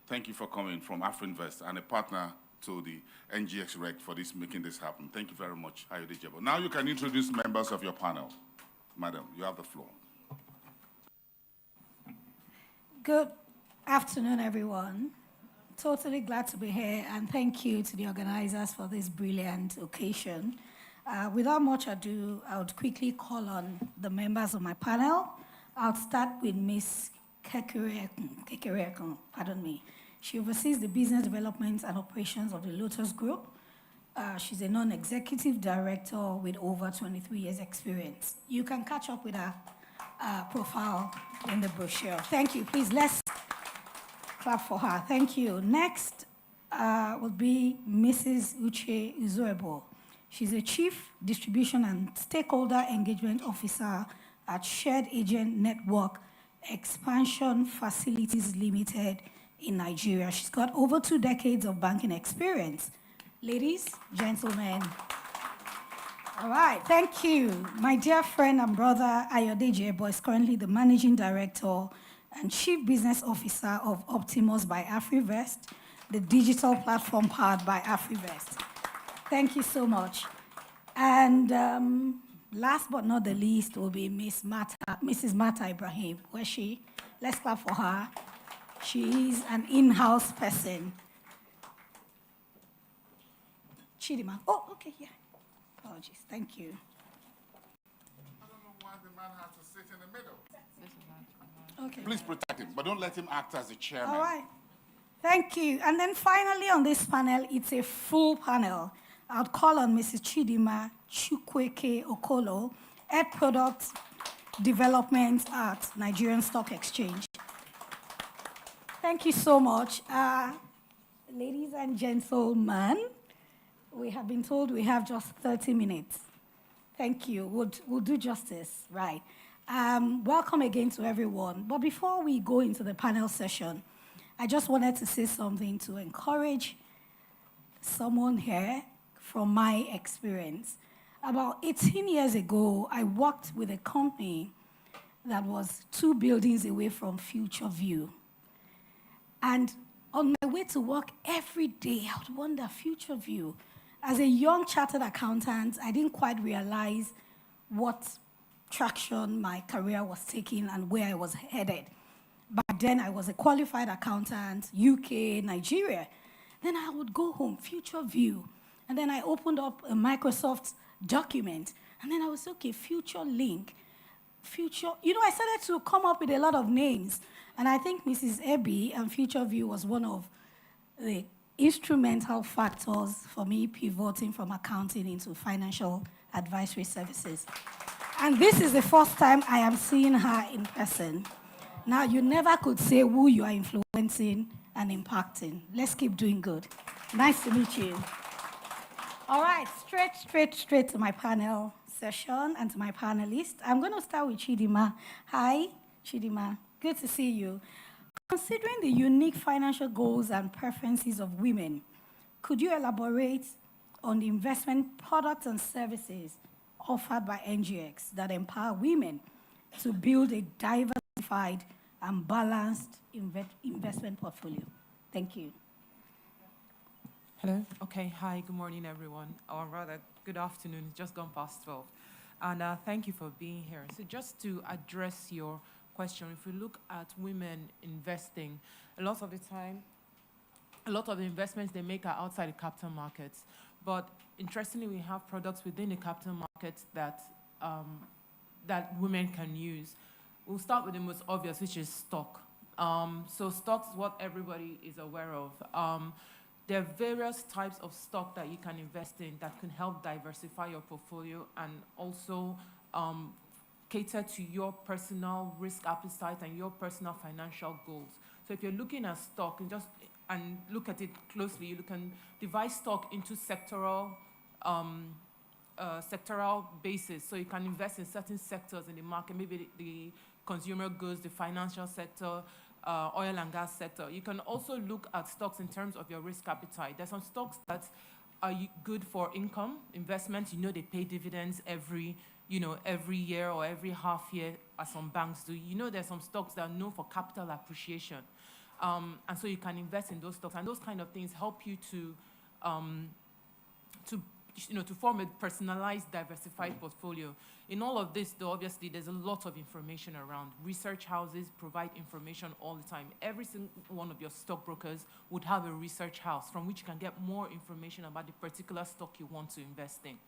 Thank you for coming from Afrinvest and a partner to the NGX Reg for making this happen. Thank you very much, Ayodeji Ebo. Now you can introduce members of your panel. Madam, you have the floor. Good afternoon, everyone. Totally glad to be here, and thank you to the organizers for this brilliant occasion. Without much ado, I would quickly call on the members of my panel. I'll start with Ms. Kekereekun, pardon me. She oversees the business development and operations of the Lotus Group. She's a non-executive director with over 23 years experience. You can catch up with her profile in the brochure. Thank you. Please, let's clap for her. Thank you. Next will be Mrs. Uche Uzoebo. She's a Chief Distribution and Stakeholder Engagement Officer at Shared Agent Network Expansion Facilities Limited in Nigeria. She's got over 2 decades of banking experience. Ladies, gentlemen. All right, thank you. My dear friend and brother, Ayodeji Ebo, is currently the Managing Director and Chief Business Officer of Optimus by AfriVest, the digital platform powered by AfriVest. Thank you so much. And last but not the least will be Mrs. Mata Ibrahim. Where's she? Let's clap for her. She is an in-house person. Chidima. Oh, okay, yeah. Apologies. Thank you. I don't know why the man has to sit in the middle. Okay. Please protect him, but don't let him act as the chairman. All right. Thank you. And then finally on this panel, it's a full panel. I'll call on Mrs. Chidima Chukwueke Okolo, Head Product Development at Nigerian Stock Exchange. Thank you so much. Ladies and gentlemen, we have been told we have just 30 minutes. Thank you. We'll do justice. Right. Welcome again to everyone. But before we go into the panel session, I just wanted to say something to encourage someone here from my experience. About 18 years ago, I worked with a company that was 2 buildings away from Future View. And on my way to work every day, I would wonder, Future View. As a young chartered accountant, I didn't quite realize what traction my career was taking and where I was headed. Back then, I was a qualified accountant, UK, Nigeria. Then I would go home, Future View. And then I opened up a Microsoft document. And then I was, okay, Future Link, Future. I started to come up with a lot of names. And I think Mrs. Ebi and Future View was one of the instrumental factors for me pivoting from accounting into financial advisory services. And this is the first time I am seeing her in person. Now, you never could say who you are influencing and impacting. Let's keep doing good. Nice to meet you. All right, straight to my panel session and to my panelists. I'm going to start with Chidima. Hi, Chidima. Good to see you. Considering the unique financial goals and preferences of women, could you elaborate on the investment products and services offered by NGX that empower women to build a diversified and balanced investment portfolio? Thank you. Hello. Okay. Hi. Good morning, everyone. Or rather, good afternoon. It's just gone past 12. And thank you for being here. So just to address your question, if we look at women investing, a lot of the time, a lot of the investments they make are outside the capital markets. But interestingly, we have products within the capital markets that, that women can use. We'll start with the most obvious, which is stock. So stocks is what everybody is aware of. There are various types of stock that you can invest in that can help diversify your portfolio and also cater to your personal risk appetite and your personal financial goals. So if you're looking at stock and look at it closely, you can divide stock into sectoral basis. So you can invest in certain sectors in the market, maybe the consumer goods, the financial sector, oil and gas sector. You can also look at stocks in terms of your risk appetite. There's some stocks that are good for income investments. They pay dividends every year or every half year, as some banks do. There's some stocks that are known for capital appreciation. And so you can invest in those stocks. And those kind of things help you to form a personalized, diversified portfolio. In all of this, though, obviously, there's a lot of information around. Research houses provide information all the time. Every single one of your stockbrokers would have a research house from which you can get more information about the particular stock you want to invest in.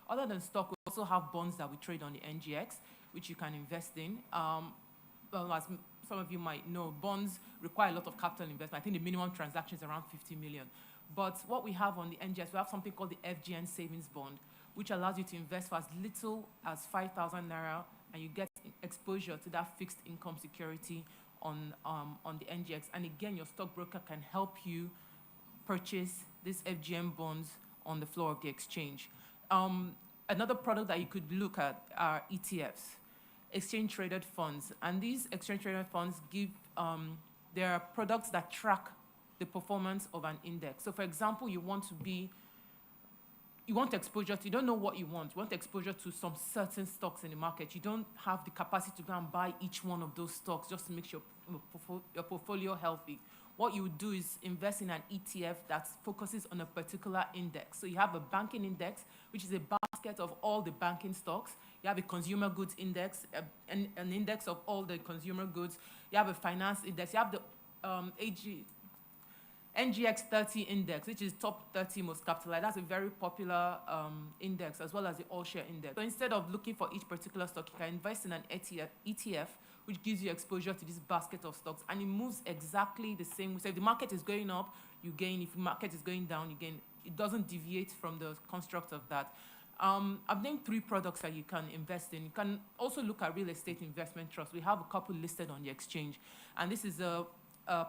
Other than stock, we also have bonds that we trade on the NGX, which you can invest in. Well, as some of you might know, bonds require a lot of capital investment. I think the minimum transaction is around 50 million. But what we have on the NGX, we have something called the FGN Savings Bond, which allows you to invest for as little as 5,000 naira, and you get exposure to that fixed income security on the NGX. And again, your stockbroker can help you purchase these FGN bonds on the floor of the exchange. Another product that you could look at are ETFs, exchange traded funds. And these exchange traded funds give, there are products that track the performance of an index. So for example, you want exposure to, you don't know what you want exposure to some certain stocks in the market. You don't have the capacity to go and buy each one of those stocks just to make your portfolio healthy. What you would do is invest in an ETF that focuses on a particular index. So you have a banking index, which is a basket of all the banking stocks. You have a consumer goods index, an index of all the consumer goods. You have a finance index. You have the NGX 30 index, which is top 30 most capitalized. That's a very popular index, as well as the all-share index. So instead of looking for each particular stock, you can invest in an ETF, which gives you exposure to this basket of stocks, and it moves exactly the same way. So if the market is going up, you gain. If the market is going down, you gain. It doesn't deviate from the construct of that. I've named 3 products that you can invest in. You can also look at real estate investment trusts. We have a couple listed on the exchange, and this is a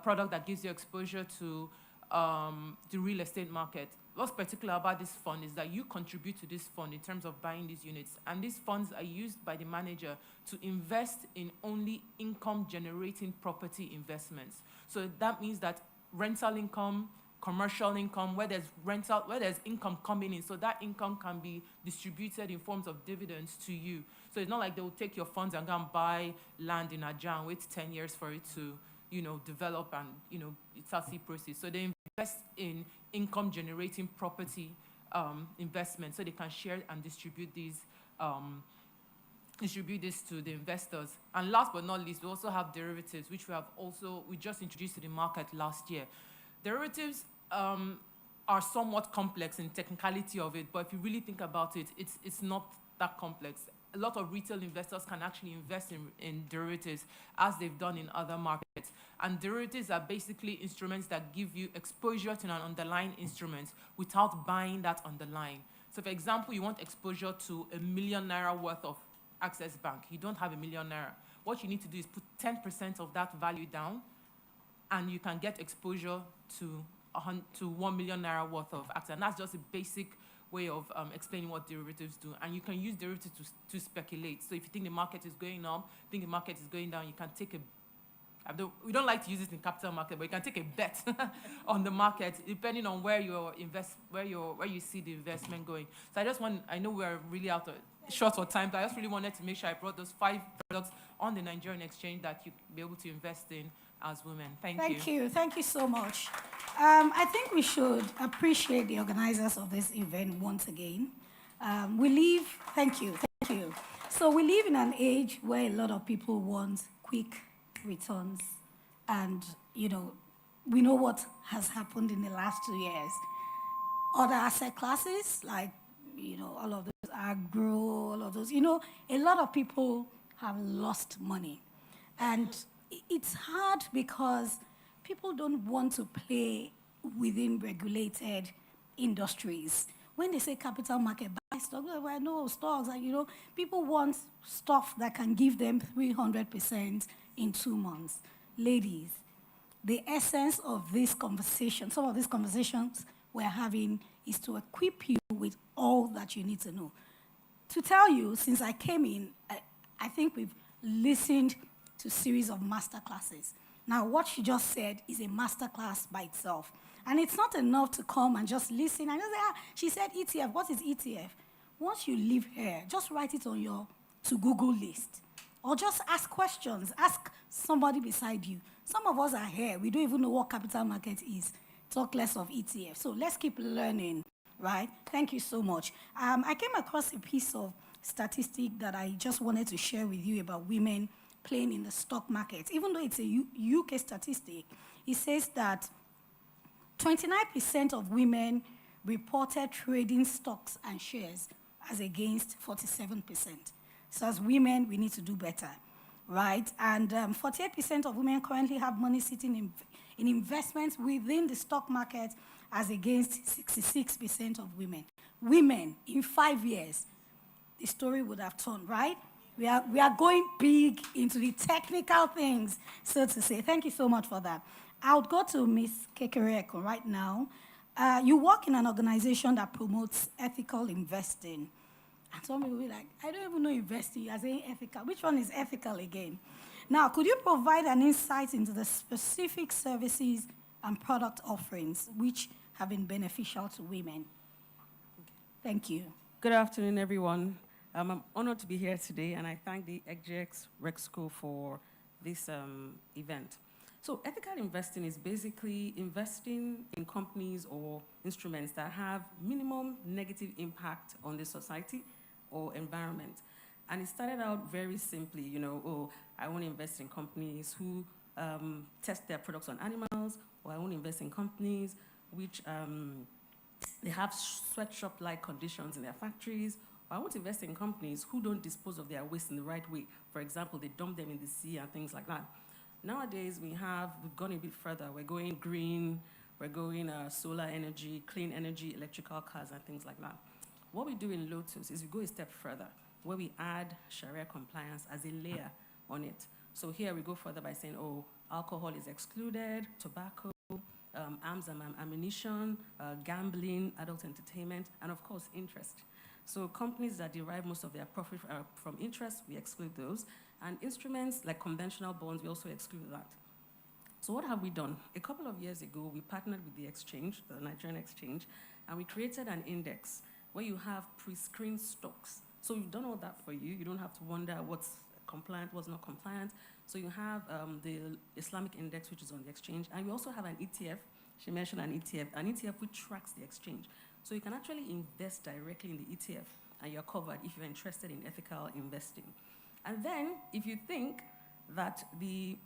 product that gives you exposure to the real estate market. What's particular about this fund is that you contribute to this fund in terms of buying these units, and these funds are used by the manager to invest in only income-generating property investments. So that means that rental income, commercial income, where there's income coming in, so that income can be distributed in forms of dividends to you. So it's not like they will take your funds and go and buy land in Aja and wait 10 years for it to, develop and, it's a process. So they invest in income-generating property investments, so they can share and distribute this to the investors. And last but not least, we also have derivatives, which we just introduced to the market last year. Derivatives are somewhat complex in technicality of it, but if you really think about it, it's not that complex. A lot of retail investors can actually invest in derivatives, as they've done in other markets. And derivatives are basically instruments that give you exposure to an underlying instrument without buying that underlying. So for example, you want exposure to 1 million naira worth of Access Bank. You don't have 1 million naira. What you need to do is put 10% of that value down, and you can get exposure to 1 million naira worth of Access. And that's just a basic way of explaining what derivatives do. And you can use derivatives to speculate. So if you think the market is going up, think the market is going down, you can take we don't like to use this in capital market, but you can take a bet on the market depending on where you see the investment going. So I know we're really short of time, but I just really wanted to make sure I brought those 5 products on the Nigerian exchange that you'd be able to invest in as women. Thank you. Thank you so much. I think we should appreciate the organizers of this event once again. Thank you. So we live in an age where a lot of people want quick returns, and we know what has happened in the last 2 years. Other asset classes, like all of those agro, all of those, a lot of people have lost money, and it's hard because people don't want to play within regulated industries. When they say capital market, buy stocks, I know stocks, and people want stuff that can give them 300% in 2 months. Ladies, the essence of this conversation, some of these conversations we're having, is to equip you with all that you need to know. To tell you, since I came in, I think we've listened to a series of master classes. Now, what she just said is a master class by itself. And it's not enough to come and just listen and just say, she said ETF. What is ETF? Once you leave here, just write it on your to-Google list. Or just ask questions. Ask somebody beside you. Some of us are here. We don't even know what capital market is. Talk less of ETF. So let's keep learning, right? Thank you so much. I came across a piece of statistic that I just wanted to share with you about women playing in the stock market. Even though it's a UK statistic, it says that 29% of women reported trading stocks and shares as against 47%. So as women, we need to do better, right? And 48% of women currently have money sitting in investments within the stock market as against 66% of women. Women, in 5 years, the story would have turned, right? We are going big into the technical things, so to say. Thank you so much for that. I would go to Ms. Kekereko right now. You work in an organization that promotes ethical investing. And some people will be like, I don't even know investing. You're saying ethical. Which one is ethical again? Now, could you provide an insight into the specific services and product offerings which have been beneficial to women? Thank you. Good afternoon, everyone. I'm honored to be here today, and I thank the NGX RegCo for this event. So ethical investing is basically investing in companies or instruments that have minimum negative impact on the society or environment. And it started out very simply, I want to invest in companies who test their products on animals, or I want to invest in companies which they have sweatshop-like conditions in their factories, or I want to invest in companies who don't dispose of their waste in the right way. For example, they dump them in the sea and things like that. Nowadays, we've gone a bit further. We're going green, we're going solar energy, clean energy, electrical cars, and things like that. What we do in Lotus is we go a step further, where we add Sharia compliance as a layer on it. So here we go further by saying, alcohol is excluded, tobacco, arms and ammunition, gambling, adult entertainment, and of course, interest. So companies that derive most of their profit from interest, we exclude those. And instruments like conventional bonds, we also exclude that. So what have we done? A couple of years ago, we partnered with the exchange, the Nigerian exchange, and we created an index where you have pre-screened stocks. So we've done all that for you. You don't have to wonder what's compliant, what's not compliant. So you have the Islamic index, which is on the exchange, and we also have an ETF. She mentioned an ETF which tracks the exchange. So you can actually invest directly in the ETF, and you're covered if you're interested in ethical investing. And then, if you think that the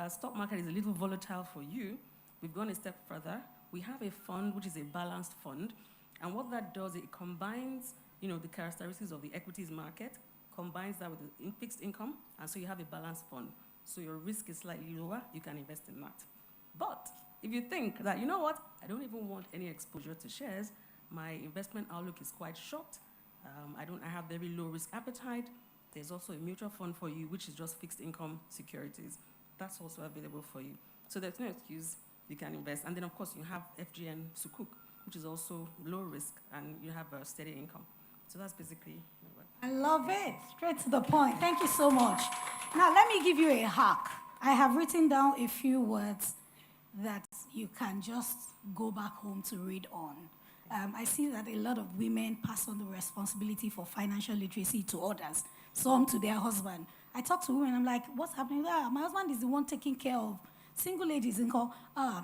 stock market is a little volatile for you, we've gone a step further. We have a fund which is a balanced fund, and what that does, it combines, the characteristics of the equities market, combines that with the fixed income, and so you have a balanced fund. So your risk is slightly lower, you can invest in that. But if you think that, I don't even want any exposure to shares, my investment outlook is quite short, I have very low risk appetite, there's also a mutual fund for you, which is just fixed income securities. That's also available for you. So there's no excuse, you can invest. And then, of course, you have FGN Sukuk, which is also low risk, and you have a steady income. So that's basically what. I love it. Straight to the point. Thank you so much. Now, let me give you a hack. I have written down a few words that you can just go back home to read on. I see that a lot of women pass on the responsibility for financial literacy to others, some to their husband. I talk to women, I'm like, what's happening? My husband is the one taking care of single ladies and call, I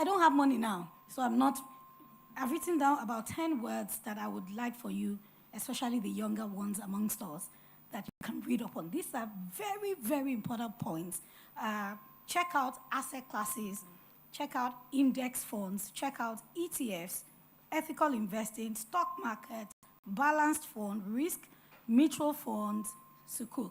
don't have money now, so I've written down about 10 words that I would like for you, especially the younger ones amongst us, that you can read up on. These are very, very important points. Check out asset classes, check out index funds, check out ETFs, ethical investing, stock market, balanced fund, risk, mutual funds, Sukuk.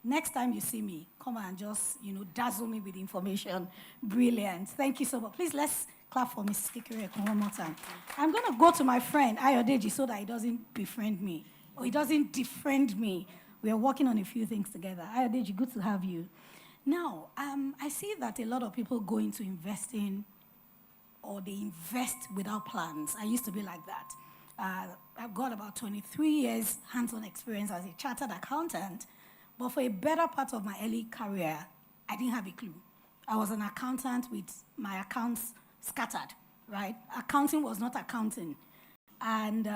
Next time you see me, come and just, dazzle me with information. Brilliant. Thank you so much. Please, let's clap for Mrs. Kekereko one more time. I'm going to go to my friend, Ayodeji, so that he doesn't befriend me, or he doesn't defriend me. We are working on a few things together. Ayodeji, good to have you. Now, I see that a lot of people go into investing, or they invest without plans. I used to be like that. I've got about 23 years hands-on experience as a chartered accountant, but for a better part of my early career, I didn't have a clue. I was an accountant with my accounts scattered, right? Accounting was not accounting. And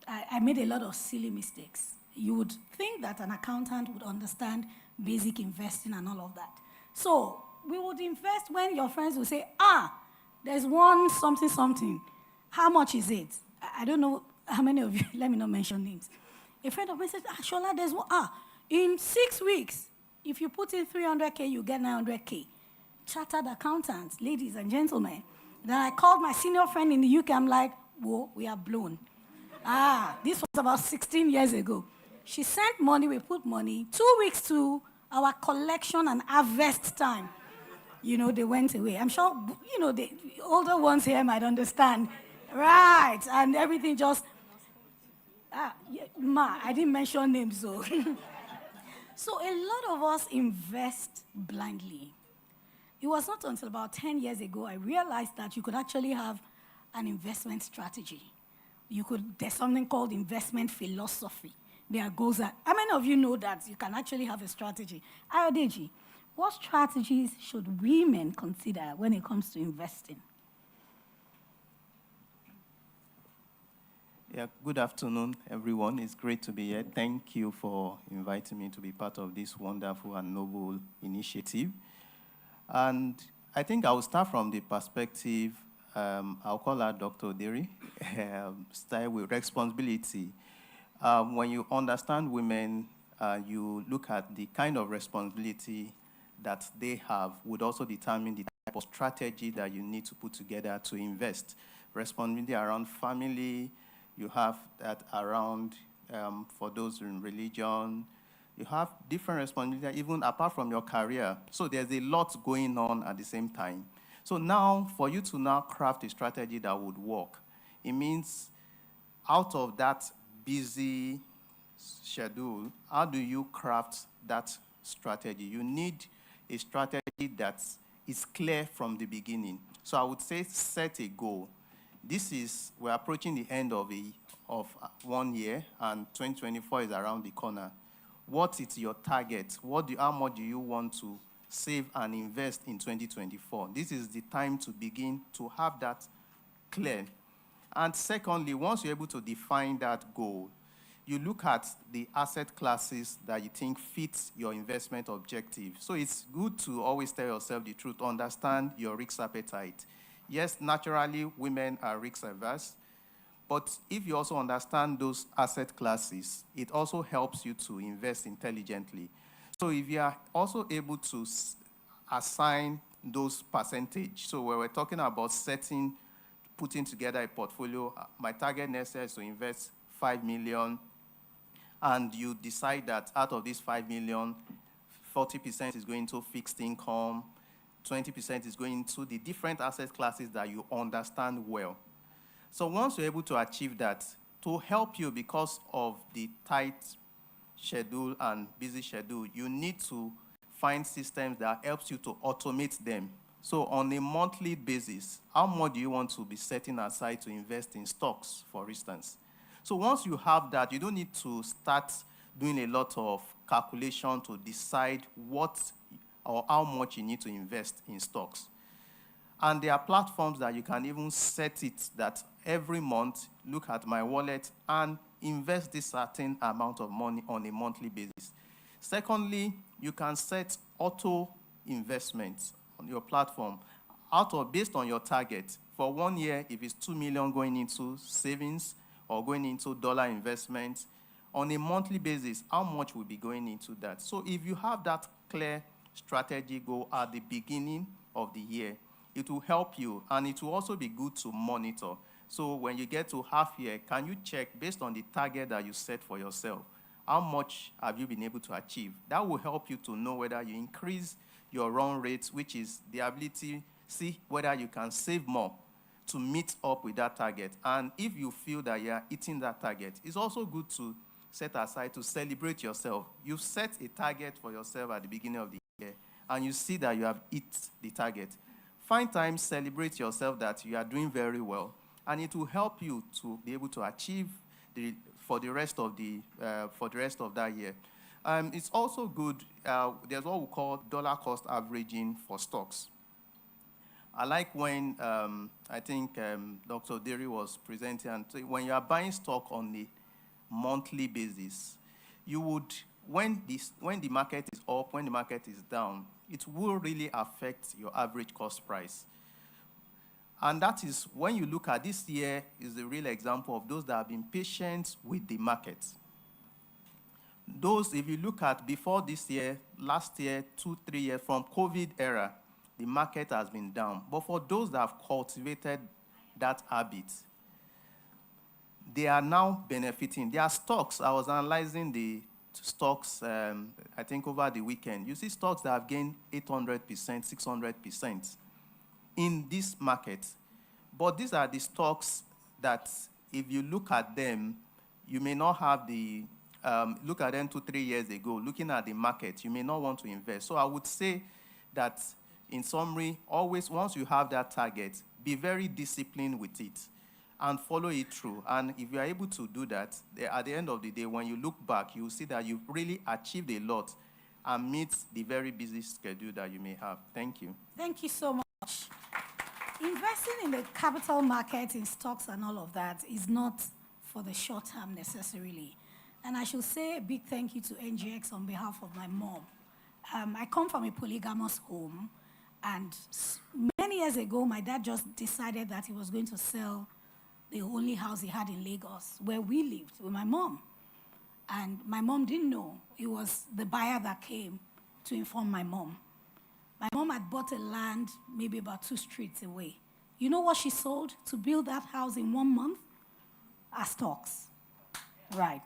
I made a lot of silly mistakes. You would think that an accountant would understand basic investing and all of that. So we would invest when your friends would say, there's one something. How much is it? I don't know how many of you, let me not mention names. A friend of mine said, Shola, there's one. In 6 weeks, if you put in 300K, you get 900K. Chartered accountants, ladies and gentlemen. Then I called my senior friend in the UK. I'm like, whoa, we are blown. This was about 16 years ago. She sent money, we put money. 2 weeks to our collection and harvest time. They went away. I'm sure, the older ones here might understand. Right, and everything just, I didn't mention names, so. So a lot of us invest blindly. It was not until about 10 years ago I realized that you could actually have an investment strategy. There's something called investment philosophy. There goes that. How many of you know that you can actually have a strategy? Ayodeji, what strategies should women consider when it comes to investing? Yeah, good afternoon, everyone. It's great to be here. Thank you for inviting me to be part of this wonderful and noble initiative. And I think I'll start from the perspective, I'll call her Dr. Oderi, start with responsibility. When you understand women, you look at the kind of responsibility that they have would also determine the type of strategy that you need to put together to invest. Responsibility around family, you have that around, for those in religion, you have different responsibilities even apart from your career. So there's a lot going on at the same time. So now, for you to now craft a strategy that would work, it means out of that busy schedule, how do you craft that strategy? You need a strategy that is clear from the beginning. So I would say set a goal. We're approaching the end of 1 year, and 2024 is around the corner. What is your target? How much do you want to save and invest in 2024? This is the time to begin to have that clear. And secondly, once you're able to define that goal, you look at the asset classes that you think fits your investment objective. So it's good to always tell yourself the truth, understand your risk appetite. Yes, naturally, women are risk averse, but if you also understand those asset classes, it also helps you to invest intelligently. So if you are also able to assign those percentage, so when we're talking about putting together a portfolio, my target next year is to invest 5 million, and you decide that out of this 5 million, 40% is going to fixed income, 20% is going to the different asset classes that you understand well. So once you're able to achieve that, to help you because of the tight schedule and busy schedule, you need to find systems that helps you to automate them. So on a monthly basis, how much do you want to be setting aside to invest in stocks, for instance? So once you have that, you don't need to start doing a lot of calculation to decide what or how much you need to invest in stocks. And there are platforms that you can even set it that every month, look at my wallet and invest this certain amount of money on a monthly basis. Secondly, you can set auto investments on your platform based on your target. For 1 year, if it's 2 million going into savings or going into dollar investments, on a monthly basis, how much will be going into that? So if you have that clear strategy goal at the beginning of the year, it will help you, and it will also be good to monitor. So when you get to half year, can you check based on the target that you set for yourself, how much have you been able to achieve? That will help you to know whether you increase your run rate, which is the ability, see whether you can save more to meet up with that target. And if you feel that you are hitting that target, it's also good to set aside to celebrate yourself. You've set a target for yourself at the beginning of the year, and you see that you have hit the target. Find time, celebrate yourself that you are doing very well, and it will help you to be able to achieve for the rest of that year. It's also good. There's what we call dollar cost averaging for stocks. I like when I think Dr. Oderi was presenting, and when you are buying stock on a monthly basis, you would when the market is up, when the market is down, it will really affect your average cost price. And that is when you look at this year is the real example of those that have been patient with the market. Those, if you look at before this year, last year, 2-3 years, from COVID era, the market has been down. But for those that have cultivated that habit, they are now benefiting. Their stocks, I was analyzing the stocks, I think over the weekend. You see stocks that have gained 800%, 600% in this market. But these are the stocks that, if you look at them, you may not have the, look at them 2-3 years ago, looking at the market, you may not want to invest. So I would say that, in summary, always, once you have that target, be very disciplined with it and follow it through. And if you are able to do that, at the end of the day, when you look back, you will see that you've really achieved a lot and meet the very busy schedule that you may have. Thank you. Thank you so much. Investing in the capital market, in stocks and all of that, is not for the short term necessarily. And I should say a big thank you to NGX on behalf of my mom. I come from a polygamous home, and many years ago, my dad just decided that he was going to sell the only house he had in Lagos, where we lived with my mom. And my mom didn't know. It was the buyer that came to inform my mom. My mom had bought a land maybe about 2 streets away. You know what she sold to build that house in 1 month? Our stocks. Right.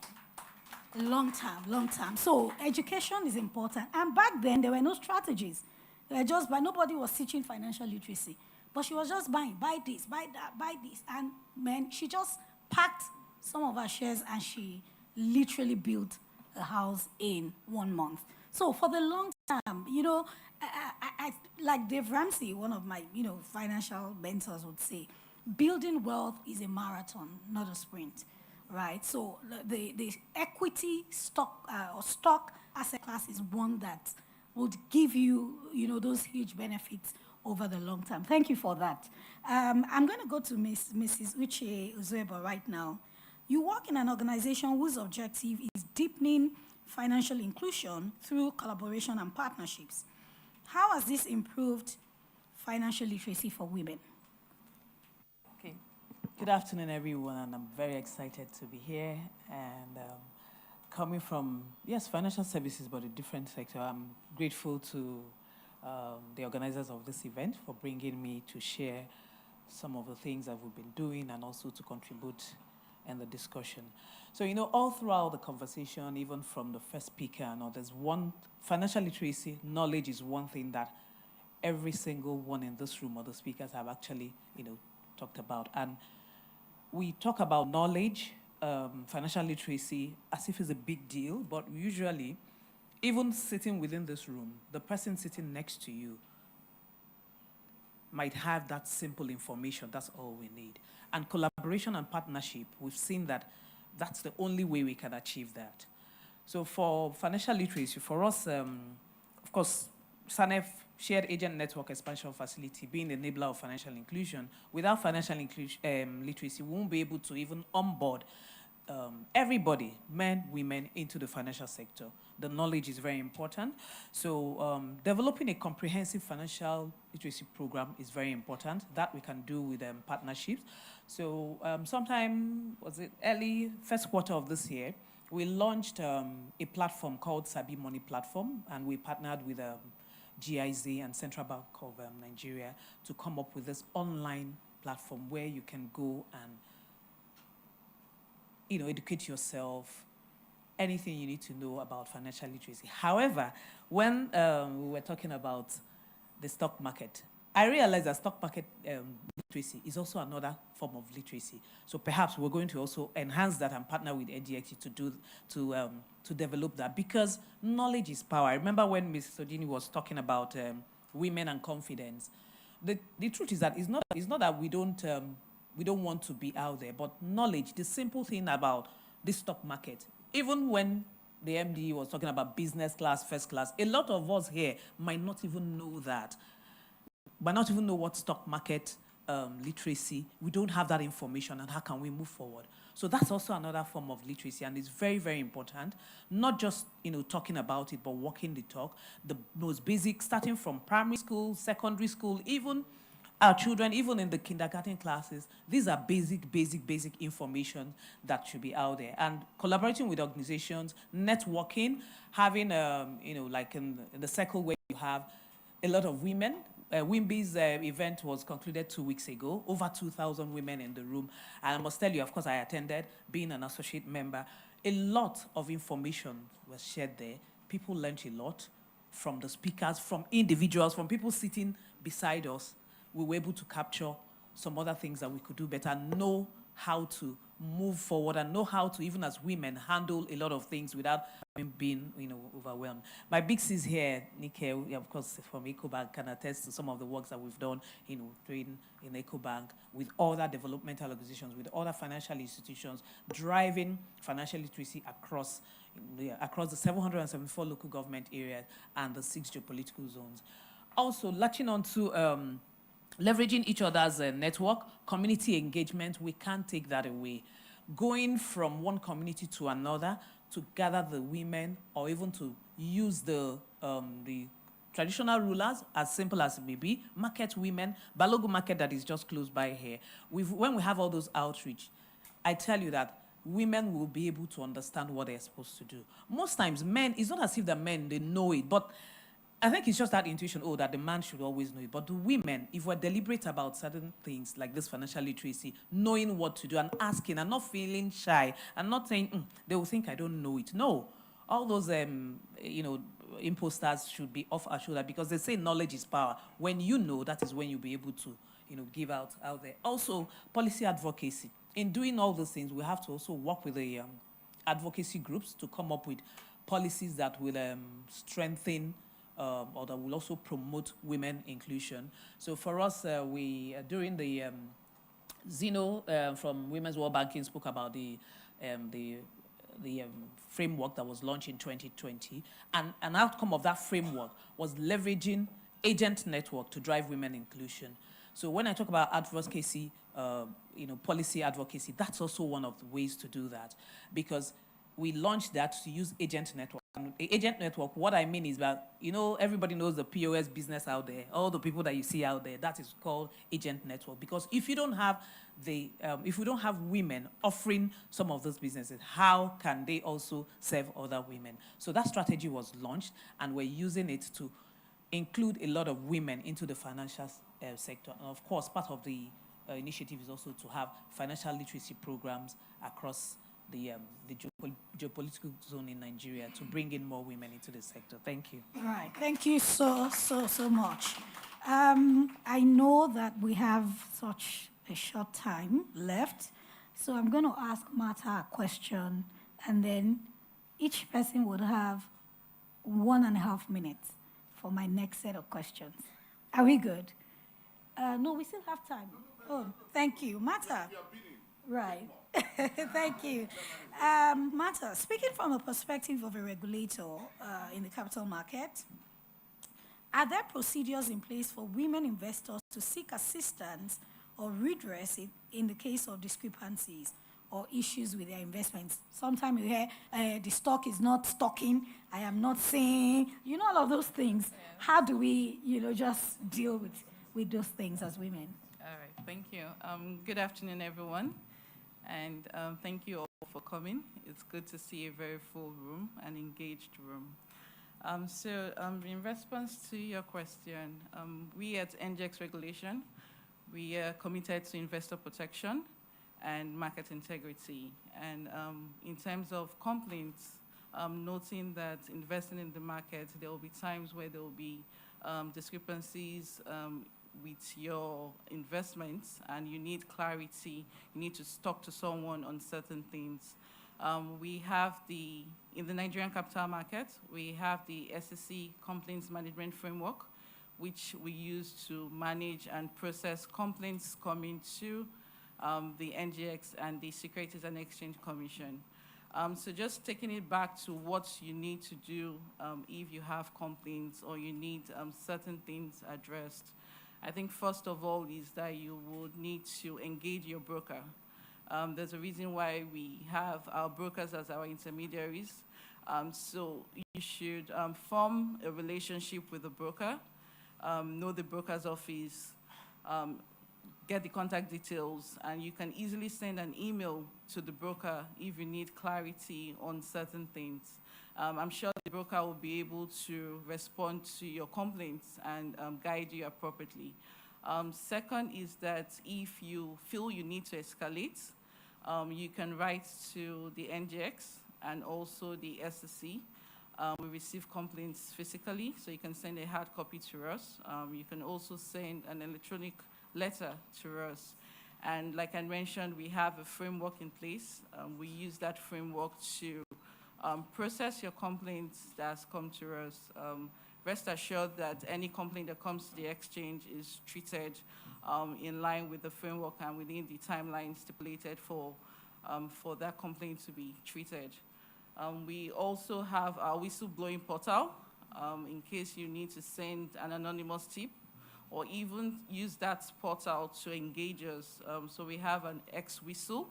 Long term. So education is important. And back then, there were no strategies. They were just, but nobody was teaching financial literacy. But she was just buying, buy this, buy that, buy this. And man, she just packed some of her shares and she literally built a house in 1 month. So for the long term, you know, I like Dave Ramsey, one of my, you know, financial mentors would say, building wealth is a marathon, not a sprint, right? So the equity stock or stock asset class is one that would give you, you know, those huge benefits over the long term. Thank you for that. I'm going to go to Mrs. Uche Uzueba right now. You work in an organization whose objective is deepening financial inclusion through collaboration and partnerships. How has this improved financial literacy for women? Okay. Good afternoon, everyone, and I'm very excited to be here. And coming from, yes, financial services, but a different sector, I'm grateful to the organizers of this event for bringing me to share some of the things that we've been doing and also to contribute in the discussion. So, you know, all throughout the conversation, even from the first speaker and others, financial literacy, knowledge is one thing that every single one in this room or the speakers have actually, you know, talked about. And we talk about knowledge, financial literacy, as if it's a big deal, but usually, even sitting within this room, the person sitting next to you might have that simple information. That's all we need. And collaboration and partnership, we've seen that that's the only way we can achieve that. So for financial literacy, for us, of course, SANEF, Shared Agent Network Expansion Facility, being the enabler of financial inclusion, without financial literacy, we won't be able to even onboard everybody, men, women, into the financial sector. The knowledge is very important. So developing a comprehensive financial literacy program is very important. That we can do with partnerships. So sometime, was it early first quarter of this year, we launched a platform called Sabi Money Platform, and we partnered with GIZ and Central Bank of Nigeria to come up with this online platform where you can go and, you know, educate yourself, anything you need to know about financial literacy. However, when we were talking about the stock market, I realized that stock market literacy is also another form of literacy. So perhaps we're going to also enhance that and partner with NGX to develop that, because knowledge is power. I remember when Ms. Sodini was talking about women and confidence. The truth is that it's not that we don't want to be out there, but knowledge, the simple thing about this stock market, even when the MD was talking about business class, first class, a lot of us here might not even know that, might not even know what stock market literacy, we don't have that information, and how can we move forward? So that's also another form of literacy, and it's very, very important, not just, you know, talking about it, but walking the talk. The most basic, starting from primary school, secondary school, even our children, even in the kindergarten classes, these are basic information that should be out there. And collaborating with organizations, networking, having, you know, like in the circle where you have a lot of women, Wimby's event was concluded 2 weeks ago. Over 2,000 women in the room. And I must tell you, of course, I attended, being an associate member. A lot of information was shared there. People learned a lot from the speakers, from individuals, from people sitting beside us. We were able to capture some other things that we could do better, know how to move forward and know how to, even as women, handle a lot of things without being, overwhelmed. My big sis here, Nike, of course, from EcoBank, can attest to some of the works that we've done, doing in EcoBank with other developmental organizations, with other financial institutions, driving financial literacy across the 774 local government areas and the 6 geopolitical zones. Also, latching on to leveraging each other's network, community engagement, we can't take that away. Going from one community to another to gather the women, or even to use the traditional rulers, as simple as it may be, market women, Balogu market that is just close by here. When we have all those outreach, I tell you that women will be able to understand what they're supposed to do. Most times, men, it's not as if the men, they know it, but I think it's just that intuition, that the man should always know it. But the women, if we're deliberate about certain things like this financial literacy, knowing what to do and asking and not feeling shy and not saying, they will think I don't know it. No. All those, imposters should be off our shoulder, because they say knowledge is power. When you know, that is when you'll be able to, give out there. Also, policy advocacy. In doing all those things, we have to also work with the advocacy groups to come up with policies that will strengthen or that will also promote women inclusion. So for us, we during the Zeno from Women's World Banking spoke about the framework that was launched in 2020, and an outcome of that framework was leveraging agent network to drive women inclusion. So when I talk about advocacy, policy advocacy, that's also one of the ways to do that, because we launched that to use agent network. And agent network, what I mean is that, everybody knows the POS business out there, all the people that you see out there, that is called agent network. Because if you don't have if we don't have women offering some of those businesses, how can they also serve other women? So that strategy was launched, and we're using it to include a lot of women into the financial sector. And of course, part of the initiative is also to have financial literacy programs across the geopolitical zone in Nigeria to bring in more women into the sector. Thank you. All right. Thank you so much. I know that we have such a short time left, so I'm going to ask Martha a question, and then each person would have 1.5 minutes for my next set of questions. Are we good? No, we still have time. Oh, thank you. Martha. Right. Thank you. Martha, speaking from a perspective of a regulator in the capital market, are there procedures in place for women investors to seek assistance or redress in the case of discrepancies or issues with their investments? Sometimes you hear the stock is not stocking, I am not saying, all of those things. Yeah. How do we, just deal with those things as women? All right, thank you. Good afternoon, everyone. And thank you all for coming. It's good to see a very full room, an engaged room. In response to your question, we at NGX Regulation, we are committed to investor protection and market integrity. And in terms of complaints, noting that investing in the market, there will be times where there will be discrepancies with your investments, and you need clarity, you need to talk to someone on certain things. We have in the Nigerian capital market, we have the SEC Complaints Management Framework, which we use to manage and process complaints coming to the NGX and the Securities and Exchange Commission. So just taking it back to what you need to do if you have complaints or you need certain things addressed. I think first of all is that you would need to engage your broker. There's a reason why we have our brokers as our intermediaries. So you should form a relationship with the broker, know the broker's office, get the contact details, and you can easily send an email to the broker if you need clarity on certain things. I'm sure the broker will be able to respond to your complaints and guide you appropriately. Second is that if you feel you need to escalate, you can write to the NGX and also the SEC. We receive complaints physically, so you can send a hard copy to us. You can also send an electronic letter to us. And like I mentioned, we have a framework in place. We use that framework to process your complaints that has come to us. Rest assured that any complaint that comes to the exchange is treated in line with the framework and within the timeline stipulated for that complaint to be treated. We also have our whistleblowing portal in case you need to send an anonymous tip or even use that portal to engage us. So we have an X-Whistle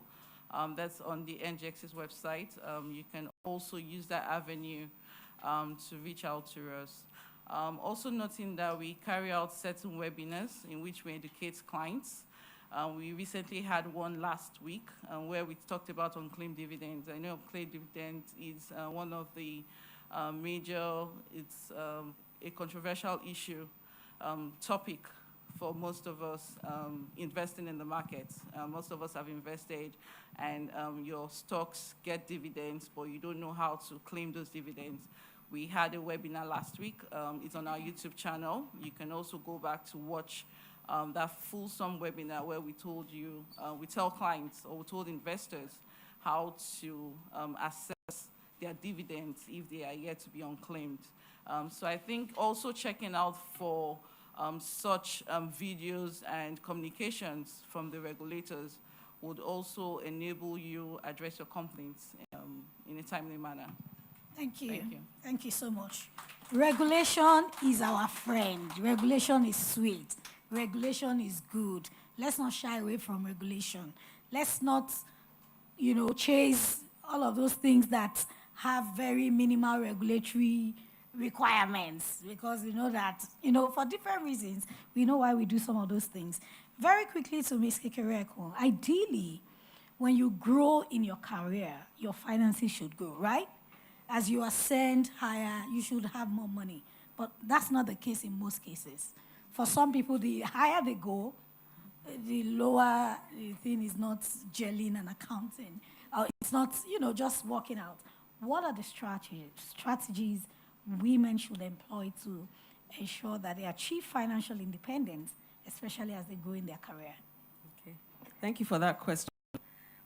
that's on the NGX's website. You can also use that avenue to reach out to us. Also noting that we carry out certain webinars in which we educate clients. We recently had one last week where we talked about unclaimed dividends. I know unclaimed dividends is one of the major, it's a controversial issue, topic for most of us investing in the market. Most of us have invested and your stocks get dividends, but you don't know how to claim those dividends. We had a webinar last week. It's on our YouTube channel. You can also go back to watch that fulsome webinar where we told you, we tell clients or we told investors how to assess their dividends if they are yet to be unclaimed. So I think also checking out for such videos and communications from the regulators would also enable you address your complaints in a timely manner. Thank you. Thank you. Thank you so much. Regulation is our friend. Regulation is sweet. Regulation is good. Let's not shy away from regulation. Let's not, chase all of those things that have very minimal regulatory requirements, because we know that, for different reasons, we know why we do some of those things. Very quickly to Ms. Kekereko, ideally, when you grow in your career, your finances should grow, right? As you ascend higher, you should have more money. But that's not the case in most cases. For some people, the higher they go, the lower the thing is not gelling and accounting. It's not, just working out. What are the strategies women should employ to ensure that they achieve financial independence, especially as they grow in their career? Okay, thank you for that question.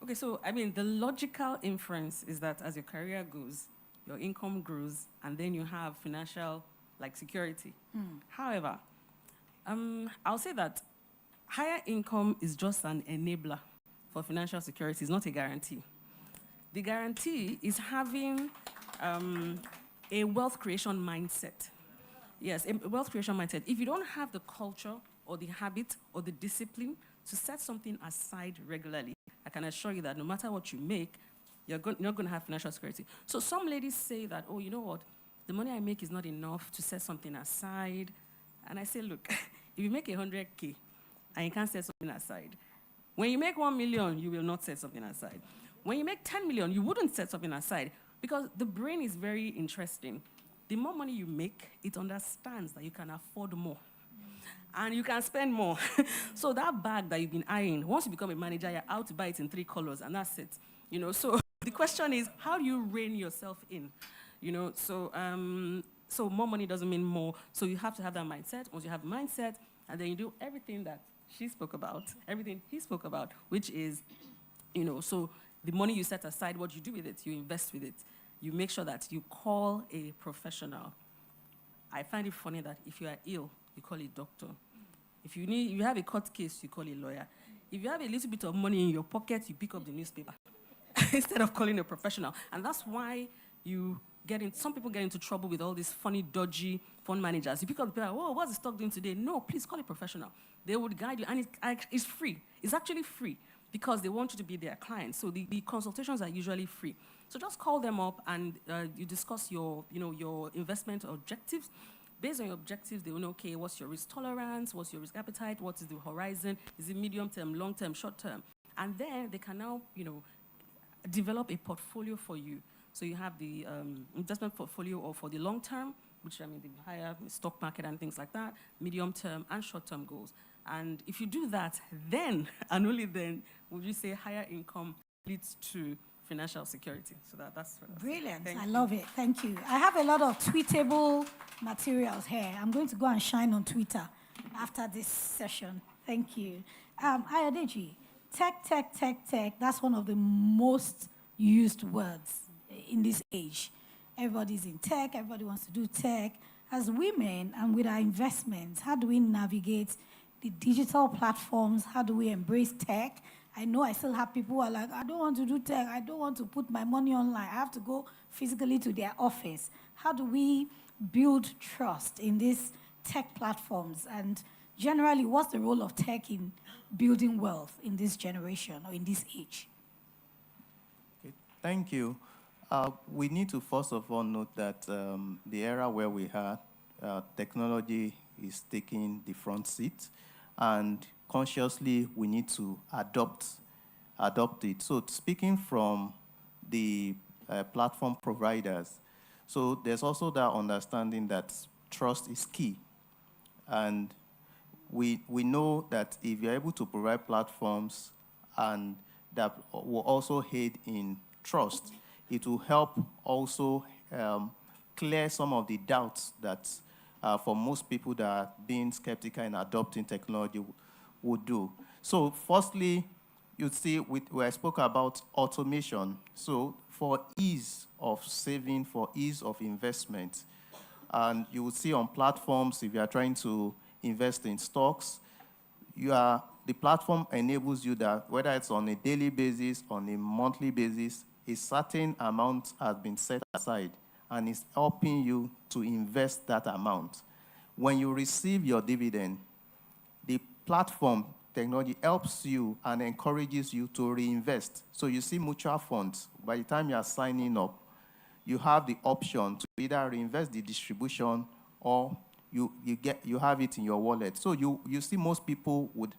Okay, so the logical inference is that as your career goes, your income grows, and then you have financial security. However, I'll say that higher income is just an enabler for financial security. It's not a guarantee. The guarantee is having a wealth creation mindset. Yes, a wealth creation mindset. If you don't have the culture or the habit or the discipline to set something aside regularly, I can assure you that no matter what you make, you're not going to have financial security. So some ladies say that, oh, you know what, the money I make is not enough to set something aside. And I say, look, if you make 100K and you can't set something aside, when you make 1 million, you will not set something aside. When you make 10 million, you wouldn't set something aside, because the brain is very interesting. The more money you make, it understands that you can afford more. And you can spend more. So that bag that you've been eyeing, once you become a manager, you're out to buy it in 3 colors, and that's it. So the question is, how do you rein yourself in? So more money doesn't mean more. So you have to have that mindset. Once you have a mindset, and then you do everything that she spoke about, everything he spoke about, which is, so the money you set aside, what you do with it, you invest with it. You make sure that you call a professional. I find it funny that if you are ill, you call a doctor. If you have a court case, you call a lawyer. If you have a little bit of money in your pocket, you pick up the newspaper instead of calling a professional. And that's why some people get into trouble with all these funny, dodgy fund managers. You pick up the paper, oh, what's the stock doing today? No, please call a professional. They would guide you, and it's free. It's actually free because they want you to be their client. So the consultations are usually free. So just call them up and you discuss your investment objectives. Based on your objectives, they will know, okay, what's your risk tolerance, what's your risk appetite, what is the horizon, is it medium term, long term, short term? And then they can now, develop a portfolio for you So you have the investment portfolio or for the long term, which I mean the higher stock market and things like that, medium term and short term goals. And if you do that, then and only then would you say higher income leads to financial security. So that's what Brilliant. Thank I you. love it. Thank you. I have a lot of tweetable materials here. I'm going to go and shine on Twitter after this session. Thank you. Ayodeji, tech. That's one of the most used words in this age. Everybody's in tech. Everybody wants to do tech. As women and with our investments, how do we navigate the digital platforms? How do we embrace tech? I know I still have people who are like, I don't want to do tech. I don't want to put my money online. I have to go physically to their office. How do we build trust in these tech platforms? And generally, what's the role of tech in building wealth in this generation or in this age? Okay, thank you. We need to first of all note that the era where we are, technology is taking the front seat, and consciously we need to adopt it. So speaking from the platform providers, so there's also that understanding that trust is key. And we know that if you're able to provide platforms and that will also aid in trust, it will help also clear some of the doubts that for most people that are being skeptical in adopting technology would do. So firstly, you see, I spoke about automation. So for ease of saving, for ease of investment, and you will see on platforms, if you are trying to invest in stocks, the platform enables you that whether it's on a daily basis, on a monthly basis, a certain amount has been set aside and is helping you to invest that amount. When you receive your dividend, the platform technology helps you and encourages you to reinvest. So you see mutual funds, by the time you are signing up, you have the option to either reinvest the distribution or you have it in your wallet. So you see most people would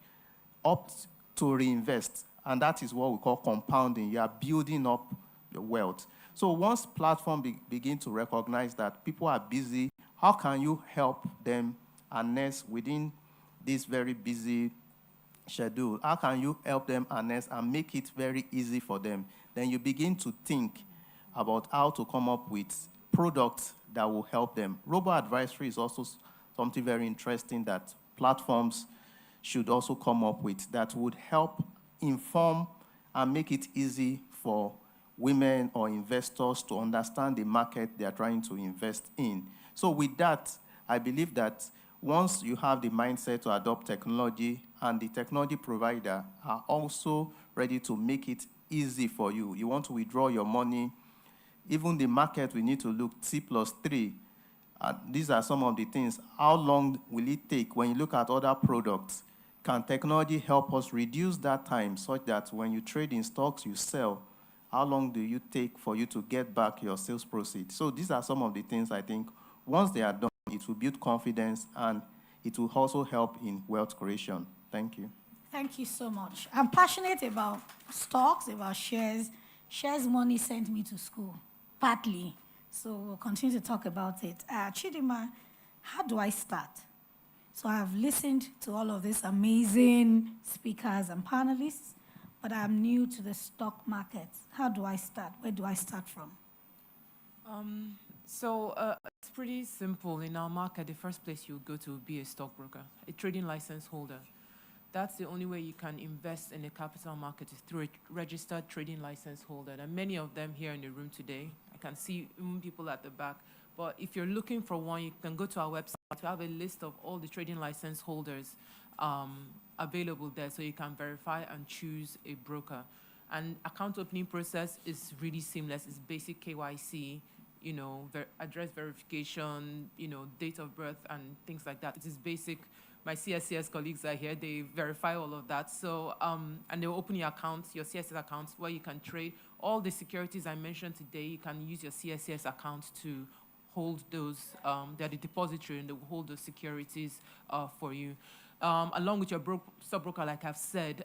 opt to reinvest, and that is what we call compounding. You are building up your wealth. So once platforms begin to recognize that people are busy, how can you help them harness within this very busy schedule? How can you help them harness and make it very easy for them? Then you begin to think about how to come up with products that will help them. Robo-advisory is also something very interesting that platforms should also come up with that would help inform and make it easy for women or investors to understand the market they are trying to invest in. So with that, I believe that once you have the mindset to adopt technology and the technology provider are also ready to make it easy for you, you want to withdraw your money, even the market, we need to look T+3. These are some of the things. How long will it take when you look at other products? Can technology help us reduce that time such that when you trade in stocks, you sell? How long do you take for you to get back your sales proceeds? So these are some of the things I think once they are done, it will build confidence and it will also help in wealth creation. Thank you. Thank you so much. I'm passionate about stocks, about shares. Shares money sent me to school, partly. So we'll continue to talk about it. Chidima, how do I start? So I've listened to all of these amazing speakers and panelists, but I'm new to the stock market. How do I start? Where do I start from? It's pretty simple. In our market, the first place you go to will be a stockbroker, a trading license holder. That's the only way you can invest in the capital market is through a registered trading license holder. And many of them here in the room today. I can see people at the back. But if you're looking for one, you can go to our website. We have a list of all the trading license holders available there, so you can verify and choose a broker. And account opening process is really seamless. It's basic KYC, address verification, date of birth and things like that. It is basic. My CSCS colleagues are here. They verify all of that. So, and they'll open your account, your CSCS account, where you can trade all the securities I mentioned today. You can use your CSCS account to hold those. They're the depository, and they will hold those securities for you. along with your stockbroker, like I've said,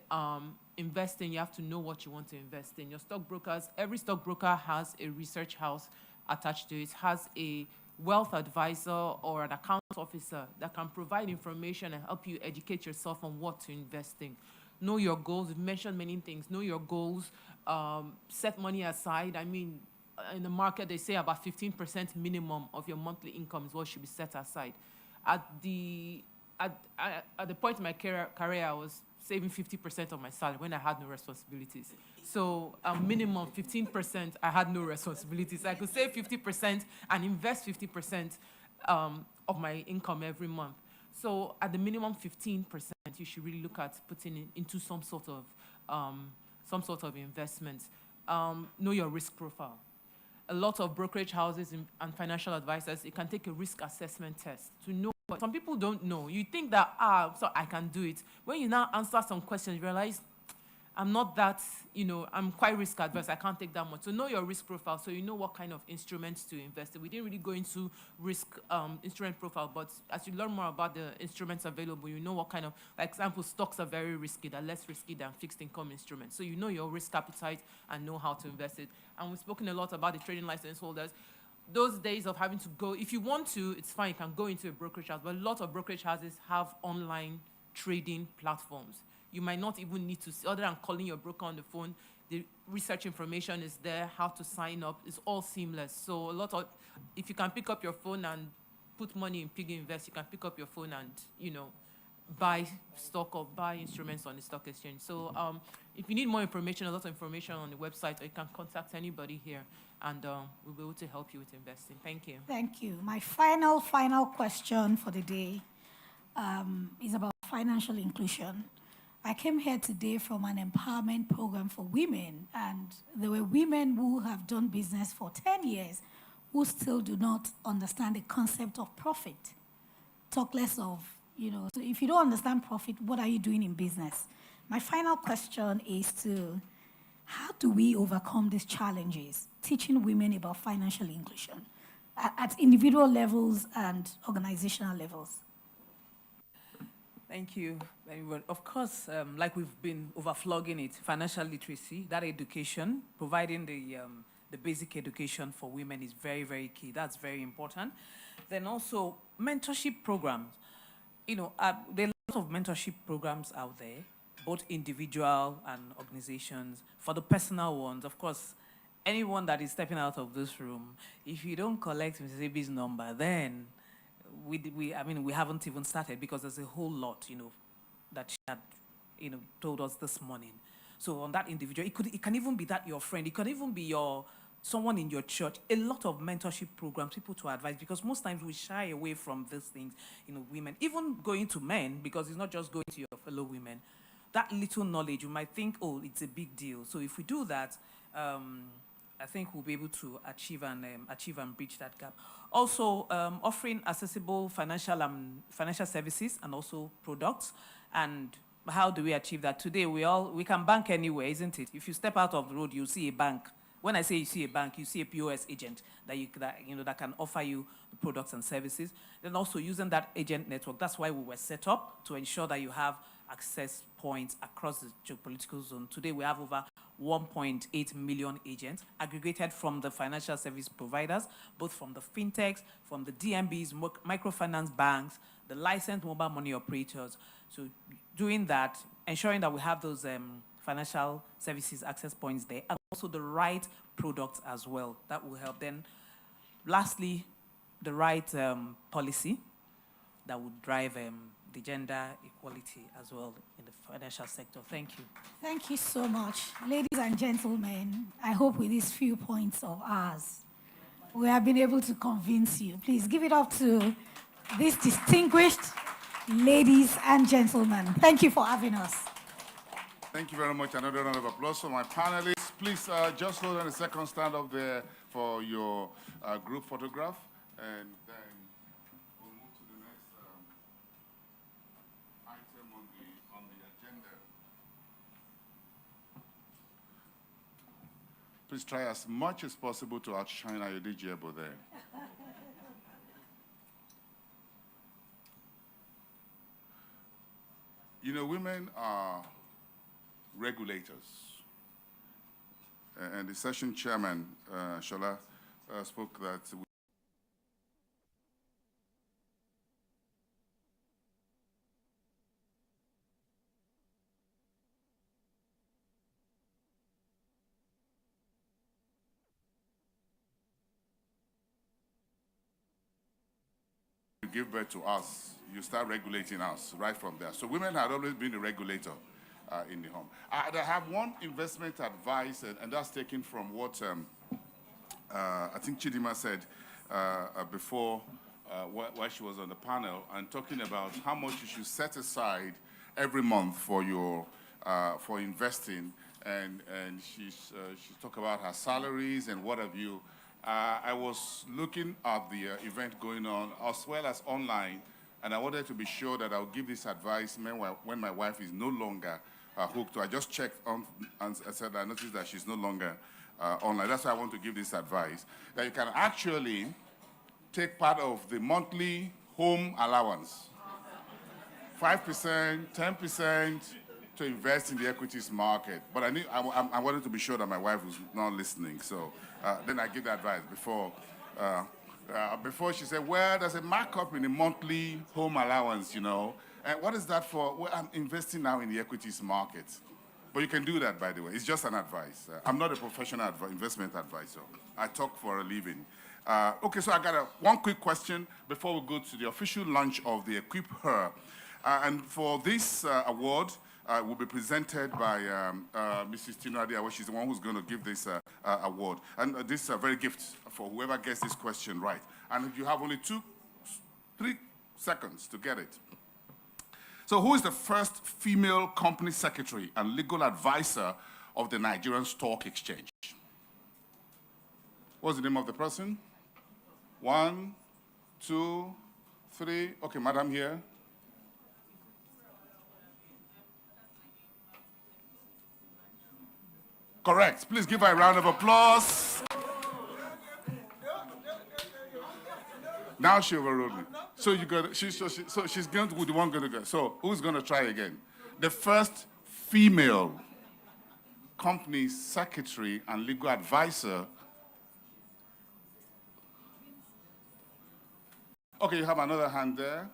investing, you have to know what you want to invest in. Your stockbrokers, every stockbroker has a research house attached to it, has a wealth advisor or an account officer that can provide information and help you educate yourself on what to invest in. Know your goals. We've mentioned many things. Know your goals. Set money aside. I mean, in the market, they say about 15% minimum of your monthly income is what should be set aside. At the point in my career, I was saving 50% of my salary when I had no responsibilities. So minimum 15%, I had no responsibilities. I could save 50% and invest 50% of my income every month. So at the minimum 15%, you should really look at putting it into some sort of investment. Know your risk profile. A lot of brokerage houses and financial advisors, it can take a risk assessment test to know. But some people don't know. You think that, so I can do it. When you now answer some questions, you realize, I'm not that, I'm quite risk adverse. I can't take that much. So know your risk profile so you know what kind of instruments to invest in. We didn't really go into risk instrument profile, but as you learn more about the instruments available, you know what kind of, like example, stocks are very risky. They're less risky than fixed income instruments. So you know your risk appetite and know how to invest it. And we've spoken a lot about the trading license holders. Those days of having to go, if you want to, it's fine, you can go into a brokerage house, but a lot of brokerage houses have online trading platforms. You might not even need to, other than calling your broker on the phone, the research information is there, how to sign up, it's all seamless. So if you can pick up your phone and put money in Piggy Invest, you can pick up your phone and, buy stock or buy instruments on the stock exchange. So if you need more information, a lot of information on the website, or you can contact anybody here, and we'll be able to help you with investing. Thank you. Thank you. My final question for the day is about financial inclusion. I came here today from an empowerment program for women, and there were women who have done business for 10 years who still do not understand the concept of profit. Talk less of, so if you don't understand profit, what are you doing in business? My final question is how do we overcome these challenges, teaching women about financial inclusion at individual levels and organizational levels? Thank you very much. Of course, like we've been overflogging it, financial literacy, that education, providing the basic education for women is very, very key. That's very important. Then also mentorship programs. There are a lot of mentorship programs out there, both individual and organizations. For the personal ones, of course, anyone that is stepping out of this room, if you don't collect Mrs. Abi's number, then we haven't even started, because there's a whole lot, that she had, told us this morning. So on that individual, it can even be that your friend, it can even be someone in your church. A lot of mentorship programs, people to advise, because most times we shy away from these things, women, even going to men, because it's not just going to your fellow women. That little knowledge, you might think, oh, it's a big deal. So if we do that, I think we'll be able to achieve and bridge that gap. Also, offering accessible financial services and also products. And how do we achieve that? Today, we can bank anywhere, isn't it? If you step out of the road, you see a bank. When I say you see a bank, you see a POS agent that can offer you the products and services. Then also using that agent network. That's why we were set up, to ensure that you have access points across the geopolitical zone. Today, we have over 1.8 million agents aggregated from the financial service providers, both from the fintechs, from the DMBs, microfinance banks, the licensed mobile money operators. So doing that, ensuring that we have those financial services access points there, and also the right products as well. That will help. Then lastly, the right policy that would drive the gender equality as well in the financial sector. Thank you. Thank you so much. Ladies and gentlemen, I hope with these few points of ours, we have been able to convince you. Please give it up to these distinguished ladies and gentlemen. Thank you for having us. Thank you very much. Another round of applause for my panelists. Please just hold on a second, stand up there for your group photograph, and then we'll move to the next item on the agenda. Please try as much as possible to outshine our DJable there. women are regulators. And the session chairman, Shola, spoke that you give birth to us, you start regulating us right from there. So women had always been the regulator in the home. I have one investment advice, and that's taken from what I think Chidima said before while she was on the panel, and talking about how much you should set aside every month for your for investing, and she's talked about her salaries and what have you. I was looking at the event going on as well as online, and I wanted to be sure that I'll give this advice when my wife is no longer hooked. I just checked on and I said I noticed that she's no longer online. That's why I want to give this advice, that you can actually take part of the monthly home allowance, 5%, 10%, to invest in the equities market. But I wanted to be sure that my wife was not listening, so then I give the advice before she said, well, there's a markup in the monthly home allowance, and what is that for? Well, I'm investing now in the equities market. But you can do that, by the way. It's just an advice. I'm not a professional investment advisor. I talk for a living. Okay, so I got one quick question before we go to the official launch of the EquipHer. And for this award, will be presented by Mrs. Tino Adiawe. She's the one who's going to give this award. And this is a very gift for whoever gets this question right. And you have only 3 seconds to get it. So who is the first female company secretary and legal advisor of the Nigerian Stock Exchange? What's the name of the person? 1, 2, 3. Okay, madam here. Correct. Please give her a round of applause. Now she overruled me. So she's going to be the one going to go. So who's going to try again? The first female company secretary and legal advisor. Okay, you have another hand there.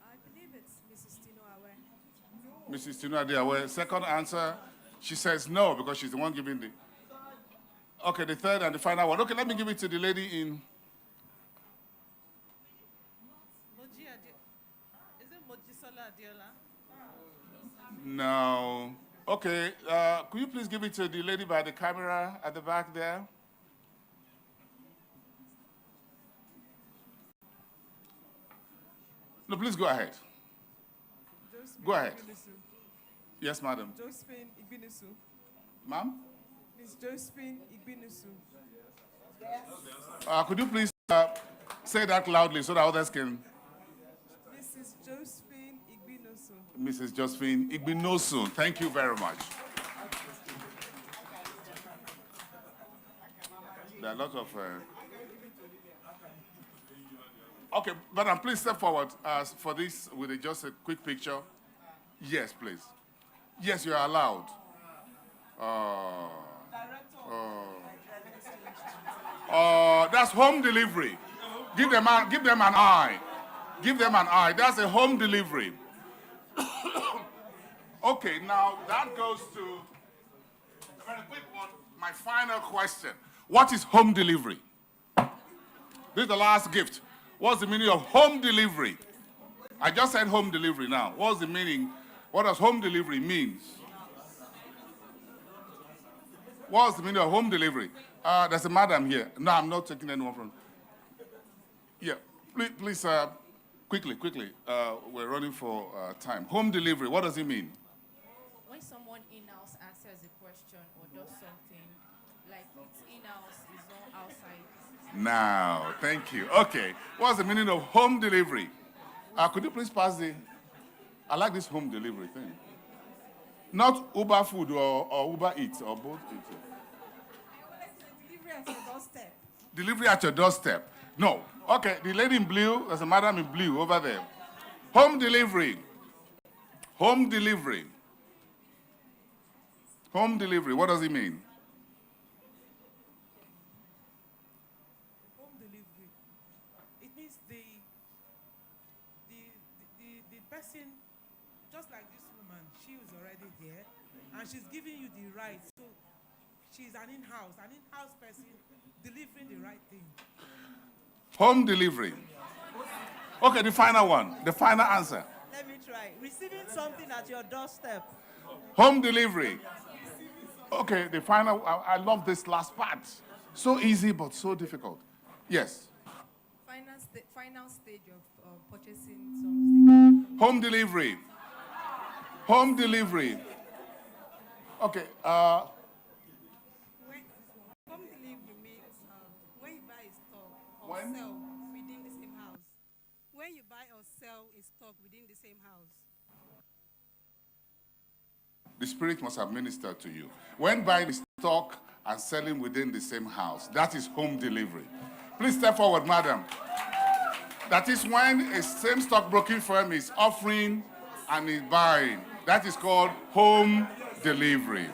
I believe it's Mrs. Tino Awe. Mrs. Tino Adiawe. Second answer, she says no because she's the one giving the... Okay, the third and the final one. Okay, let me give it to the lady in... Is it Mojisola Adiola? No. Okay, could you please give it to the lady by the camera at the back there? No, please go ahead. Go ahead. Yes, madam. Josephine Igbinusu. Ma'am? Miss Josephine Igbinusu. Could you please say that loudly so that others can... Mrs. Josephine Igbinusu. Mrs. Josephine Igbinusu. Thank you very much. There are a lot of... Okay, madam, please step forward for this with just a quick picture. Yes, please. Yes, you are allowed. That's home delivery. Give them an eye. Give them an eye. That's a home delivery. Okay, now that goes to a very quick one. My final question. What is home delivery? This is the last gift. What's the meaning of home delivery? I just said home delivery now. What's the meaning? What does home delivery mean? What's the meaning of home delivery? There's a madam here. No, I'm not taking anyone from... Yeah, please, quickly. We're running for time. Home delivery, what does it mean? When someone in-house answers a question or does something, like it's in-house, it's not outside. Now, thank you. Okay, what's the meaning of home delivery? Could you please pass the... I like this home delivery thing. Not Uber food or Uber Eats or both Eats. Delivery at your doorstep. Delivery at your doorstep. No. Okay, the lady in blue, there's a madam in blue over there. Home delivery. Home delivery. Home delivery, what does it mean? Home delivery. It means the person, just like this woman, she was already there, and she's giving you the right. So she's an in-house person delivering the right thing. Home delivery. Okay, the final one, the final answer. Let me try. Receiving something at your doorstep. Home delivery. Okay, the final, I love this last part. So easy, but so difficult. Yes. Final stage of purchasing something. Home delivery. Home delivery. Okay. Home delivery means when you buy a stock or sell within the same house. When you buy or sell a stock within the same house. The Spirit must have ministered to you. When buying the stock and selling within the same house, that is home delivery. Please step forward, madam. That is when a same stockbroking firm is offering and is buying. That is called home delivery.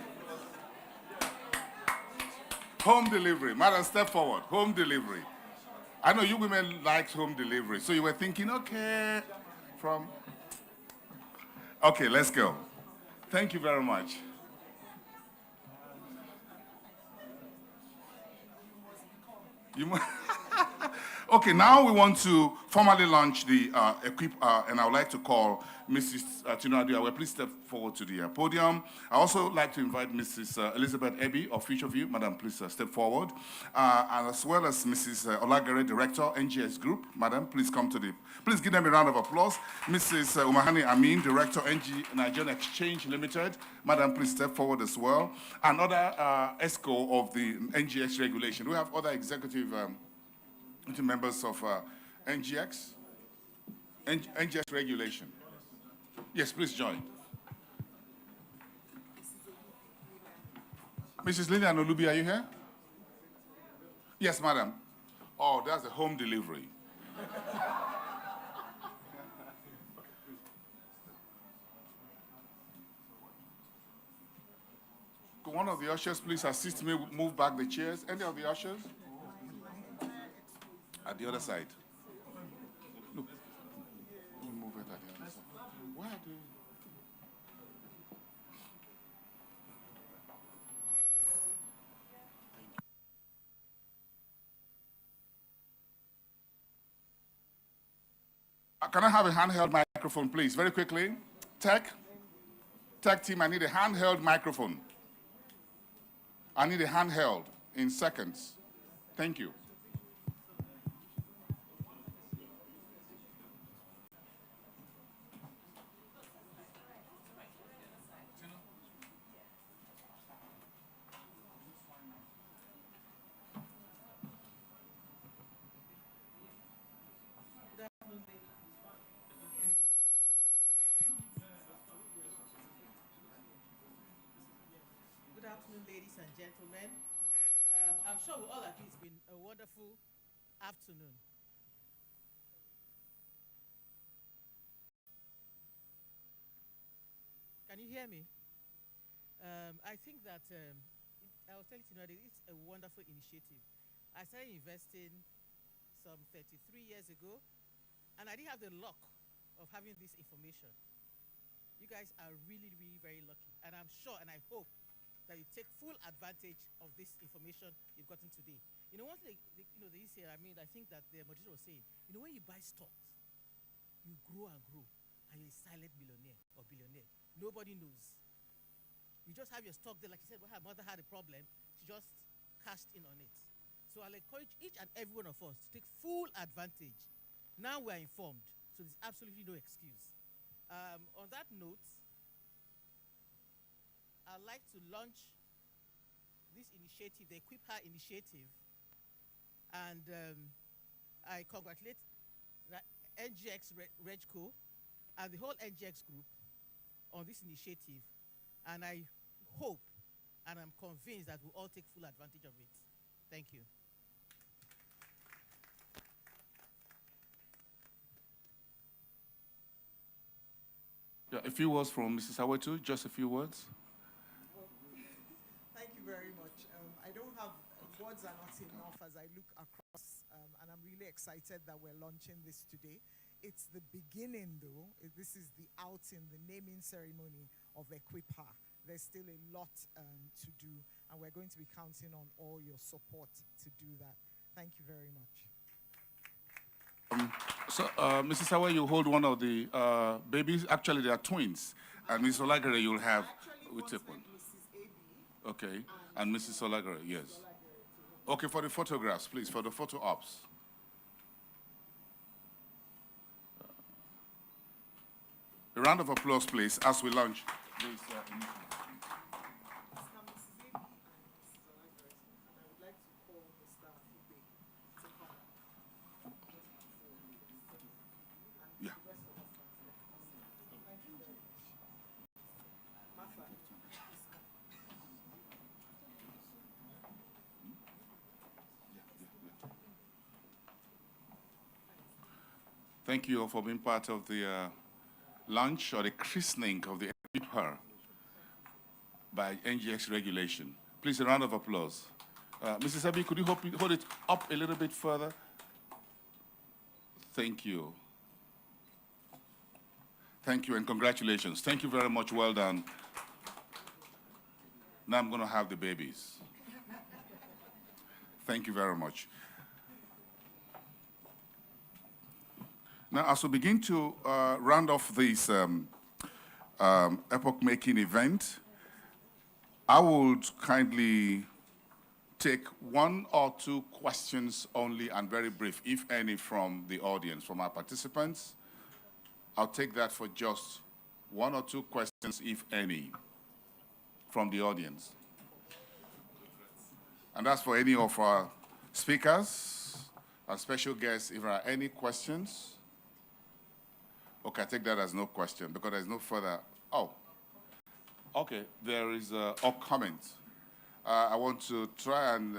Home delivery. Madam, step forward. Home delivery. I know you women like home delivery, so you were thinking, okay, okay, let's go. Thank you very much. Okay, now we want to formally launch the EquipHer, and I would like to call Mrs. Tinoadu. Please step forward to the podium. I also like to invite Mrs. Elizabeth Ebi of FutureView. Madam, please step forward. And as well as Mrs. Olagere, Director, NGX Group. Madam, please come to please give them a round of applause. Mrs. Umahani Amin, Director, Nigerian Exchange Limited. Madam, please step forward as well. And other ESCO of the NGX regulation. We have other executive members of NGX regulation. Yes, please join. Mrs. Lillian Olubi, are you here? Yes, madam. Oh, that's the home delivery. Could one of the ushers please assist me move back the chairs? Any of the ushers? At the other side. Look. We'll move it at the other side. Why do you... Can I have a handheld microphone, please? Very quickly. Tech team, I need a handheld microphone. I need a handheld in seconds. Thank you. Good afternoon, ladies and gentlemen. I'm sure we all agree it's been a wonderful afternoon. Can you hear me? I think that I was telling you that it's a wonderful initiative. I started investing some 33 years ago, and I didn't have the luck of having this information. You guys are really, really very lucky, and I'm sure and I hope that you take full advantage of this information you've gotten today. You know, one thing, they say, I think that the moderator was saying, when you buy stocks, you grow and grow, and you're a silent millionaire or billionaire. Nobody knows. You just have your stock there, like you said, well, her mother had a problem, she just cashed in on it. So I'll encourage each and every one of us to take full advantage. Now we're informed, so there's absolutely no excuse. On that note, I'd like to launch this initiative, the EquipHer initiative, and I congratulate NGX RegCo and the whole NGX group on this initiative, and I hope and I'm convinced that we'll all take full advantage of it. Thank you. Yeah, A few words from Mrs. Awetu, just a few words. Thank you very much. I don't have, words are not enough as I look across, and I'm really excited that we're launching this today. It's the beginning, though. This is the outing, the naming ceremony of EquipHer. There's still a lot to do, and we're going to be counting on all your support to do that. Thank you very much. Mrs. Awe, you hold one of the babies. Actually, they are twins. And Mrs. Olagere, you'll have, we take one. Okay, and Mrs. Olagere, yes. Okay, for the photographs, please, for the photo ops. A round of applause, please, as we launch this initiative. Thank you all for being part of the launch or the christening of the EquipHer by NGX regulation. Please, a round of applause. Mrs. Abi, could you hold it up a little bit further? Thank you. Thank you and congratulations. Thank you very much. Well done. Now I'm going to have the babies. Thank you very much. Now, as we begin to round off this epoch-making event, I would kindly take one or two questions only and very brief, if any, from the audience, from our participants. I'll take that for just one or two questions, if any, from the audience. And that's for any of our speakers, our special guests, if there are any questions. Okay, I take that as no question because there's no further. Oh, okay, there is a comment. I want to try and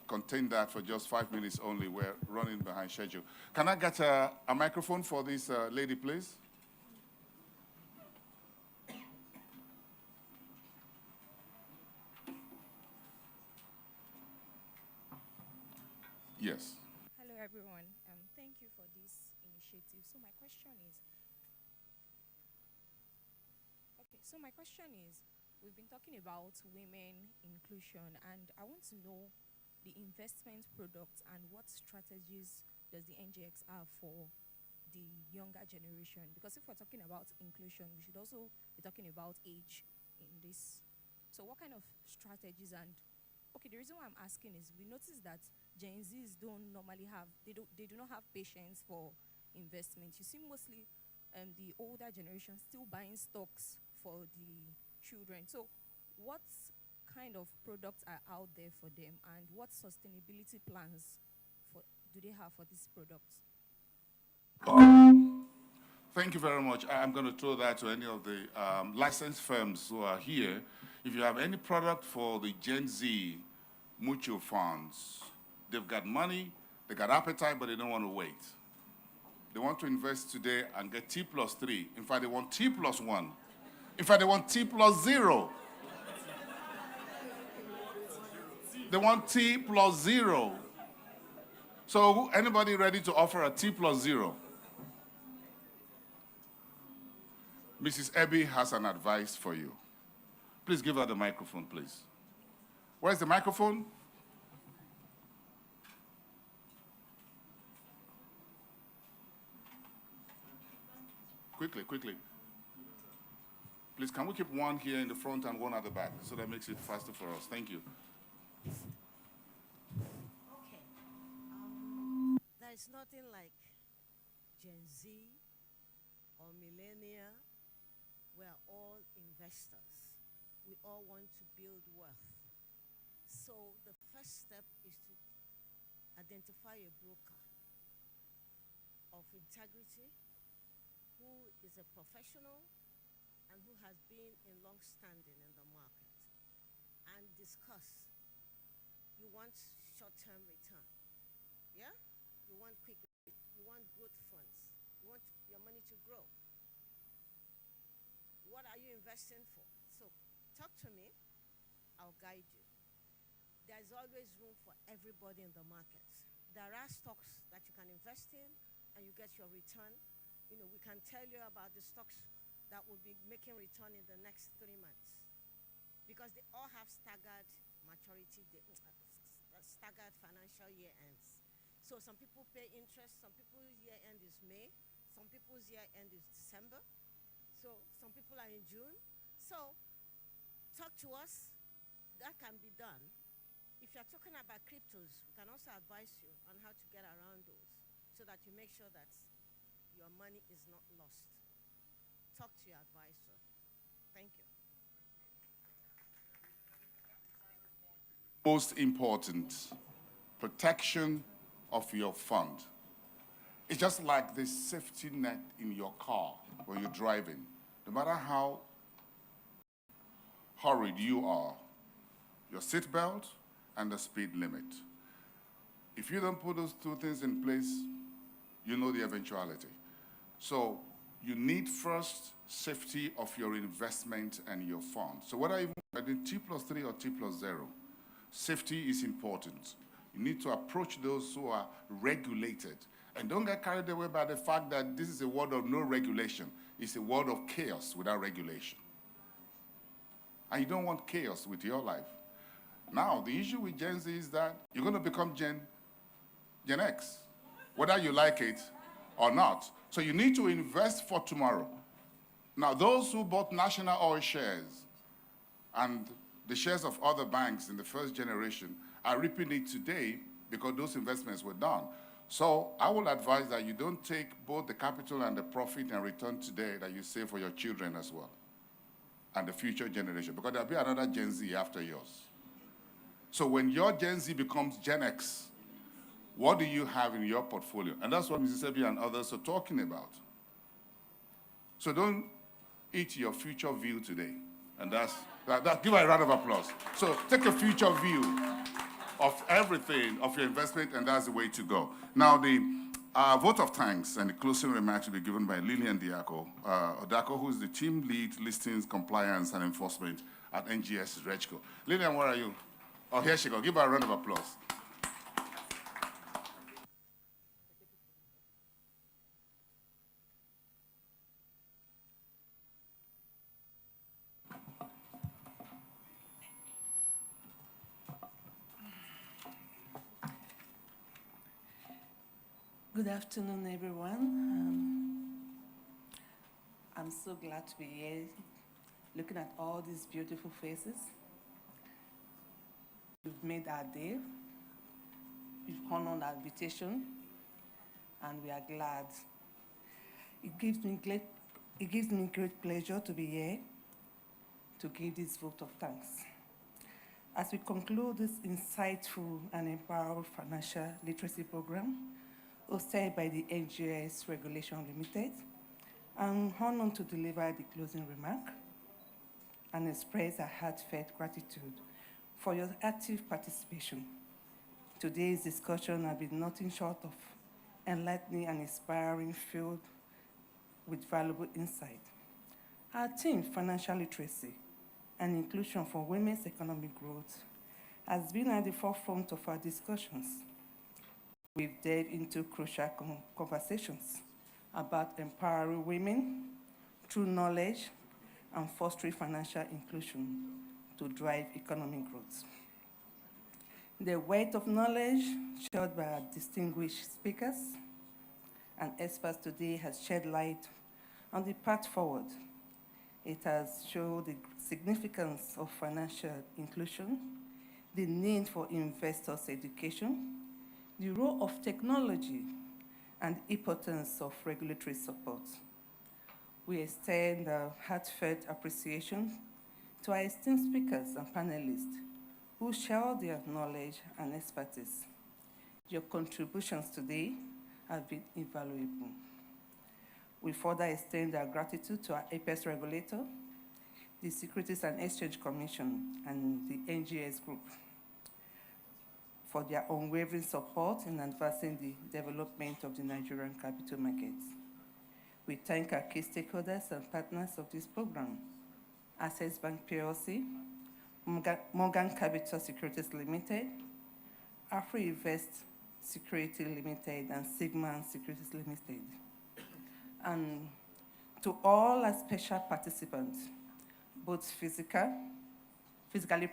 contain that for just 5 minutes only. We're running behind schedule. Can I get a microphone for this lady, please? Yes. Hello, everyone. Thank you for this initiative. So my question is, we've been talking about women inclusion, and I want to know the investment products and what strategies does the NGX have for the younger generation? Because if we're talking about inclusion, we should also be talking about age in this. So what kind of strategies and, okay, the reason why I'm asking is we notice that Gen Zs don't normally have, they do not have patience for investment. You see mostly the older generation still buying stocks for the children. So what kind of products are out there for them, and what sustainability plans do they have for these products? Thank you very much. I'm going to throw that to any of the licensed firms who are here. If you have any product for the Gen Z mutual funds, they've got money, they got appetite, but they don't want to wait. They want to invest today and get T+3. In fact, they want T+1. In fact, they want T+0. They want T+0. So anybody ready to offer a T+0? Mrs. Ebby has an advice for you. Please give her the microphone, please. Where's the microphone? Quickly, quickly. Please, can we keep one here in the front and one at the back so that makes it faster for us? Thank you. Okay. There is nothing like Gen Z or millennia. We are all investors. We all want to build wealth. So the first step is to identify a broker of integrity who is a professional and who has been in long standing in the market, and discuss. You want short-term return, yeah? You want quick, you want good funds, you want your money to grow. what are you investing for? So talk to me, I'll guide you. There's always room for everybody in the market. There are stocks that you can invest in and you get your return. You know, we can tell you about the stocks that will be making return in the next 3 months because they all have staggered maturity, staggered financial year ends. So some people pay interest, some people's year end is May, some people's year end is December. So some people are in June. So talk to us, that can be done. If you're talking about cryptos, we can also advise you on how to get around those so that you make sure that your money is not lost. Talk to your advisor. Thank you. Most important, protection of your fund. It's just like the safety net in your car when you're driving. No matter how hurried you are, your seatbelt and the speed limit. If you don't put those two things in place, you know the eventuality. So you need first safety of your investment and your fund. So whether you're in T+3 or T+0, safety is important. You need to approach those who are regulated. And don't get carried away by the fact that this is a world of no regulation. It's a world of chaos without regulation. And you don't want chaos with your life. Now, the issue with Gen Z is that you're going to become Gen X, whether you like it or not. So you need to invest for tomorrow. Now, those who bought national oil shares and the shares of other banks in the first generation are reaping it today because those investments were done. So I will advise that you don't take both the capital and the profit and return today that you save for your children as well and the future generation, because there'll be another Gen Z after yours. So when your Gen Z becomes Gen X, what do you have in your portfolio? And that's what Mrs. Ebi and others are talking about. So don't eat your future view today. And give her a round of applause. So take a future view of everything, of your investment, and that's the way to go. Now, the vote of thanks and the closing remarks will be given by Lillian Odako, who is the team lead, listings, compliance, and enforcement at NGX RegCo. Lillian, where are you? Oh, here she goes. Give her a round of applause. Good afternoon, everyone. I'm so glad to be here, looking at all these beautiful faces. We've made our day. We've honored our invitation, and we are glad. It gives me great pleasure to be here to give this vote of thanks. As we conclude this insightful and empowered financial literacy program, hosted by the NGX Regulation Limited, I'm honored to deliver the closing remark and express our heartfelt gratitude for your active participation. Today's discussion has been nothing short of enlightening and inspiring, filled with valuable insight. Our theme, financial literacy and inclusion for women's economic growth, has been at the forefront of our discussions. We've delved into crucial conversations about empowering women through knowledge and fostering financial inclusion to drive economic growth. The weight of knowledge shared by our distinguished speakers and experts today has shed light on the path forward. It has shown the significance of financial inclusion, the need for investors' education, the role of technology, and the importance of regulatory support. We extend our heartfelt appreciation to our esteemed speakers and panelists who share their knowledge and expertise. Your contributions today have been invaluable. We further extend our gratitude to our Apex regulator, the Securities and Exchange Commission, and the NGX Group for their unwavering support in advancing the development of the Nigerian capital markets. We thank our key stakeholders and partners of this program: Access Bank PLC, Morgan Capital Securities Limited, AfroInvest Security Limited, and Sigma Securities Limited. And to all our special participants, both physically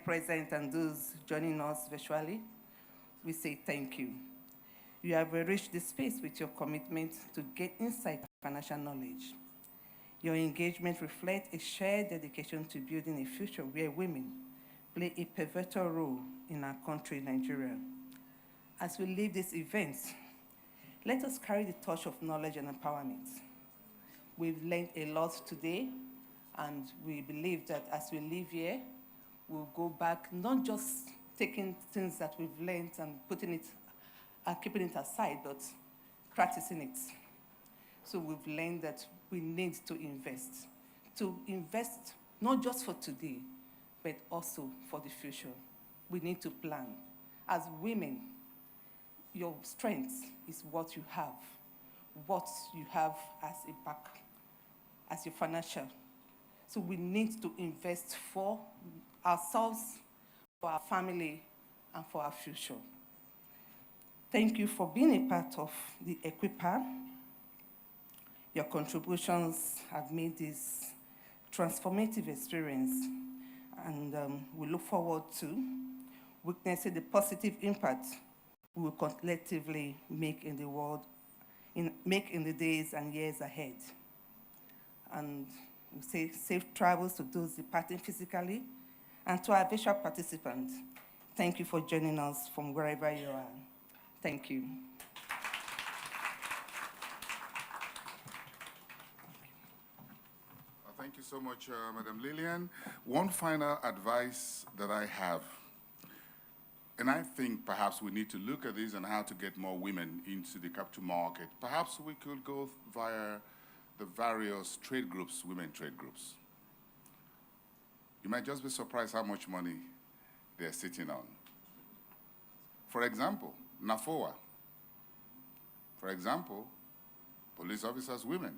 present and those joining us virtually, we say thank you. You have enriched the space with your commitment to get insight and financial knowledge. Your engagement reflects a shared dedication to building a future where women play a pivotal role in our country, Nigeria. As we leave this event, let us carry the torch of knowledge and empowerment. We've learned a lot today, and we believe that as we leave here, we'll go back, not just taking things that we've learned and putting it and keeping it aside, but practicing it. So we've learned that we need to invest not just for today, but also for the future. We need to plan. As women, your strength is what you have as a back, as your financial. So we need to invest for ourselves, for our family, and for our future. Thank you for being a part of the EquipHer. Your contributions have made this transformative experience, and we look forward to witnessing the positive impact we will collectively make in the world, make in the days and years ahead. And we say safe travels to those departing physically, and to our virtual participants, thank you for joining us from wherever you are. Thank you. Thank you so much, Madam Lillian. One final advice that I have, and I think perhaps we need to look at this and how to get more women into the capital market. Perhaps we could go via the various trade groups, women trade groups. You might just be surprised how much money they're sitting on. For example, NAFOA. For example, police officers, women.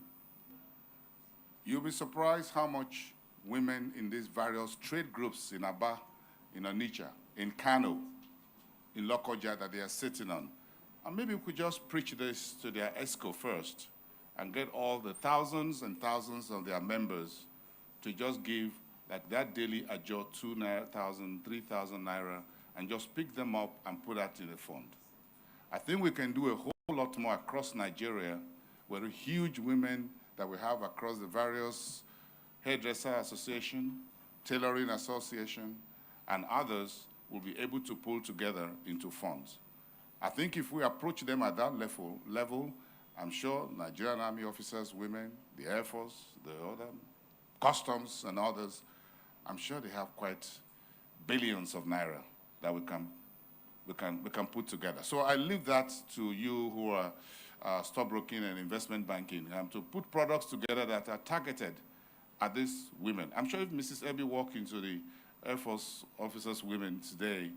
You'll be surprised how much women in these various trade groups in Aba, in Onitsha, in Kano, in Lokoja that they are sitting on. And maybe we could just preach this to their ESCO first and get all the thousands and thousands of their members to just give like that daily ajo 2,000, 3,000 naira and just pick them up and put that in a fund. I think we can do a whole lot more across Nigeria where the huge women that we have across the various hairdresser association, tailoring association, and others will be able to pull together into funds. I think if we approach them at that level, I'm sure Nigerian Army officers, women, the Air Force, the other customs and others, I'm sure they have quite billions of naira that we can put together. So I leave that to you who are stockbroking and investment banking to put products together that are targeted at these women. I'm sure if Mrs. Ebi walked into the Air Force officers' women today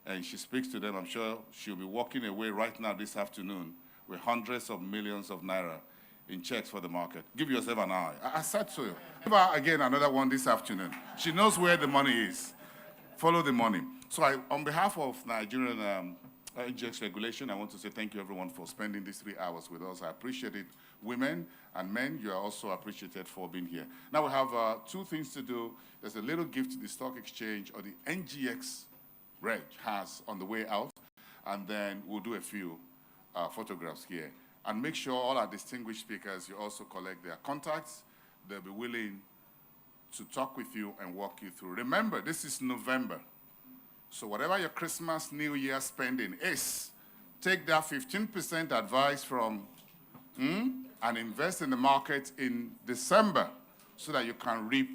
and she speaks to them, I'm sure she'll be walking away right now this afternoon with hundreds of millions of naira in checks for the market. Give yourself an eye. I said to you. Give her again another one this afternoon. She knows where the money is. Follow the money. So on behalf of Nigerian NGX regulation, I want to say thank you everyone for spending these 3 hours with us. I appreciate it. Women and men, you are also appreciated for being here. Now we have 2 things to do. There's a little gift the stock exchange or the NGX Reg has on the way out, and then we'll do a few photographs here. And make sure all our distinguished speakers, you also collect their contacts. They'll be willing to talk with you and walk you through. Remember, this is November. So whatever your Christmas, New Year spending is, take that 15% advice from and invest in the market in December so that you can reap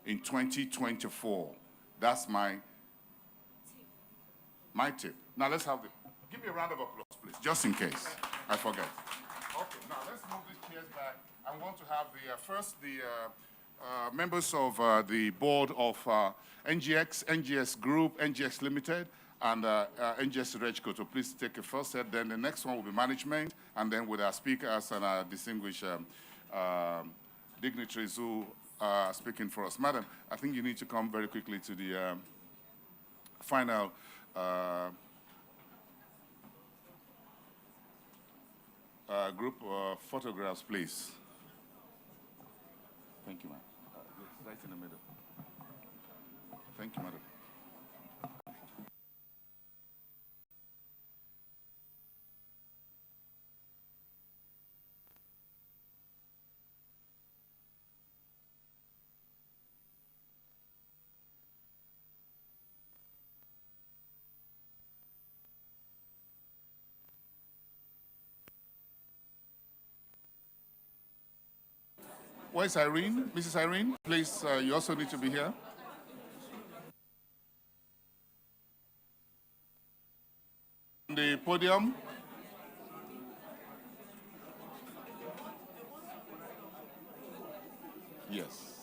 in 2024. That's my tip. Now let's have give me a round of applause, please, just in case I forget. Okay, now let's move these chairs back. I want to have the members of the board of NGX, NGS Group, NGX Limited, and NGX RegCo to please take a first step. Then the next one will be management, and then with our speakers and our distinguished dignitaries who are speaking for us. Madam, I think you need to come very quickly to the final group of photographs, please. Thank you, ma'am. Right in the middle. Thank you, madam. Where's Irene? Mrs. Irene, please, you also need to be here. On the podium. Yes.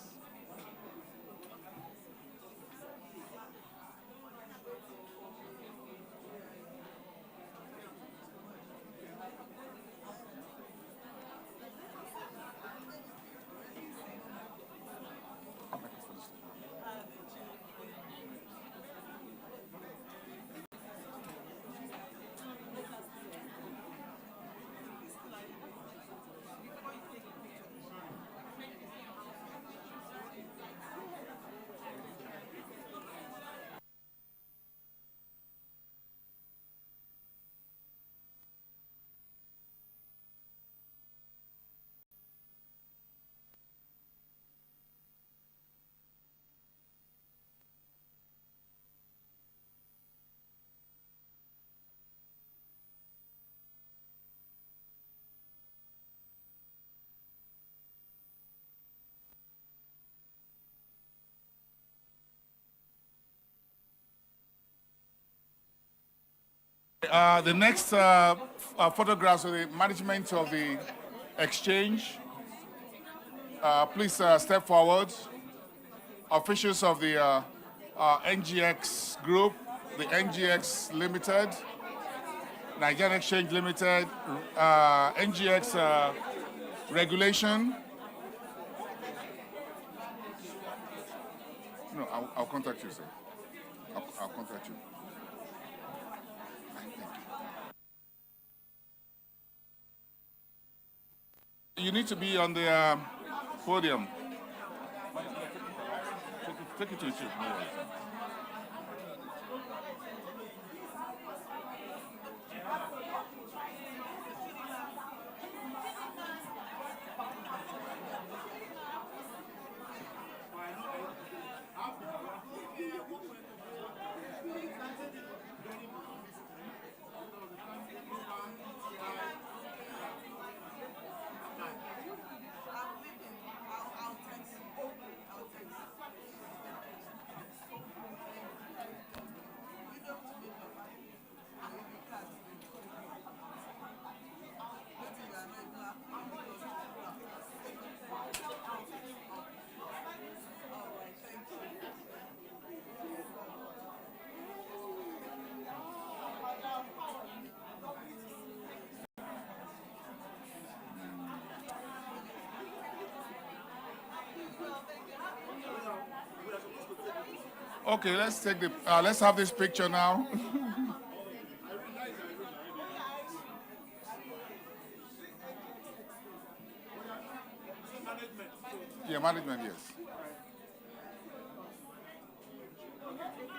The next photographs of the management of the exchange. Please step forward. Officials of the NGX group, the NGX Limited, Nigerian Exchange Limited, NGX regulation. No, I'll contact you, sir. I'll contact you. You need to be on the podium. Take it to your chief. No worries. Okay, let's take the. Let's have this picture now. Yeah, management, yes.